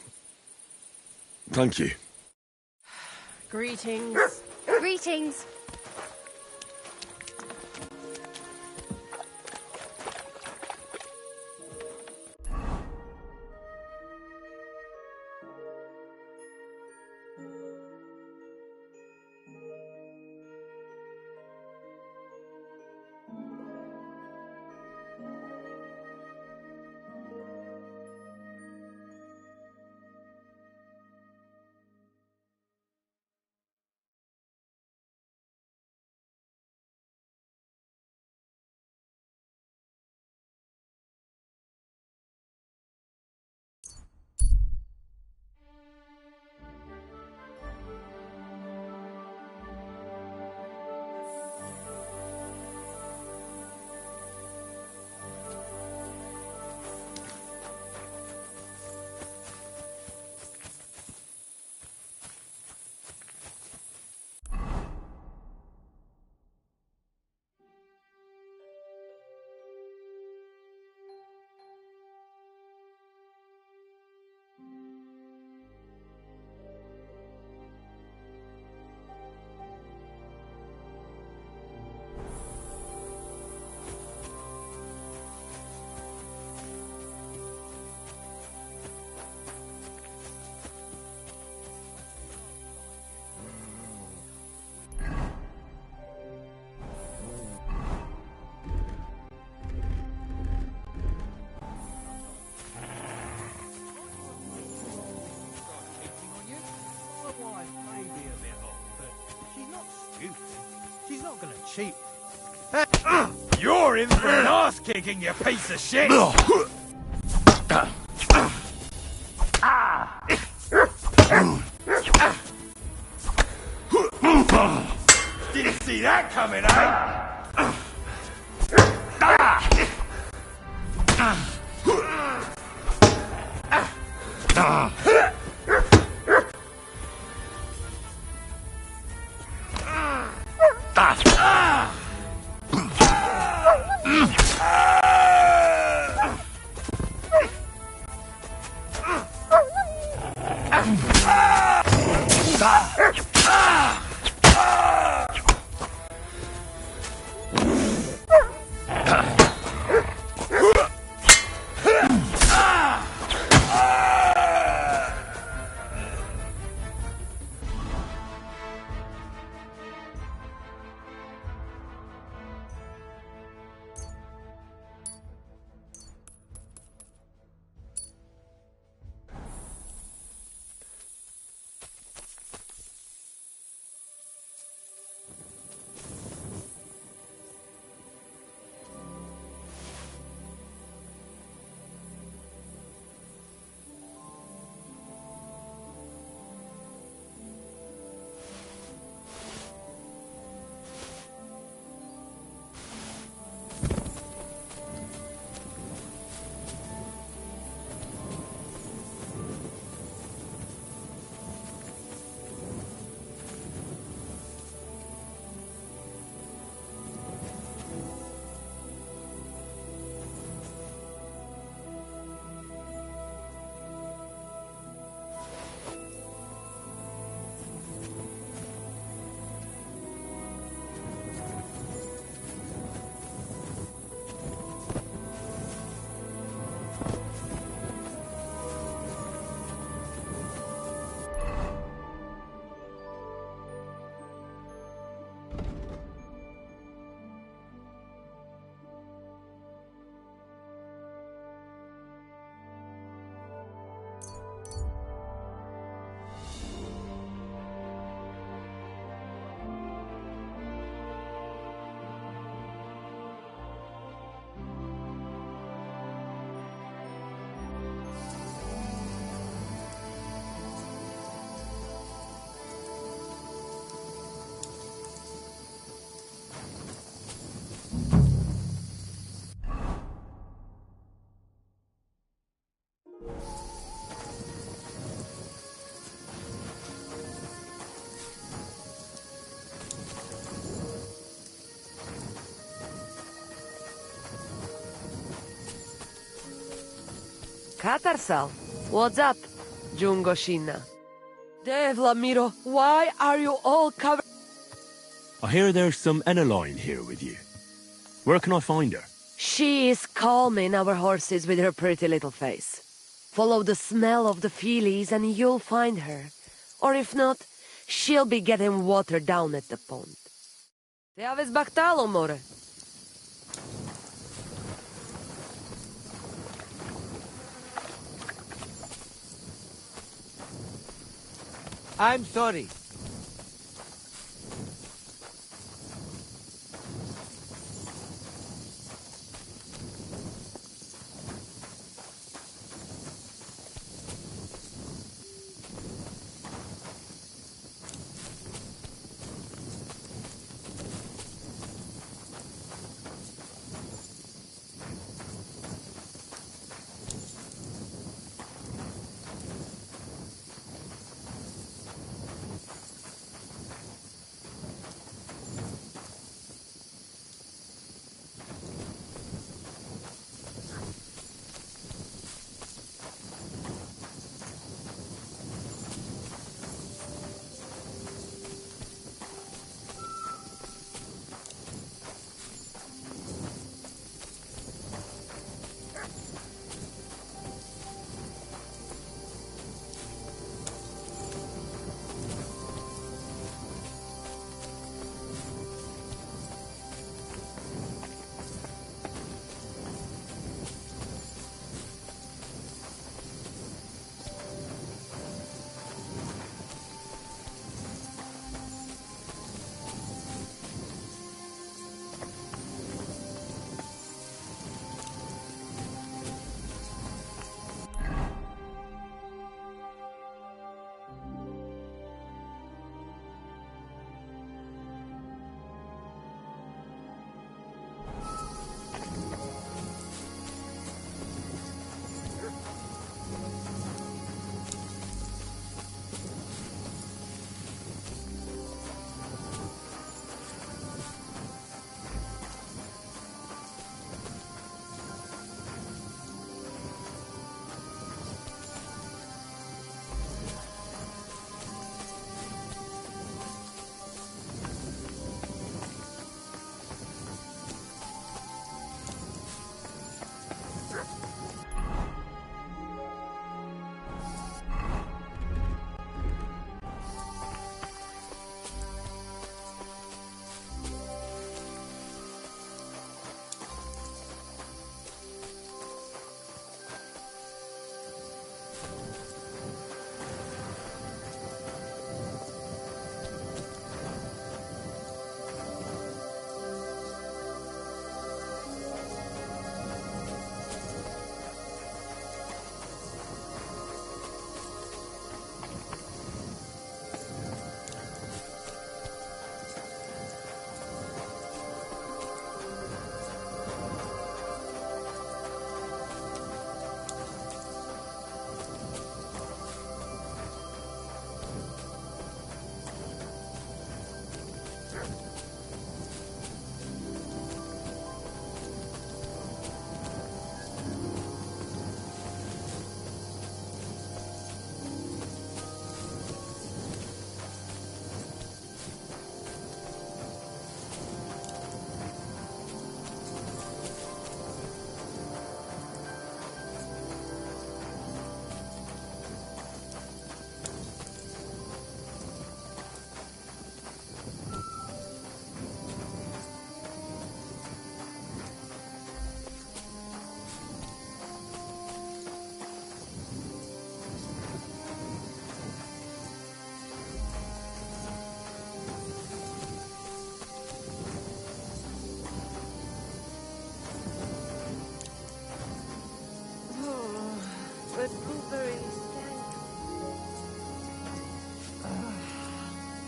thank you. Greetings. Greetings. She's not gonna cheat. You're in for an ass kicking, you piece of shit! Didn't see that coming, eh? Katarsal, what's up? Jungoshina. Devlamiro, why are you all covered? I hear there's some Eneline here with you. Where can I find her? She is calming our horses with her pretty little face. Follow the smell of the feelies and you'll find her. Or if not, she'll be getting water down at the pond. Te aves baktalo, more. I'm sorry.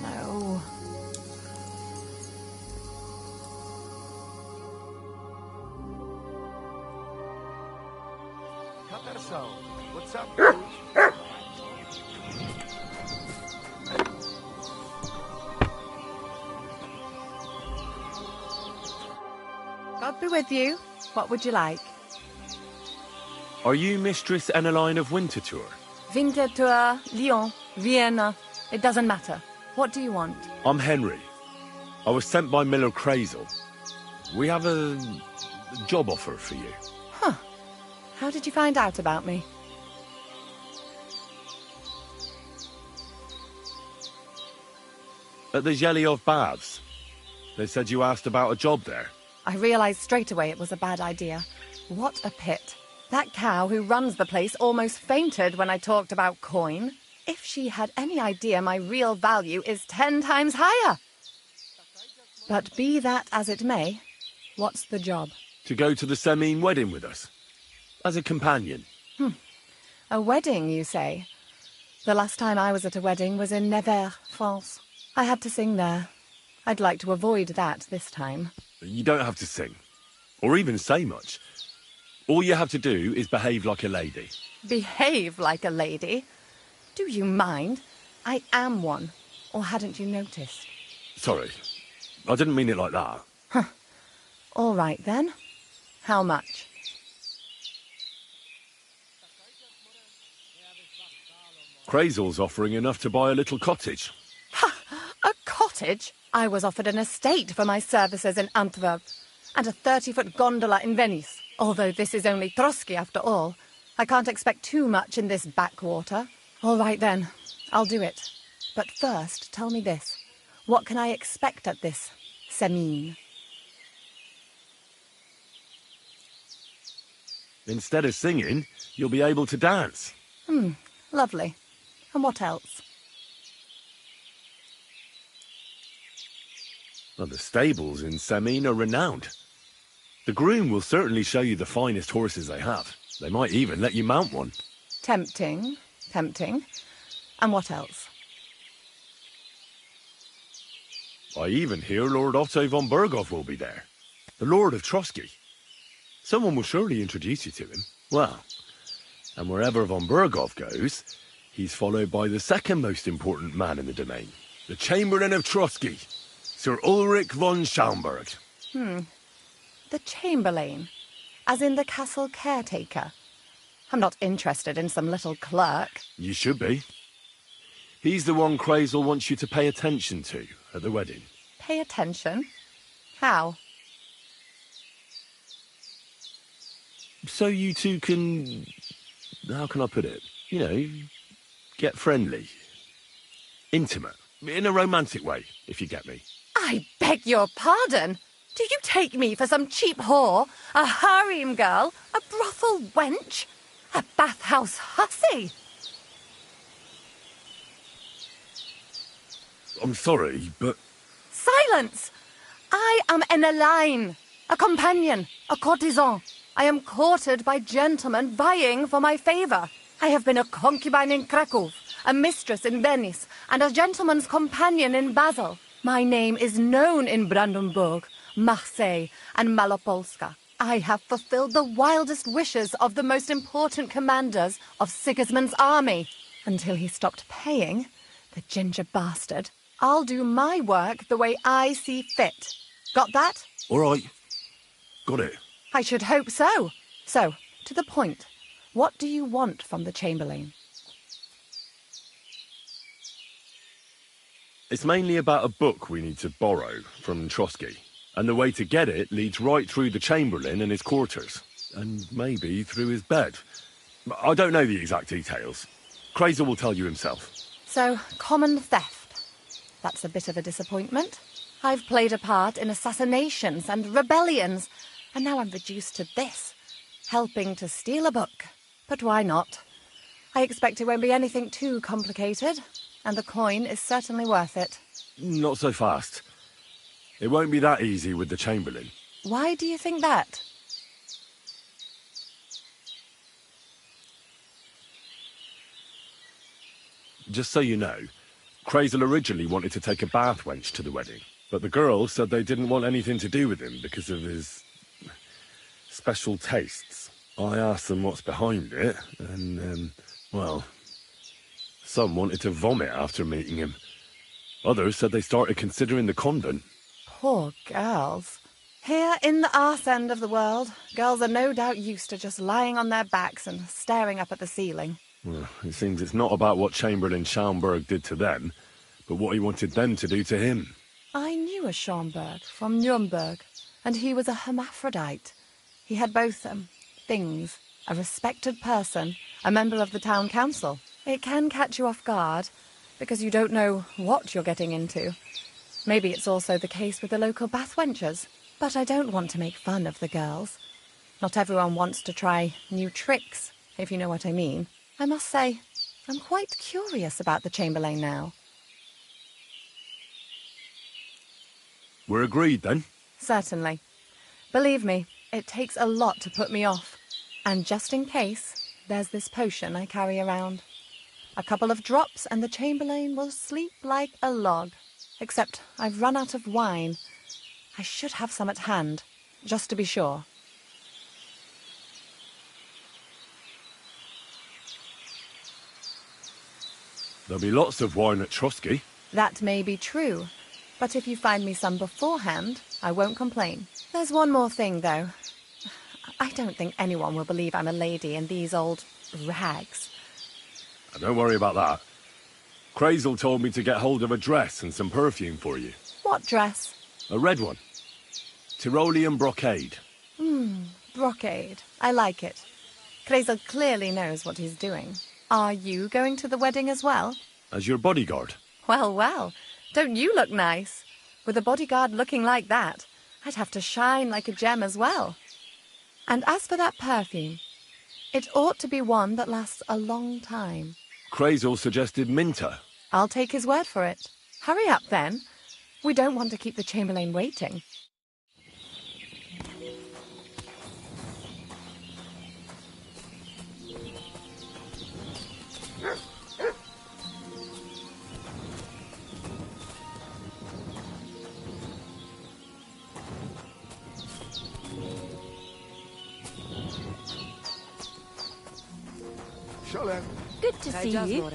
No. Katarsal, what's up, dude? God be with you. What would you like? Are you Mistress Eneline of Winterthur? Winterthur, Lyon, Vienna. It doesn't matter. What do you want? I'm Henry. I was sent by Miller Crazel. We have a job offer for you. Huh. How did you find out about me? At the Zhelyov Baths. They said you asked about a job there. I realized straight away it was a bad idea. What a pit. That cow who runs the place almost fainted when I talked about coin. If she had any idea my real value is 10 times higher. But be that as it may, what's the job? To go to the Semine wedding with us. As a companion. A wedding, you say? The last time I was at a wedding was in Nevers, France. I had to sing there. I'd like to avoid that this time. You don't have to sing. Or even say much. All you have to do is behave like a lady. Behave like a lady? Do you mind? I am one. Or hadn't you noticed? Sorry. I didn't mean it like that. All right, then. How much? Crazel's offering enough to buy a little cottage. A cottage? I was offered an estate for my services in Antwerp, and a 30-foot gondola in Venice. Although this is only Trotsky after all, I can't expect too much in this backwater. All right then, I'll do it. But first, tell me this. What can I expect at this Semine? Instead of singing, you'll be able to dance. Lovely. And what else? Well, the stables in Semine are renowned. The groom will certainly show you the finest horses they have. They might even let you mount one. Tempting, tempting. And what else? I even hear Lord Otto von Berghoff will be there. The Lord of Trotsky. Someone will surely introduce you to him. Well, and wherever von Berghoff goes, he's followed by the second most important man in the domain. The Chamberlain of Trotsky, Sir Ulrich von Schaumburg. The Chamberlain, as in the castle caretaker. I'm not interested in some little clerk. You should be. He's the one Crazel wants you to pay attention to at the wedding. Pay attention? How? So you two can... How can I put it? You know, get friendly. Intimate. In a romantic way, if you get me. I beg your pardon? Do you take me for some cheap whore? A harem girl? A brothel wench? A bathhouse hussy? I'm sorry, but... Silence! I am Eneline, a companion, a courtesan. I am courted by gentlemen vying for my favour. I have been a concubine in Krakow, a mistress in Venice, and a gentleman's companion in Basel. My name is known in Brandenburg, Marseille, and Malopolska. I have fulfilled the wildest wishes of the most important commanders of Sigismund's army. Until he stopped paying, the ginger bastard, I'll do my work the way I see fit. Got that? All right. Got it. I should hope so. So, to the point. What do you want from the Chamberlain? It's mainly about a book we need to borrow from Trotsky. And the way to get it leads right through the Chamberlain and his quarters. And maybe through his bed. I don't know the exact details. Crazel will tell you himself. So, common theft. That's a bit of a disappointment. I've played a part in assassinations and rebellions, and now I'm reduced to this, helping to steal a book. But why not? I expect it won't be anything too complicated, and the coin is certainly worth it. Not so fast. It won't be that easy with the Chamberlain. Why do you think that? Just so you know, Crazel originally wanted to take a bath wench to the wedding, but the girls said they didn't want anything to do with him because of his special tastes. I asked them what's behind it, and, well, some wanted to vomit after meeting him. Others said they started considering the convent. Poor girls. Here in the arse end of the world, girls are no doubt used to just lying on their backs and staring up at the ceiling. Well, it seems it's not about what Chamberlain Schaumburg did to them, but what he wanted them to do to him. I knew a Schaumburg from Nuremberg, and he was a hermaphrodite. He had both, things. A respected person, a member of the town council. It can catch you off guard, because you don't know what you're getting into. Maybe it's also the case with the local bathwenchers. But I don't want to make fun of the girls. Not everyone wants to try new tricks, if you know what I mean. I must say, I'm quite curious about the Chamberlain now. We're agreed, then? Certainly. Believe me, it takes a lot to put me off. And just in case, there's this potion I carry around. A couple of drops and the Chamberlain will sleep like a log. Except I've run out of wine. I should have some at hand, just to be sure. There'll be lots of wine at Trotsky. That may be true, but if you find me some beforehand, I won't complain. There's one more thing, though. I don't think anyone will believe I'm a lady in these old rags. Don't worry about that. Crazel told me to get hold of a dress and some perfume for you. What dress? A red one. Tyrolean brocade. Brocade. I like it. Crazel clearly knows what he's doing. Are you going to the wedding as well? As your bodyguard. Well, well. Don't you look nice? With a bodyguard looking like that, I'd have to shine like a gem as well. And as for that perfume, it ought to be one that lasts a long time. Crazel suggested Minter. I'll take his word for it. Hurry up, then. We don't want to keep the Chamberlain waiting. Good to see you.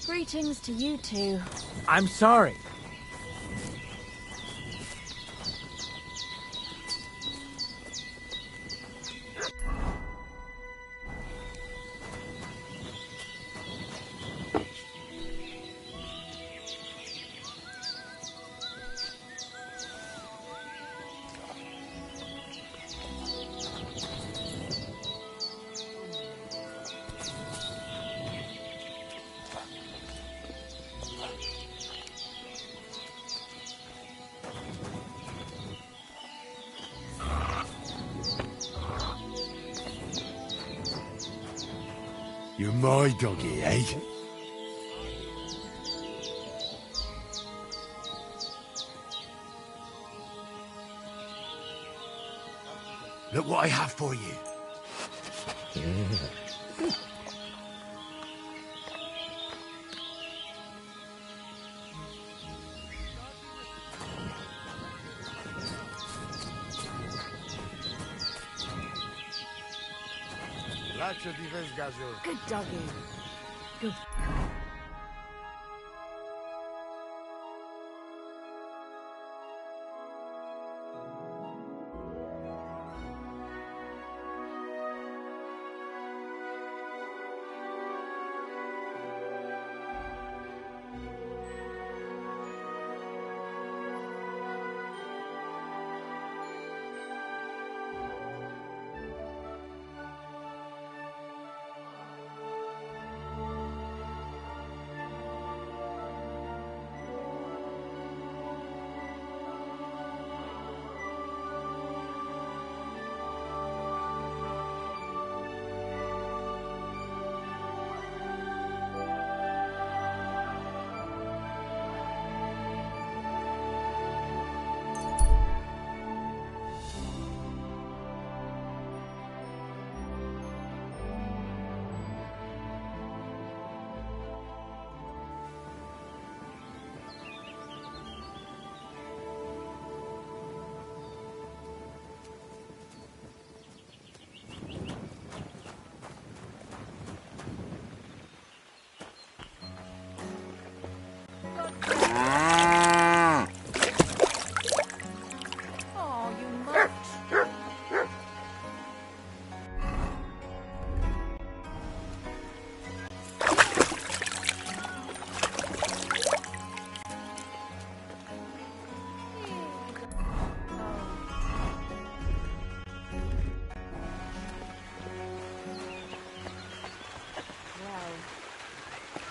Greetings to you two. I'm sorry. You're my doggy, eh? Look what I have for you. Good doggy. Good.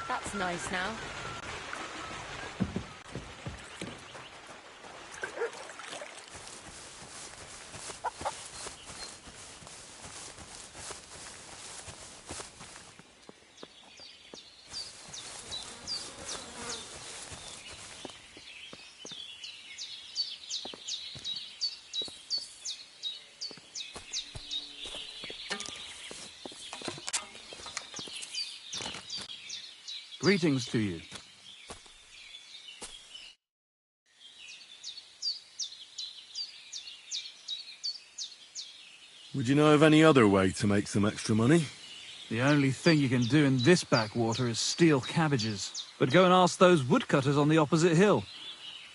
That's nice now. Greetings to you. Would you know of any other way to make some extra money? The only thing you can do in this backwater is steal cabbages. But go and ask those woodcutters on the opposite hill.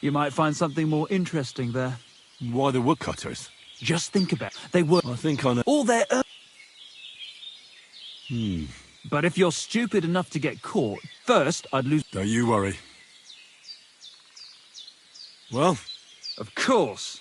You might find something more interesting there. Why the woodcutters? Just think about it. They work... I think I know... all their... Hmm. But if you're stupid enough to get caught, first I'd lose... Don't you worry. Well? Of course.